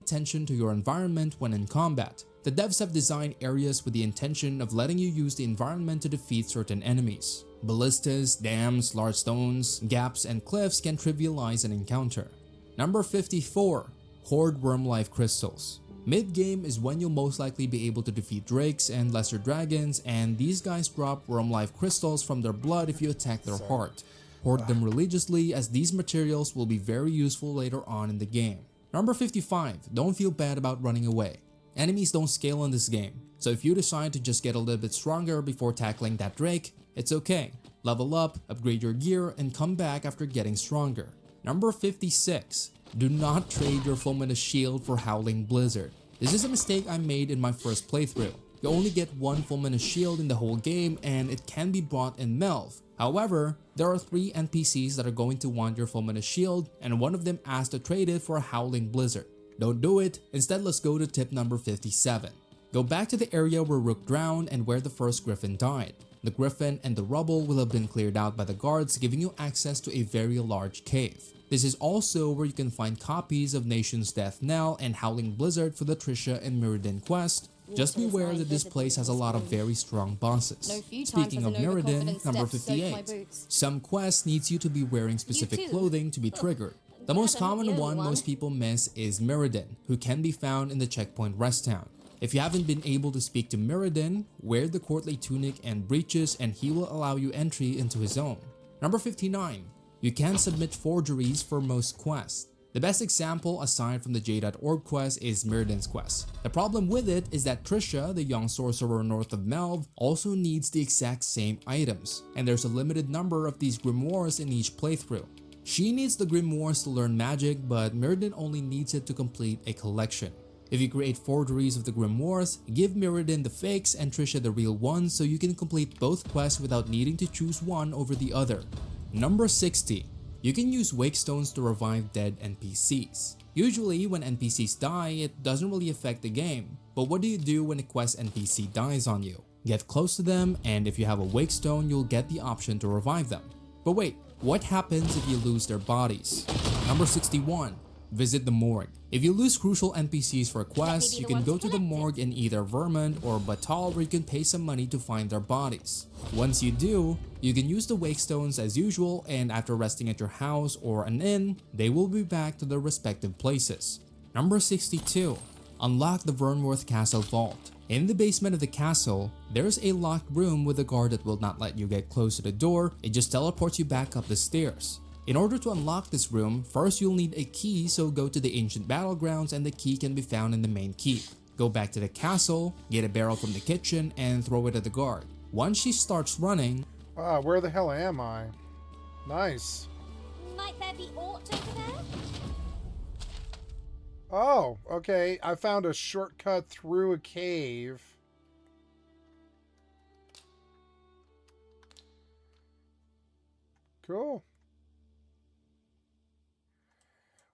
Attention to your environment when in combat. The devs have designed areas with the intention of letting you use the environment to defeat certain enemies. Ballistas, dams, large stones, gaps, and cliffs can trivialize an encounter. Number 54. Hoard worm life crystals. Mid-game is when you'll most likely be able to defeat drakes and lesser dragons, and these guys drop worm life crystals from their blood if you attack their heart. Hoard them religiously, as these materials will be very useful later on in the game. Number 55. Don't feel bad about running away. Enemies don't scale in this game, so if you decide to just get a little bit stronger before tackling that drake, it's okay. Level up, upgrade your gear, and come back after getting stronger. Number 56. Do not trade your Fulminous Shield for Howling Blizzard. This is a mistake I made in my first playthrough. You only get one Fulminous Shield in the whole game, and it can be bought in Melve. However, there are 3 NPCs that are going to want your Fulminous Shield, and one of them asked to trade it for a Howling Blizzard. Don't do it. Instead, let's go to tip number 57. Go back to the area where Rook drowned and where the first Griffin died. The Griffin and the rubble will have been cleared out by the guards, giving you access to a very large cave. This is also where you can find copies of Nation's Death Knell and Howling Blizzard for the Trisha and Mirrodin quest. Just beware that this place has a lot of very strong bosses. Speaking of Mirrodin, number 58. Some quests needs you to be wearing specific clothing to be triggered. The most I'm not the common only one one. most people miss is Mirrodin, who can be found in the checkpoint rest town. If you haven't been able to speak to Mirrodin, wear the courtly tunic and breeches and he will allow you entry into his home. Number 59. You can submit forgeries for most quests. The best example aside from the J.org quest is Mirrodin's quest. The problem with it is that Trisha, the young sorcerer north of Melve, also needs the exact same items, and there's a limited number of these grimoires in each playthrough. She needs the grimoires to learn magic, but Mirrodin only needs it to complete a collection. If you create forgeries of the grimoires, give Mirrodin the fakes and Trisha the real ones so you can complete both quests without needing to choose one over the other. Number 60. You can use wake stones to revive dead NPCs. Usually when NPCs die, it doesn't really affect the game, but what do you do when a quest NPC dies on you? Get close to them, and if you have a wake stone, you'll get the option to revive them. But wait, what happens if you lose their bodies? Number 61. Visit the morgue. If you lose crucial NPCs for a quest, you can go to the morgue in either Vermont or Batal where you can pay some money to find their bodies. Once you do, you can use the wake stones as usual, and after resting at your house or an inn, they will be back to their respective places. Number 62. Unlock the Vernworth Castle Vault. In the basement of the castle, there's a locked room with a guard that will not let you get close to the door, it just teleports you back up the stairs. In order to unlock this room, first you'll need a key, so go to the ancient battlegrounds and the key can be found in the main keep. Go back to the castle, get a barrel from the kitchen, and throw it at the guard. Once she starts running... Where the hell am I? Nice. Might there be aught over there? Oh, okay. I found a shortcut through a cave. Cool.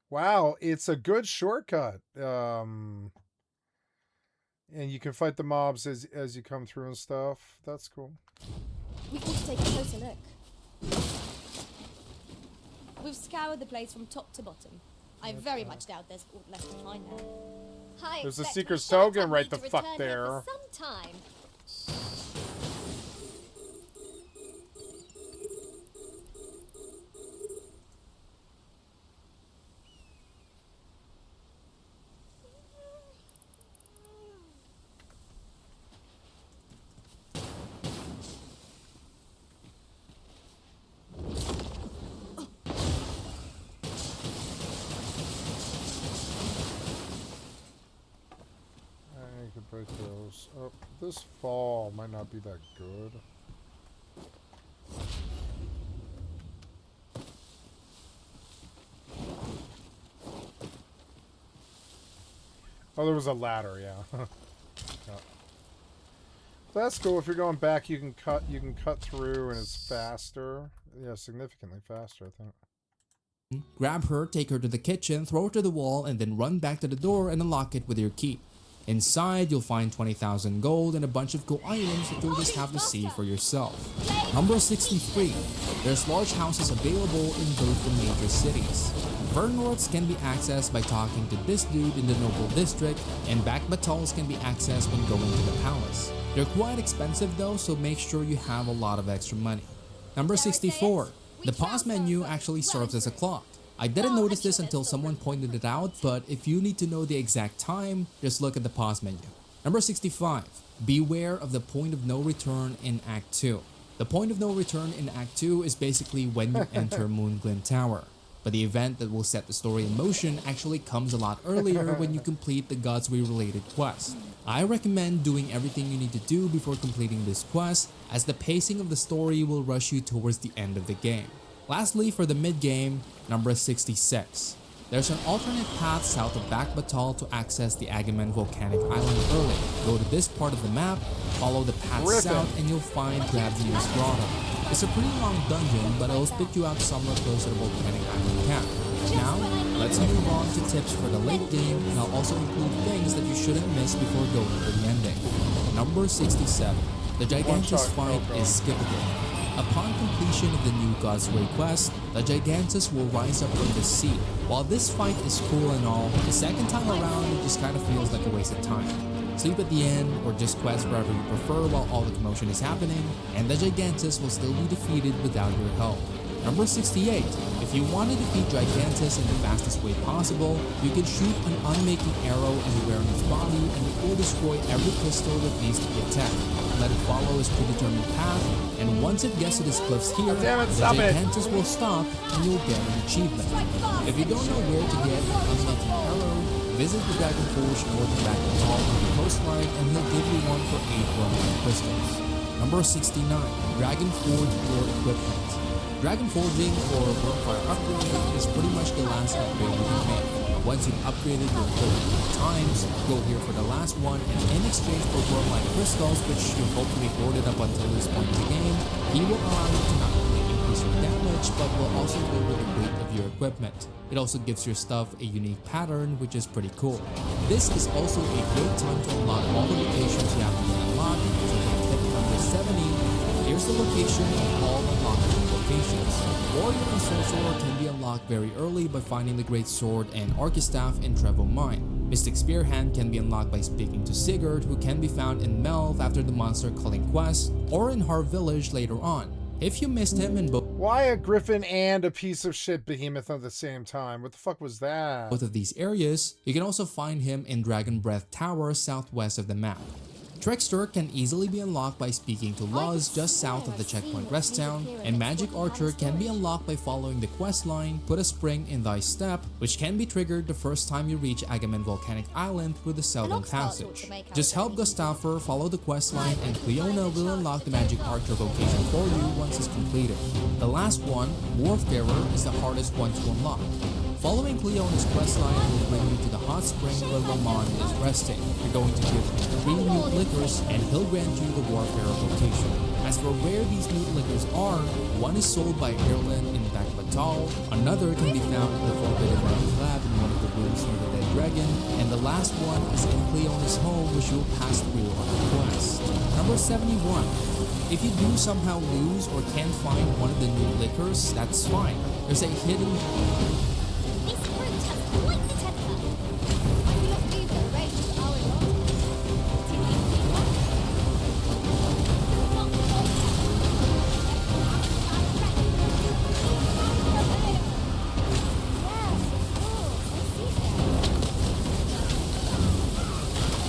Wow, it's a good shortcut. And you can fight the mobs as you come through and stuff. That's cool. We ought to take a closer look. We've scoured the place from top to bottom. I very much doubt there's aught left to find there. There's a secret token right the fuck there. For some time. Break those. Oh, this fall might not be that good. Oh, there was a ladder, yeah. Yeah. That's cool. If you're going back, you can cut through, and it's faster. Yeah, significantly faster, I think. Grab her, take her to the kitchen, throw her to the wall, and then run back to the door and unlock it with your key. Inside, you'll find 20,000 gold and a bunch of cool items that you'll just have to see for yourself. Number 63. There's large houses available in both the major cities. Vernworths can be accessed by talking to this dude in the Noble District, and Back Batals can be accessed when going to the palace. They're quite expensive though, so make sure you have a lot of extra money. Number 64. The pause menu actually serves as a clock. I didn't notice this until someone pointed it out, but if you need to know the exact time, just look at the pause menu. Number 65. Beware of the point of no return in Act 2. The point of no return in Act 2 is basically when you enter Moonglint Tower. But the event that will set the story in motion actually comes a lot earlier when you complete the Godsway related quest. I recommend doing everything you need to do before completing this quest, as the pacing of the story will rush you towards the end of the game. Lastly, for the mid-game, number 66. There's an alternate path south of Back Batal to access the Agamen Volcanic Island early. Go to this part of the map, follow the path south, and you'll find Gravzia's Grotto. It's a pretty long dungeon, but it'll spit you out somewhere close to the Volcanic Island camp. Now, let's move on to tips for the late game, and I'll also include things that you shouldn't miss before going to the ending. Number 67. The Gigantus fight is skippable. Upon completion of the new Godsway quest, the Gigantus will rise up from the sea. While this fight is cool and all, the second time around it just kind of feels like a waste of time. Sleep at the end, or just quest wherever you prefer while all the commotion is happening, and the Gigantus will still be defeated without your help. Number 68. If you want to defeat Gigantus in the fastest way possible, you can shoot an unmaking arrow anywhere on its body and it will destroy every crystal that needs to be attacked. Let it follow its predetermined path, and once it gets to these cliffs here, Damn it, the stop it. Gigantus will stop and you'll get an achievement. If you don't know where to get an unmaking arrow, visit the Dragon Forge north of Backball on the coastline and he'll give you one for 8 Wormfire crystals. Number 69. Dragon Forge Door Equipment. Dragon Forging or Wormfire upgrading is pretty much the last upgrade you can make. Once you've upgraded your equipment 3 times, go here for the last one, and in exchange for Wormfire crystals, which you hopefully hoarded up until this point in the game, he will allow you to not only increase your damage, but will also lower the weight of your equipment. It also gives your stuff a unique pattern, which is pretty cool. This is also a great time to unlock all the locations you have to unlock, so for tip number 70, here's the location of all unlockable locations. Warrior and Sorcerer can be unlocked very early by finding the Great Sword and Archistaff in Trevo Mine. Mystic Spearhand can be unlocked by speaking to Sigurd, who can be found in Melve after the monster culling quest, or in Har Village later on. If you missed him in Why a griffin and a piece of shit behemoth at the same time? What the fuck was that? both of these areas, you can also find him in Dragon Breath Tower southwest of the map. Trickster can easily be unlocked by speaking to Luz just south of the checkpoint rest town, and Magic Archer can be unlocked by following the quest line Put a Spring in Thy Step, which can be triggered the first time you reach Agamemnon Volcanic Island through the Southern Passage. Just help Gustafer follow the quest line and Cleona will unlock the Magic Archer vocation for you once it's completed. The last one, Warfarer, is the hardest one to unlock. Following Cleona's questline will bring you to the hot spring where Ramon is resting. You're going to give him 3 mute liquors and he'll grant you the Warfarer vocation. As for where these mute liquors are, one is sold by Erlen in Backbatal, another can be found in the Forbidden Realms lab in one of the rooms near the Dead Dragon, and the last one is in Cleona's home, which you'll pass through on the quest. Number 71. If you do somehow lose or can't find one of the mute liquors, that's fine. There's a hidden This fruit has quite the temper. I do not leave the rage to our Lord.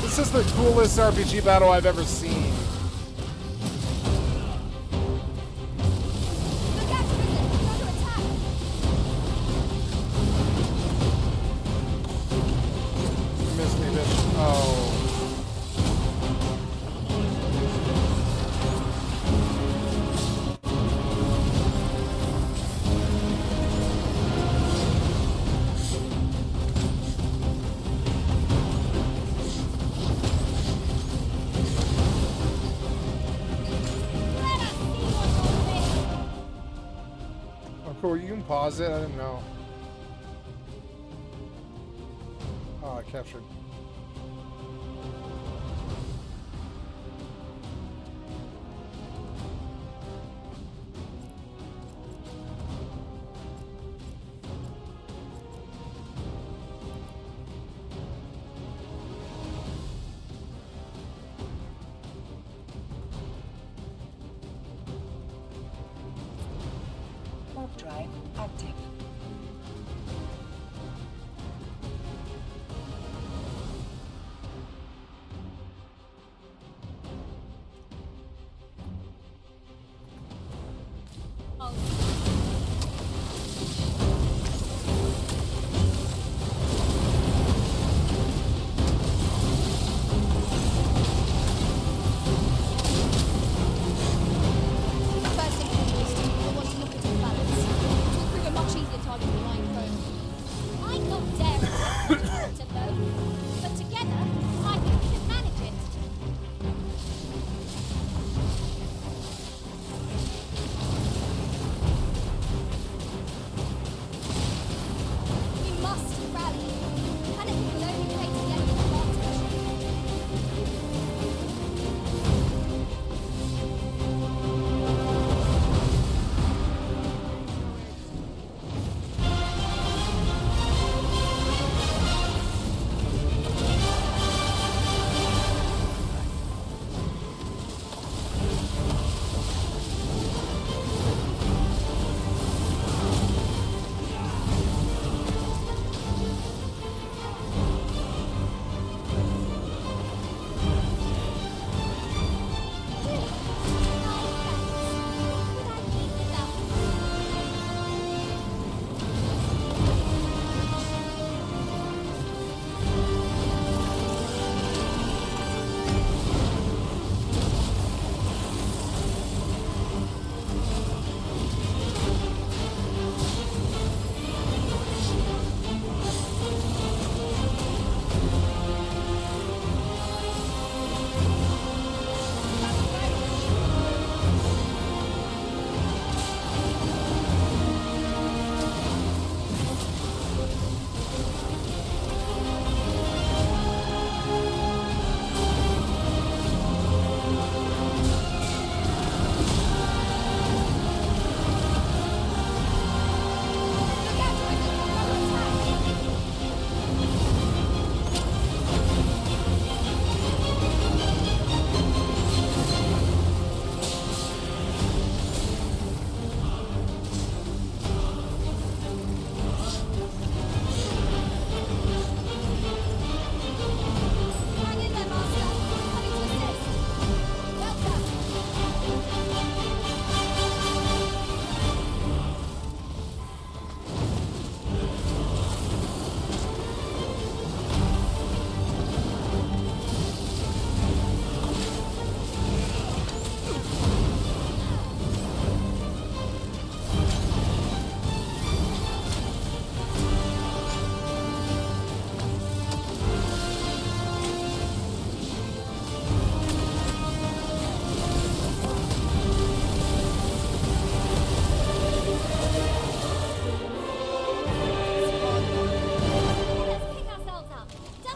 This is the coolest RPG battle I've ever seen. You missed me, bitch. Oh. Oh, cool. You can pause it. I didn't know. Oh, I captured. Warp drive active.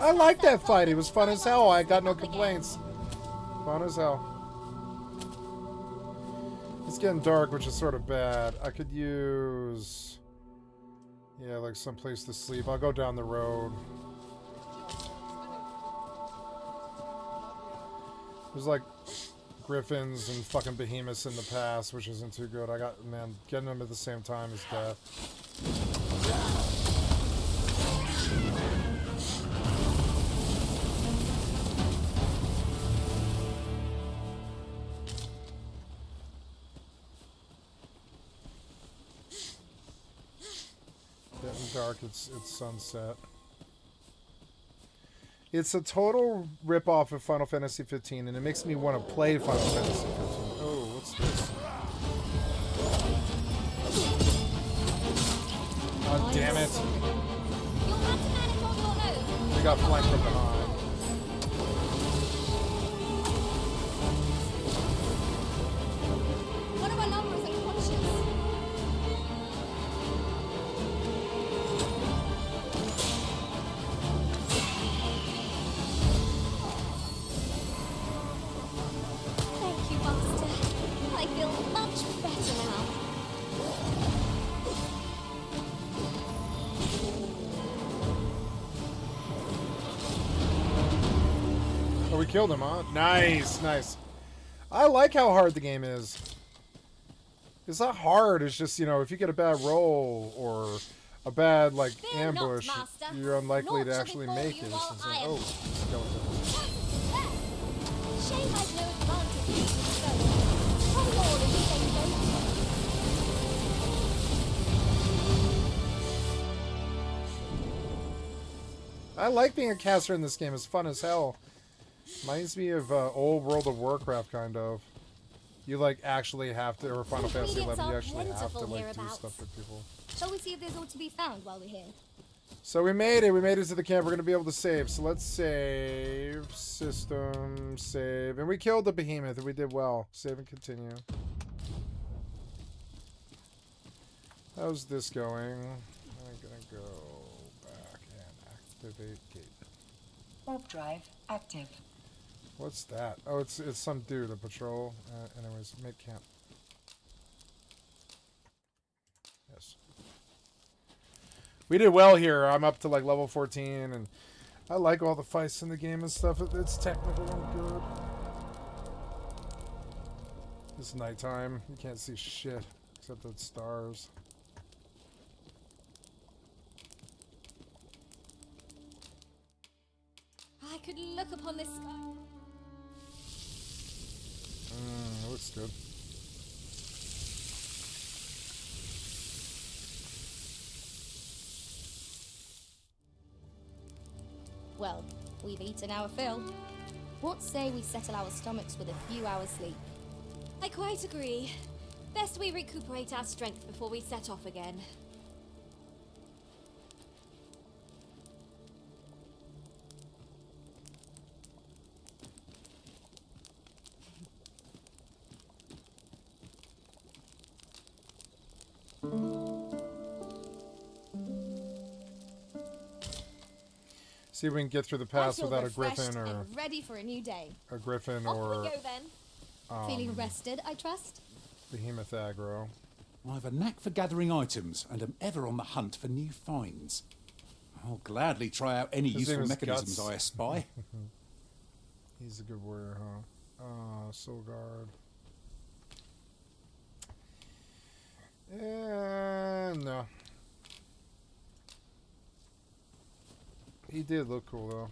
I like that fight. It was fun as hell. I got no complaints. Fun as hell. It's getting dark, which is sort of bad. I could use... yeah, like some place to sleep. I'll go down the road. There's like griffins and fucking behemoths in the past, which isn't too good. I got, man, getting them at the same time is death. Getting dark, it's sunset. It's a total rip-off of Final Fantasy 15, and it makes me want to play Final Fantasy 15. Oh, what's this? God damn it. We got flanked from behind. One of our numbers is unconscious. Thank you, Master. I feel much better now. Oh, we killed him, huh? Nice, nice. I like how hard the game is. It's not hard, it's just, you know, if you get a bad roll or a bad, like, Fear ambush, not, Master. you're unlikely Naught to shall actually befall make you it. while It's I like, am- oh, skeleton. Shame I've no advantage in using stones. Come on and save them. I like being a caster in this game. It's fun as hell. Reminds me of old World of Warcraft, kind of. You, like, actually have to, or Final Fantasy Ingredients 11, you are actually have to, plentiful like, do hereabouts. stuff for people. Shall we see if there's all to be found while we're here? So we made it. We made it to the camp. We're going to be able to save. So let's save. System. Save. And we killed the behemoth. And we did well. Save and continue. How's this going? I'm going to go back and activate gate. Warp drive active. What's that? Oh, it's some dude, a patrol. Anyways, make camp. Yes. We did well here. I'm up to like level 14, and I like all the fights in the game and stuff. It's technical and good. It's nighttime. You can't see shit except the stars. I could look upon this sky. Looks good. Well, we've eaten our fill. What say we settle our stomachs with a few hours sleep? I quite agree. Best we recuperate our strength before we set off again. See if we can get through the I pass feel without a refreshed griffin or and ready for a new day. a griffin Off or we go then. Feeling rested, I trust? behemoth aggro. I've a knack for gathering items and am ever on the hunt for new finds. I'll gladly try out any His name useful is mechanisms Guts. I espy. He's a good warrior, huh? Soul Guard. No. He did look cool, though.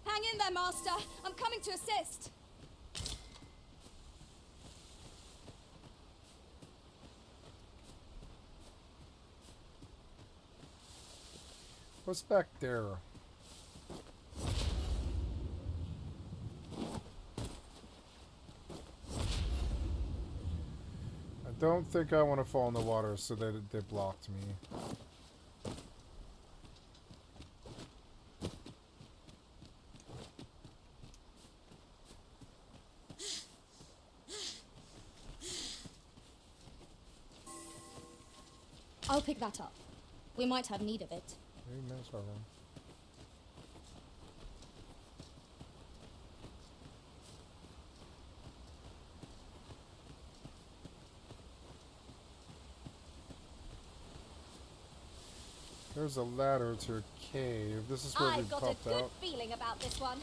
Hang in there, Master. I'm coming to assist. What's back there? I don't think I want to fall in the water, so they blocked me. I'll pick that up. We might have need of it. Amen, sorry. There's a ladder to a cave. This is where we I've got a popped good out. feeling about this one.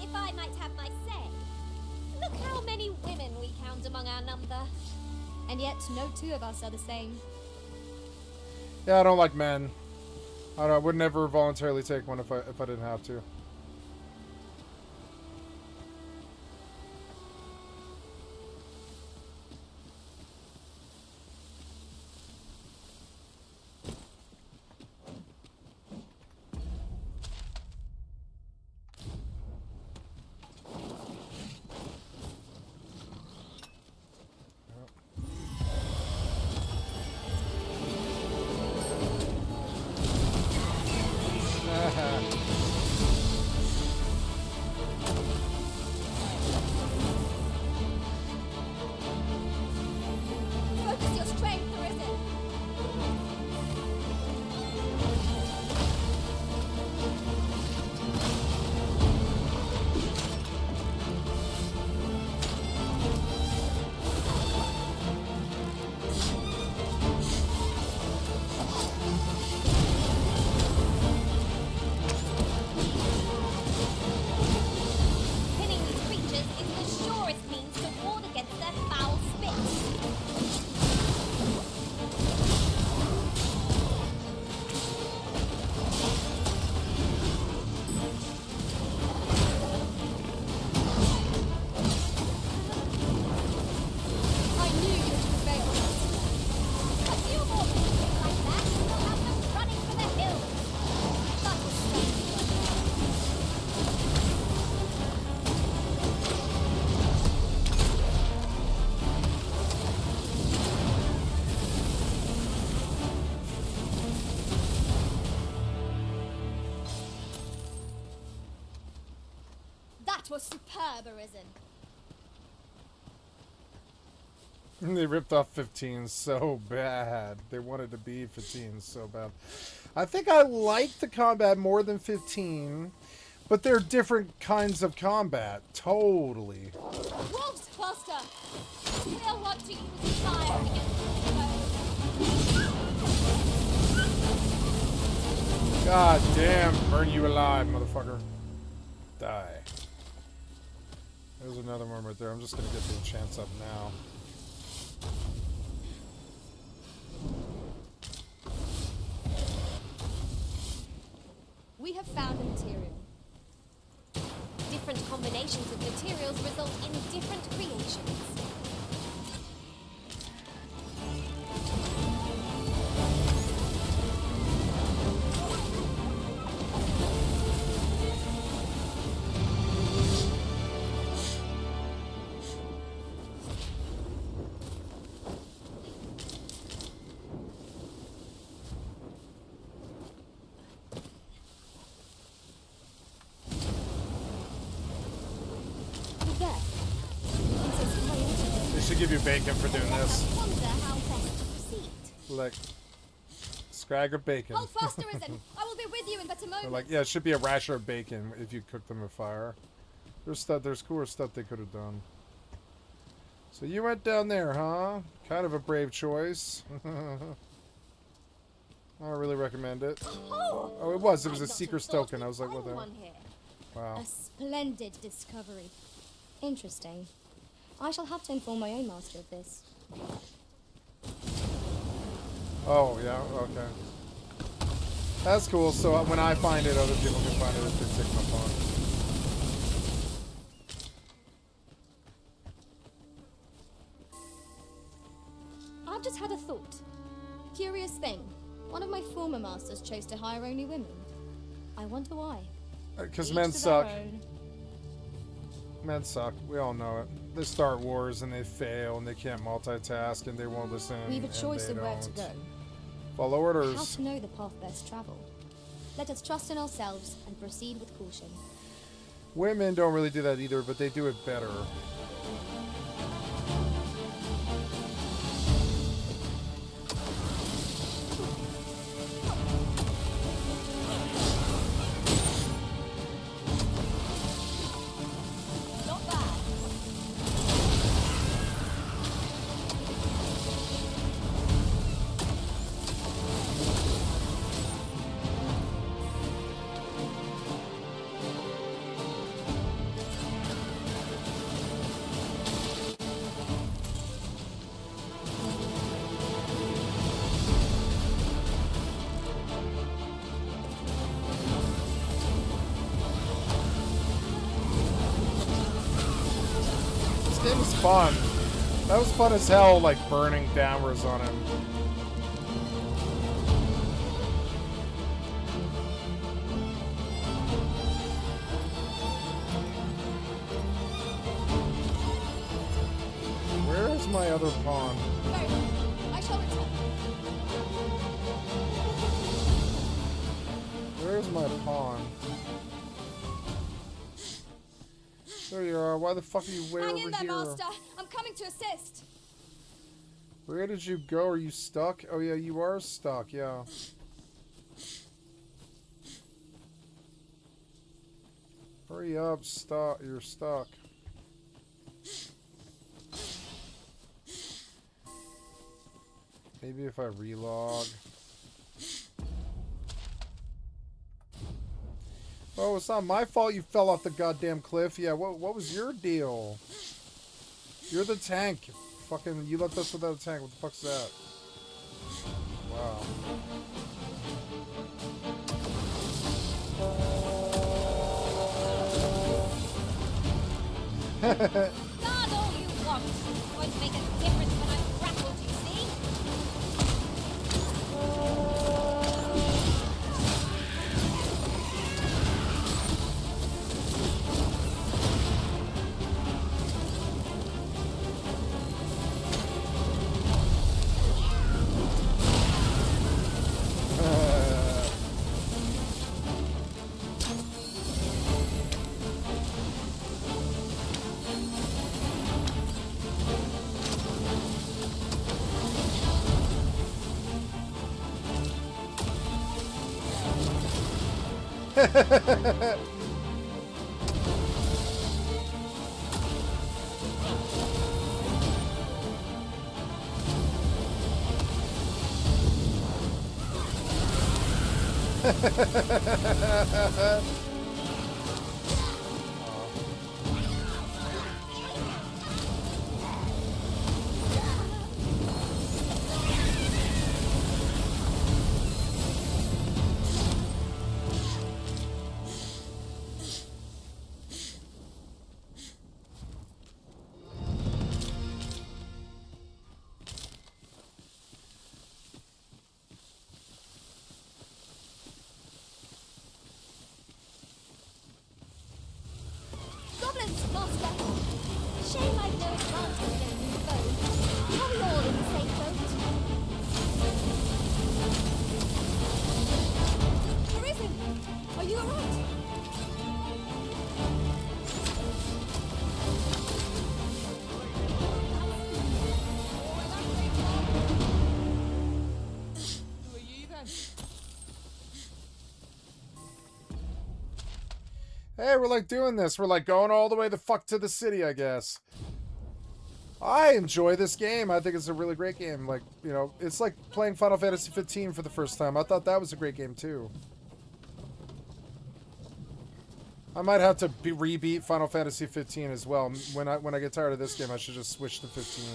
If I might have my say, look how many women we count among our number. And yet, no two of us are the same. Yeah, I don't like men. I would never voluntarily take one if I didn't have to. Focus your strength, Arisen. Pinning these creatures is the surest means to ward against their foul spit. I knew you'd prevail. A few more creatures like that, and we'll have them running for the hills. That was strange. That was superb, Arisen. They ripped off 15 so bad. They wanted to be 15 so bad. I think I like the combat more than 15, but they're different kinds of combat. Totally. Wolves, faster! We'll want to use fire against the foe. God damn, burn you alive, motherfucker. Die. There's another one right there. I'm just gonna get the chance up now. We have found a material. Different combinations of materials result in different creations. There. This is quite interesting. They should give you bacon for doing this. I wonder how best to proceed. Like, scrag of bacon. Hold fast, Arisen. I will be with you in better They're moments. like, yeah, it should be a rasher of bacon if you cook them with fire. There's cooler stuff they could have done. So you went down there, huh? Kind of a brave choice. I don't really recommend it. Oh, it was. It was a Seeker's token. I was like, what the hell? Wow. A splendid discovery. Interesting. I shall have to inform my own master of this. Oh, yeah, okay. That's cool. So when I find it, other people can find it if they take my phone. I've just had a thought. Curious thing. One of my former masters chose to hire only women. I wonder why. Because Each men to their suck. own. Men suck. We all know it. They start wars and they fail and they can't multitask and they won't listen. We've a and choice they of where to don't go. follow How orders. to know the path best traveled. Let us trust in ourselves and proceed with caution. Women don't really do that either, but they do it better. Not bad. This game was fun. That was fun as hell, like burning downwards on him. Where is my other pawn? Very well. I shall return. Where's my pawn? There you are. Why the fuck are you way Hang over in there, here? Master. I'm coming to assist. Where did you go? Are you stuck? Oh yeah, you are stuck, yeah. Hurry up, stop. You're stuck. Maybe if I relog. Oh, it's not my fault you fell off the goddamn cliff. Yeah, what was your deal? You're the tank. Fucking, you left us without a tank. What the fuck's that? Wow. Guard all you want. Won't make a difference when I'm grappled, you see? Goblins, Master. Shame I've no advantage in new boat. Are we all in the same boat? Arisen, are you alright? Who are ye then? Hey, we're like doing this. We're like going all the way the fuck to the city, I guess. I enjoy this game. I think it's a really great game. Like, you know, it's like playing Final Fantasy 15 for the first time. I thought that was a great game too. I might have to re-beat Final Fantasy 15 as well. When I get tired of this game, I should just switch to 15.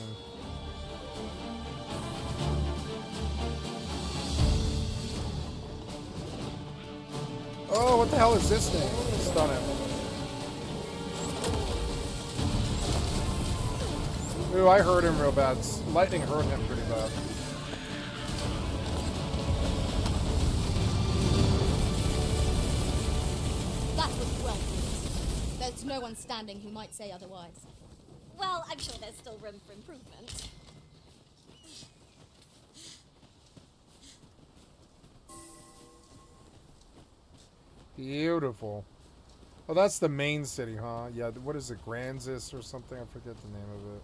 Oh, what the hell is this thing? Stun him. Ooh, I hurt him real bad. Lightning hurt him pretty bad. That That was well put. There's no one standing who might say otherwise. Well, I'm sure there's still room for improvement. Beautiful. Oh, that's the main city, huh? Yeah, what is it, Granzis or something? I forget the name of it.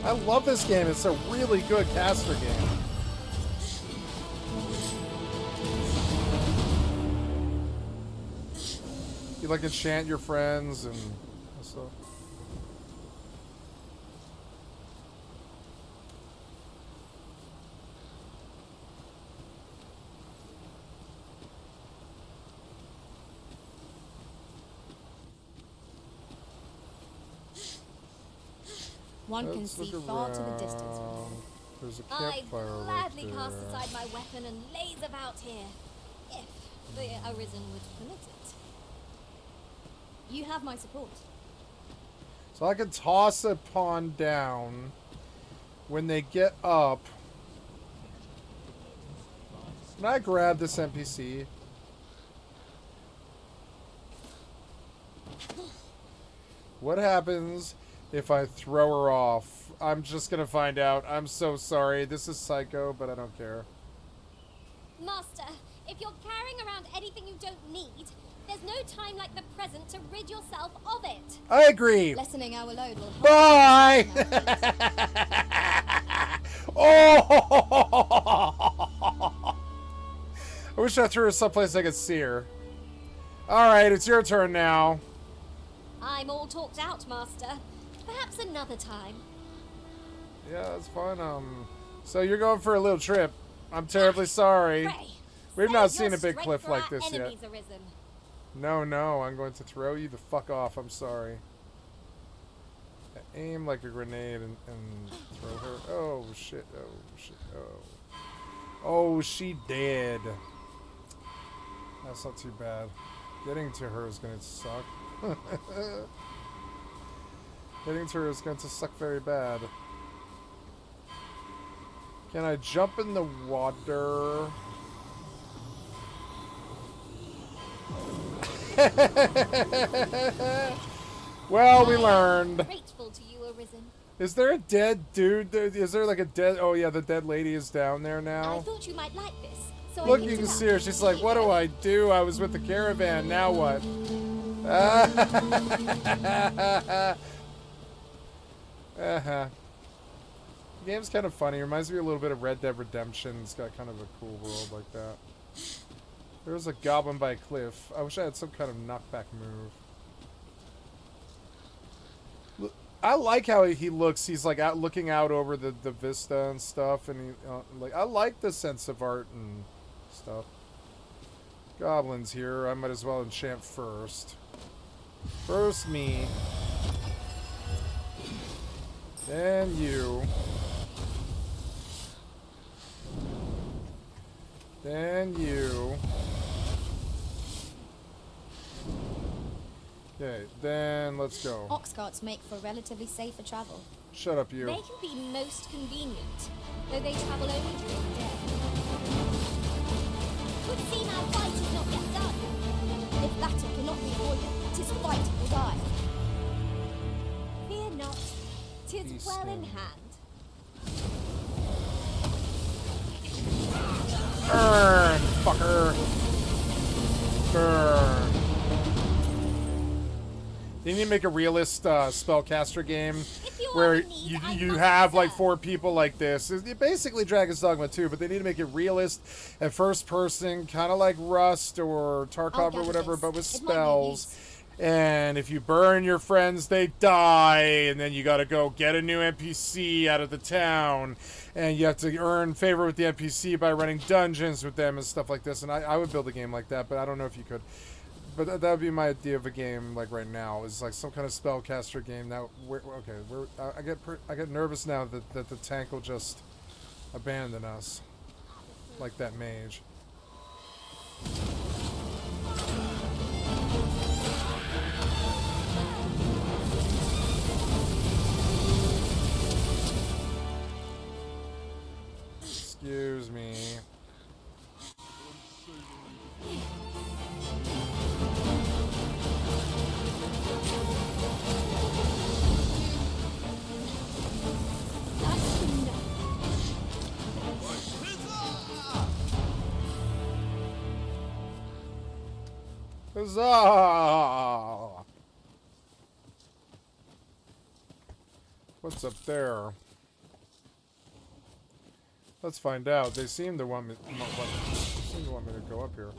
I love this game. It's a really good caster game. You like enchant your friends and stuff. One can see far to the distance. There's a I'd campfire gladly right cast there. aside my weapon and laze about here, if the Arisen would permit it. You have my support. So I can toss a pawn down. When they get up, can I grab this NPC? What happens if I throw her off? I'm just gonna find out. I'm so sorry. This is psycho, but I don't care. Master, if you're carrying around anything you don't need, there's no time like the present to rid yourself of it. I agree. Lessening our load will help. Bye! Oh! I wish I threw her someplace I could see her. Alright, it's your turn now. I'm all talked out, Master. Perhaps another time. Yeah, that's fine. So you're going for a little trip. I'm terribly sorry. Pray, We've save not seen your a big strength cliff for like our this yet. enemies, Arisen. No, I'm going to throw you the fuck off. I'm sorry. Aim like a grenade and throw her. Oh shit, oh, she dead. That's not too bad. Getting to her is going to suck. Getting to her is going to suck very bad. Can I jump in the water? Well, we learned. Grateful to you, Arisen. Is there a dead dude? Is there like a dead... Oh, yeah, the dead lady is down there I now. thought you might like this, so Look, I you picked can it see her. up. She's like, what do I do? I was with the caravan. Now what? The game's kind of funny. Reminds me a little bit of Red Dead Redemption. It's got kind of a cool world like that. There's a goblin by a cliff. I wish I had some kind of knockback move. Look, I like how he looks. He's like out looking out over the vista and stuff, and he like I like the sense of art and stuff. Goblins here. I might as well enchant first. First me. Then you. Then you. Okay, then let's go. Ox carts make for relatively safer travel. Shut up, you. They can be most convenient, though they travel only during the day. Would seem our fight is not yet done. If battle cannot be avoided, 'tis fight or die. Fear not, 'tis Be well in still. hand. Burn, fucker. Burn. They need to make a realist spellcaster game where you have like 4 people like this. It's basically Dragon's Dogma 2, but they need to make it realist and first person, kind of like Rust or Tarkov or whatever, but with spells. And if you burn your friends, they die, and then you gotta go get a new NPC out of the town, and you have to earn favor with the NPC by running dungeons with them and stuff like this. And I would build a game like that, but I don't know if you could. But that would be my idea of a game like right now, is like some kind of spellcaster game. Now, I get nervous now that the tank will just abandon us, like that mage. Huzzah! What's up there? Let's find out. They seem to want me to go up here.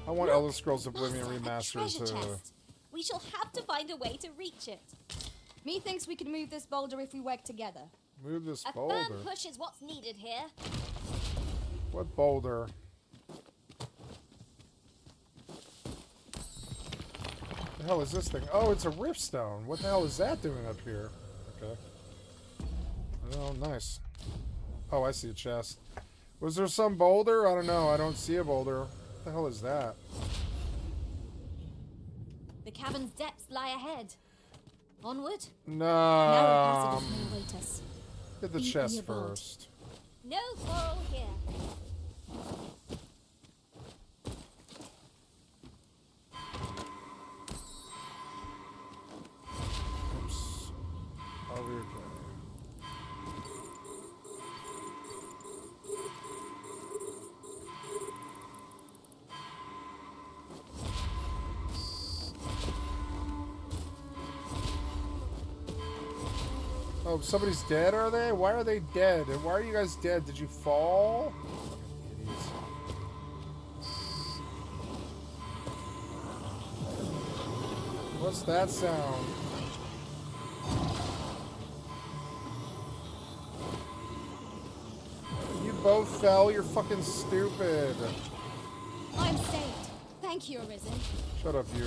I want Elder Scrolls Oblivion Remastered Treasure to... chest. We shall have to find a way to reach it. Methinks we could move this boulder if we work together. Move this A boulder? firm push is what's needed here. What boulder? The hell is this thing? Oh, it's a riftstone. What the hell is that doing up here? Okay. Oh, nice. Oh, I see a chest. Was there some boulder? I don't know. I don't see a boulder. What the hell is that? The cavern's depths lie ahead. Onward. No. Narrow passages may await us. Get the Be on chest your guard. first. No quarrel here. Oops. Over here. Oh, somebody's dead, are they? Why are they dead? And why are you guys dead? Did you fall? Idiots. What's that sound? You both fell? You're fucking stupid. I'm saved. Thank you, Arisen. Shut up, you.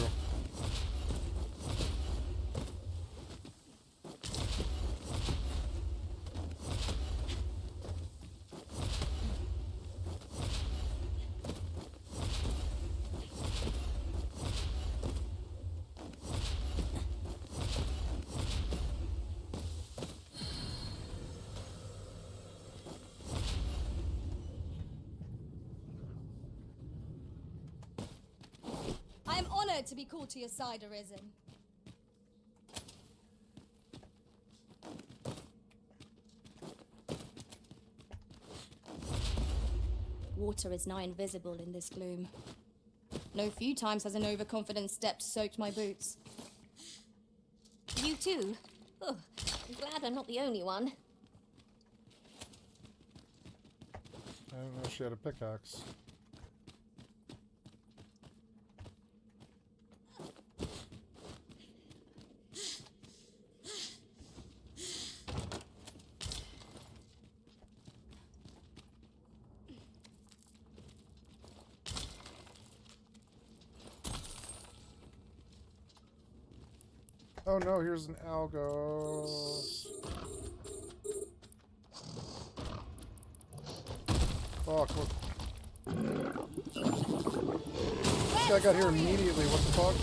I am honored to be called to your side, Arisen. Water is nigh invisible in this gloom. No few times has an overconfident step soaked my boots. You too? Oh, I'm glad I'm not the only one. I didn't know she had a pickaxe. Oh no, here's an Algos. Fuck, what? This guy got here immediately, what the fuck?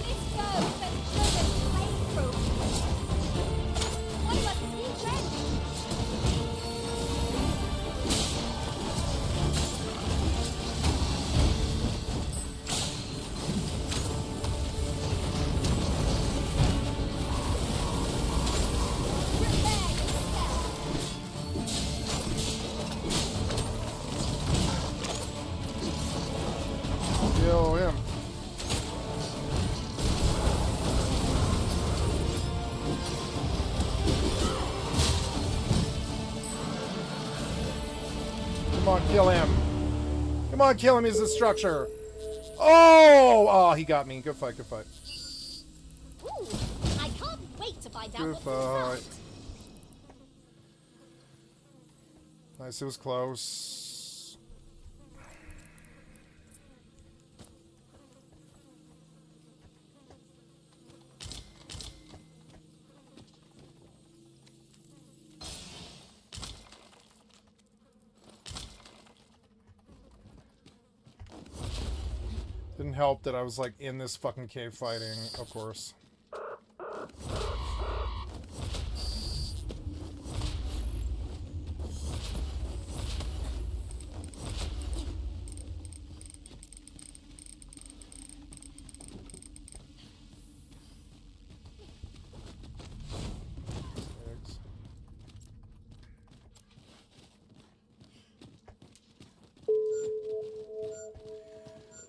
Kill him. Come on, kill him. Come on, kill him. He's the structure. Oh! Oh, he got me. Good fight, good fight. Ooh, I can't wait to find out Good what's fight. inside. Nice, it was close. Didn't help that I was like in this fucking cave fighting, of course. Eggs.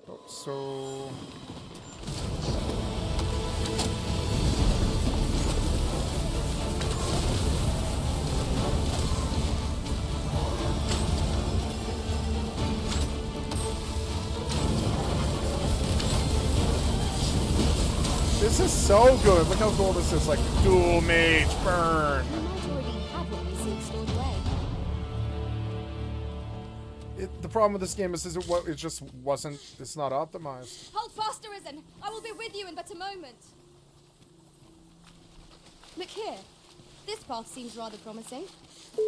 Oh, so this is so good. Look how cool this is. Like dual mage burn. We might already have what we seek stored away. The problem with this game is it just wasn't. It's not optimized. Hold fast, Arisen! I will be with you in but a moment. Look here. This path seems rather promising.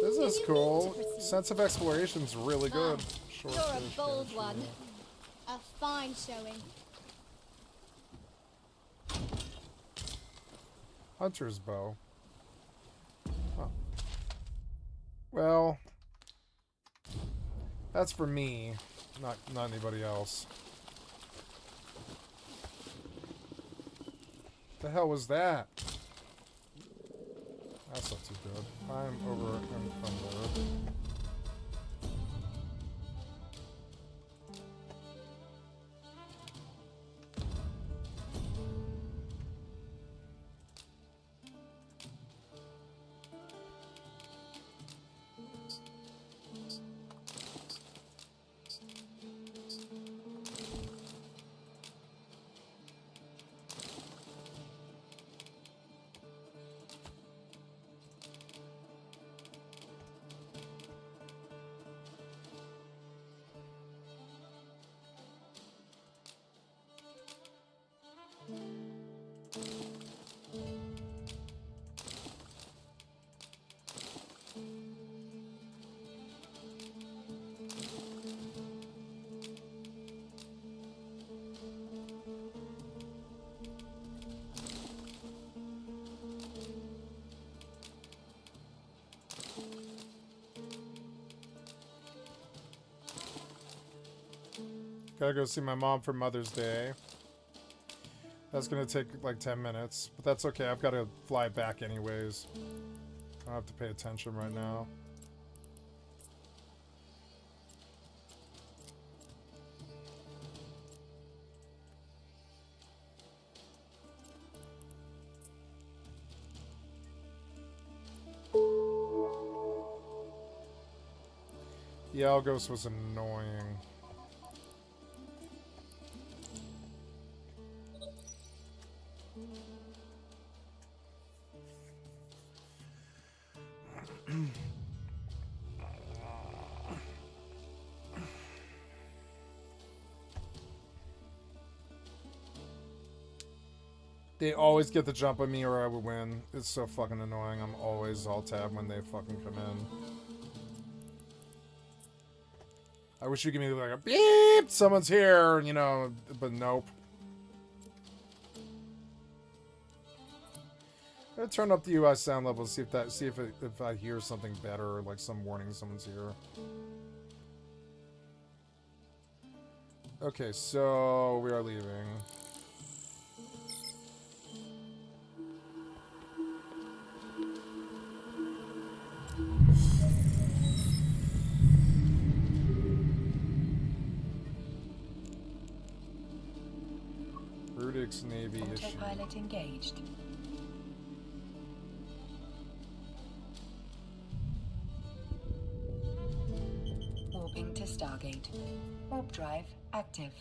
This is cool. Sense of exploration's really good. You're a bold one. A fine showing. Hunter's bow. Huh. Well, that's for me, not anybody else. The hell was that? That's not too good. I'm over encumbered. Gotta go see my mom for Mother's Day. That's gonna take like 10 minutes, but that's okay. I've got to fly back anyways. I don't have to pay attention right now. The Algos was annoying. They always get the jump on me or I would win. It's so fucking annoying. I'm always alt-tab when they fucking come in. I wish you could be like a beep! Someone's here, you know, but nope. I'm gonna turn up the UI sound level, see if I hear something better, like some warning someone's here. Okay, so we are leaving. Rudix Navy issue. Autopilot engaged. Warping to Stargate. Warp drive active.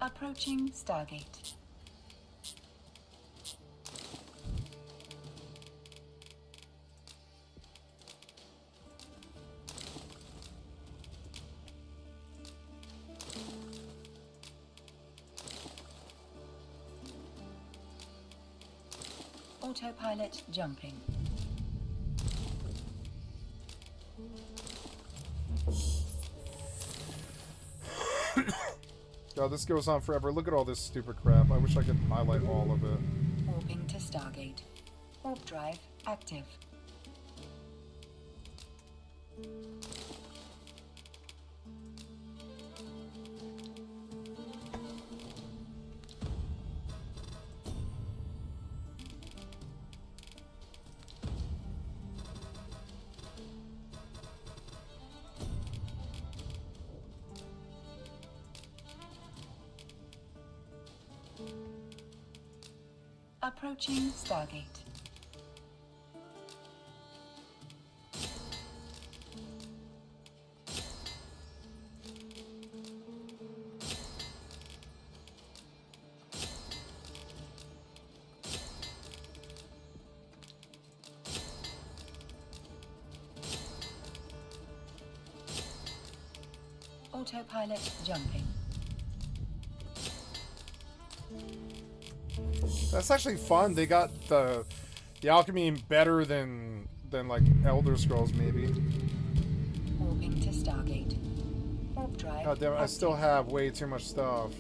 Approaching Stargate. Autopilot jumping. God, this goes on forever. Look at all this stupid crap. I wish I could highlight all of it. Warping to Stargate. Warp drive active. Approaching Stargate. Autopilot jumping. That's actually fun. They got the alchemy better than like Elder Scrolls maybe. Warping to Stargate. Warp drive. God damn it, I still have way too much stuff.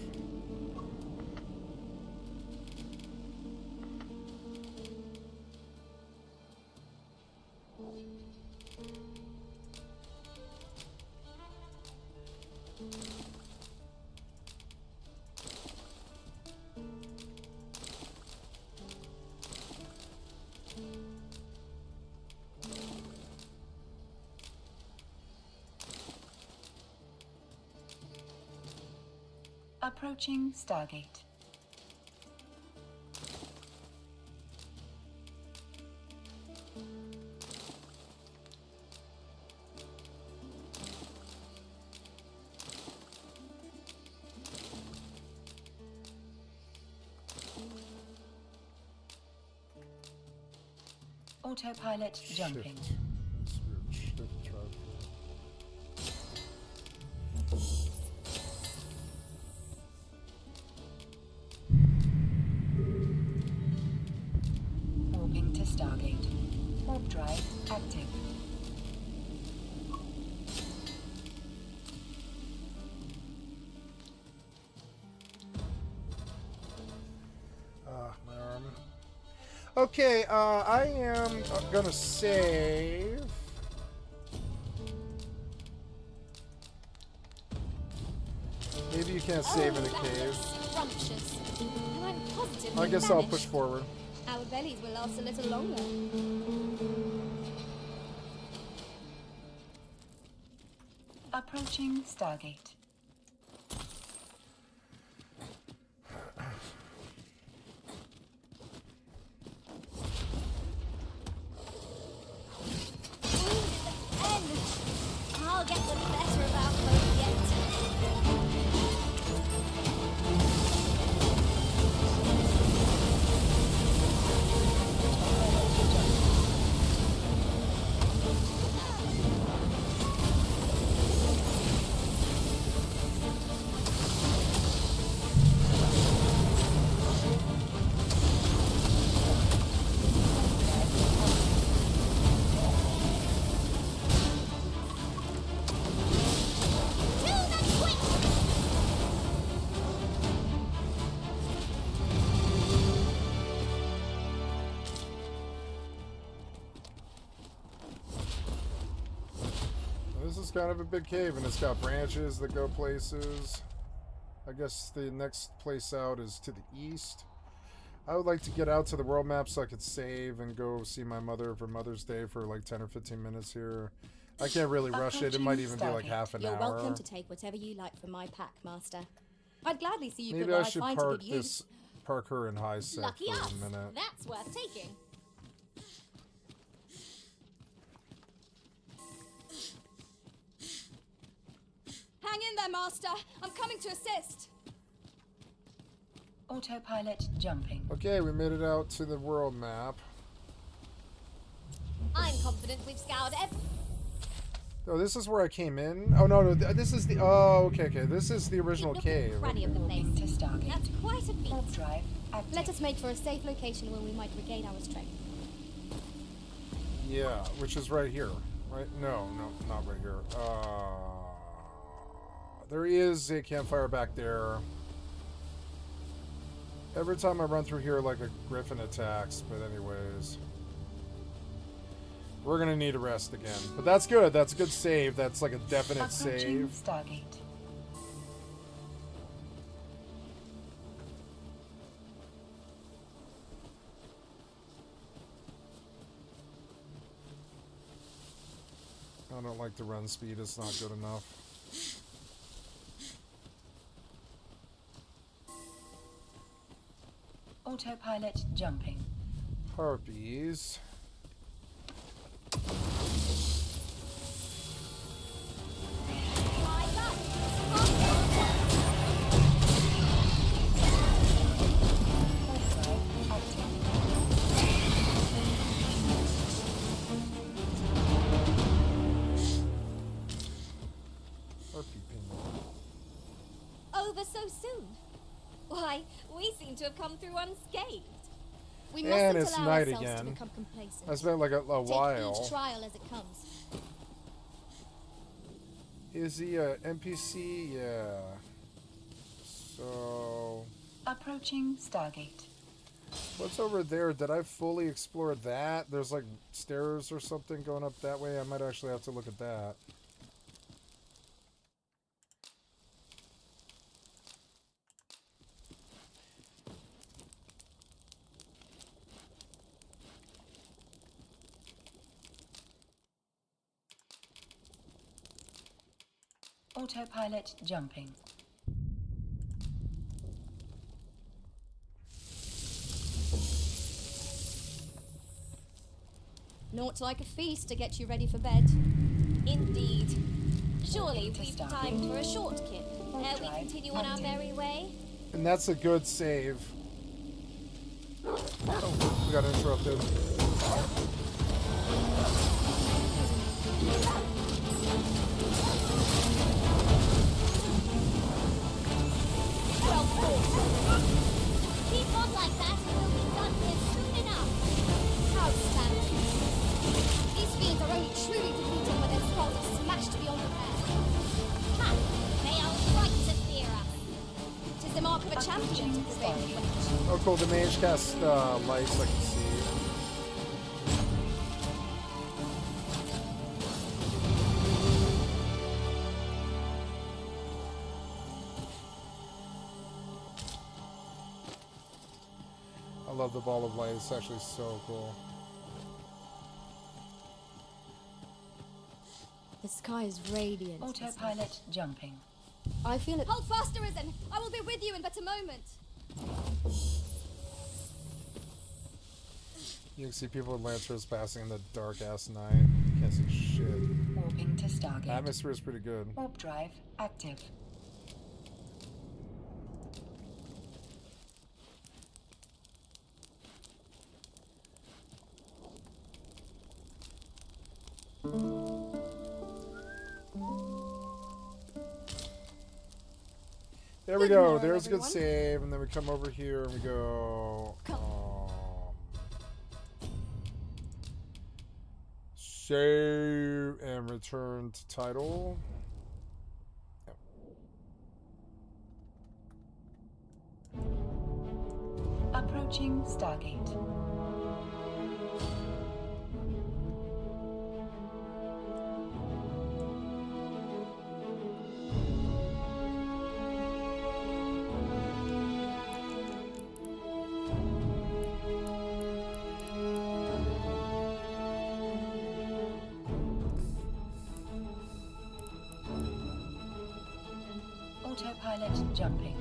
Approaching Stargate. Autopilot jumping. Warping to Stargate. Warp drive active. My arm. Okay, I am gonna save. Maybe you can't save in a cave. I guess I'll push forward. Our bellies will last a little longer. Approaching Stargate. I'll get the better of our home yet. This is kind of a big cave, and it's got branches that go places. I guess the next place out is to the east. I would like to get out to the world map so I could save and go see my mother for Mother's Day for like 10 or 15 minutes here. I can't really rush it. It might even be like half an You're hour. welcome to take whatever you like from my pack, Master. I'd gladly see you Maybe put what I I should find to park good use. park her in high sec Lucky for us. a minute. That's worth taking. Hang in there, Master. I'm coming to assist. Autopilot jumping. Okay, we made it out to the world map. I'm confident we've scoured every... Oh, this is where I came in? Oh, no, this is the... Oh, okay. This is the original cave. Cranny of the place. To Stargate. That's quite a feat. Warp drive active. Let us make for a safe location where we might regain our strength. Yeah, which is right here. Right? No, not right here. There is a campfire back there. Every time I run through here, like a griffin attacks, but anyways. We're gonna need a rest again. But that's good. That's a good save. That's like a definite Approaching save. Stargate. I don't like the run speed. It's not good enough. Autopilot jumping. Harpies. Over so soon? Why, we seem to have come through unscathed. We And mustn't it's allow night ourselves again. to become complacent. I spent like a Take while. each trial as it comes. Is he a NPC? Yeah. So... Approaching Stargate. What's over there? Did I fully explore that? There's like stairs or something going up that way. I might actually have to look at that. Autopilot jumping. Naught like a feast to get you ready for bed. Indeed. Surely To we've Stargate. timed for a short kip ere we Drive continue on our active. merry way. And that's a good save. Oh, we got interrupted. Well fought. Keep on like that and we'll be done here soon enough. Outstanding. These fiends are only truly defeated when their skulls are smashed beyond repair. Ha! They are right to fear us. Tis the mark of a champion to prevail with weight. Oh, cool. The mage cast lights, I can see. I love the ball of light. It's actually so cool. The sky is radiant. Autopilot jumping. I feel it. Hold fast, Arisen! I will be with you in but a moment. You can see people with lanterns passing in the dark ass night. You can't see shit. Warping to Stargate. The atmosphere is pretty good. Warp drive active. There we Good go. morrow, There's a good everyone. save, and then we come over here and we go. Save and return to title. Yep. Approaching Stargate. Autopilot jumping.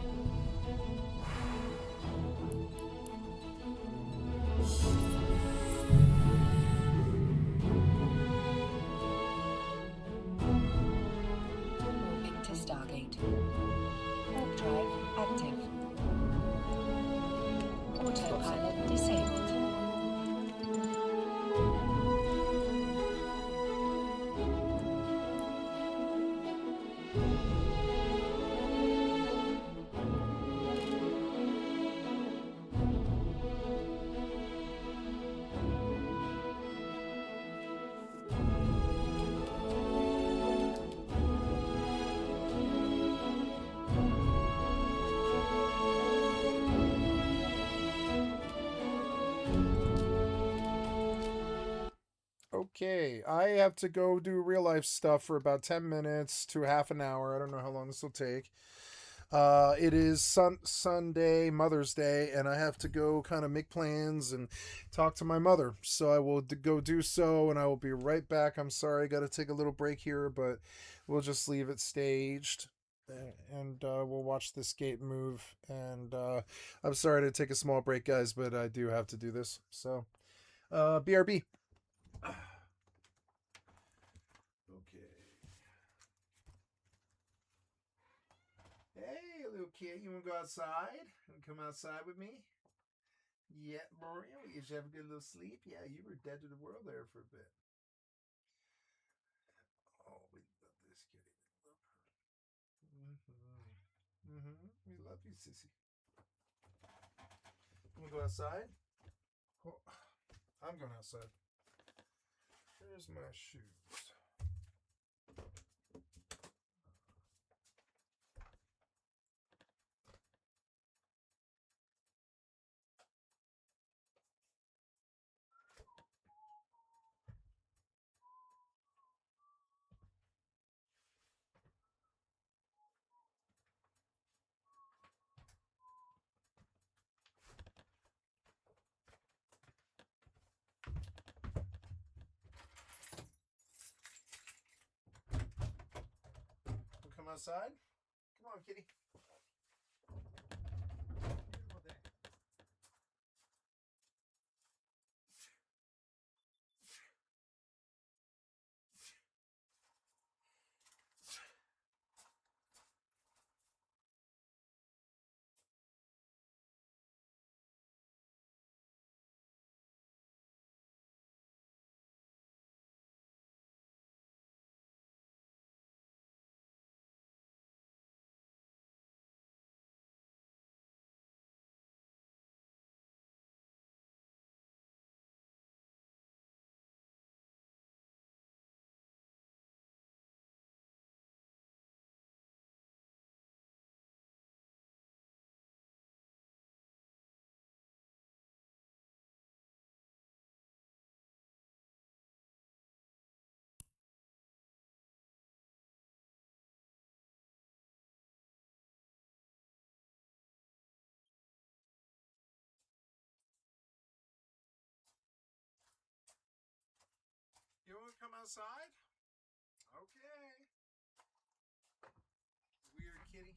Moving to Stargate. Warp drive active. Autopilot disabled. Okay, I have to go do real life stuff for about 10 minutes to half an hour. I don't know how long this will take. It is Sunday, Mother's Day, and I have to go kind of make plans and talk to my mother. So I will go do so, and I will be right back. I'm sorry, I got to take a little break here, but we'll just leave it staged. And we'll watch this gate move. And I'm sorry to take a small break, guys, but I do have to do this. So, BRB. Okay. Hey, little kid, you want to go outside? And come outside with me? Yeah, Maria, you should have a good little sleep. Yeah, you were dead to the world there for a bit. Oh, we love this kitty. We love her. We love you, sissy. You want to go outside? Oh, I'm going outside. There's my shoes. Come outside. Come on, kitty. Beautiful day. You want to come outside? Okay. Weird kitty.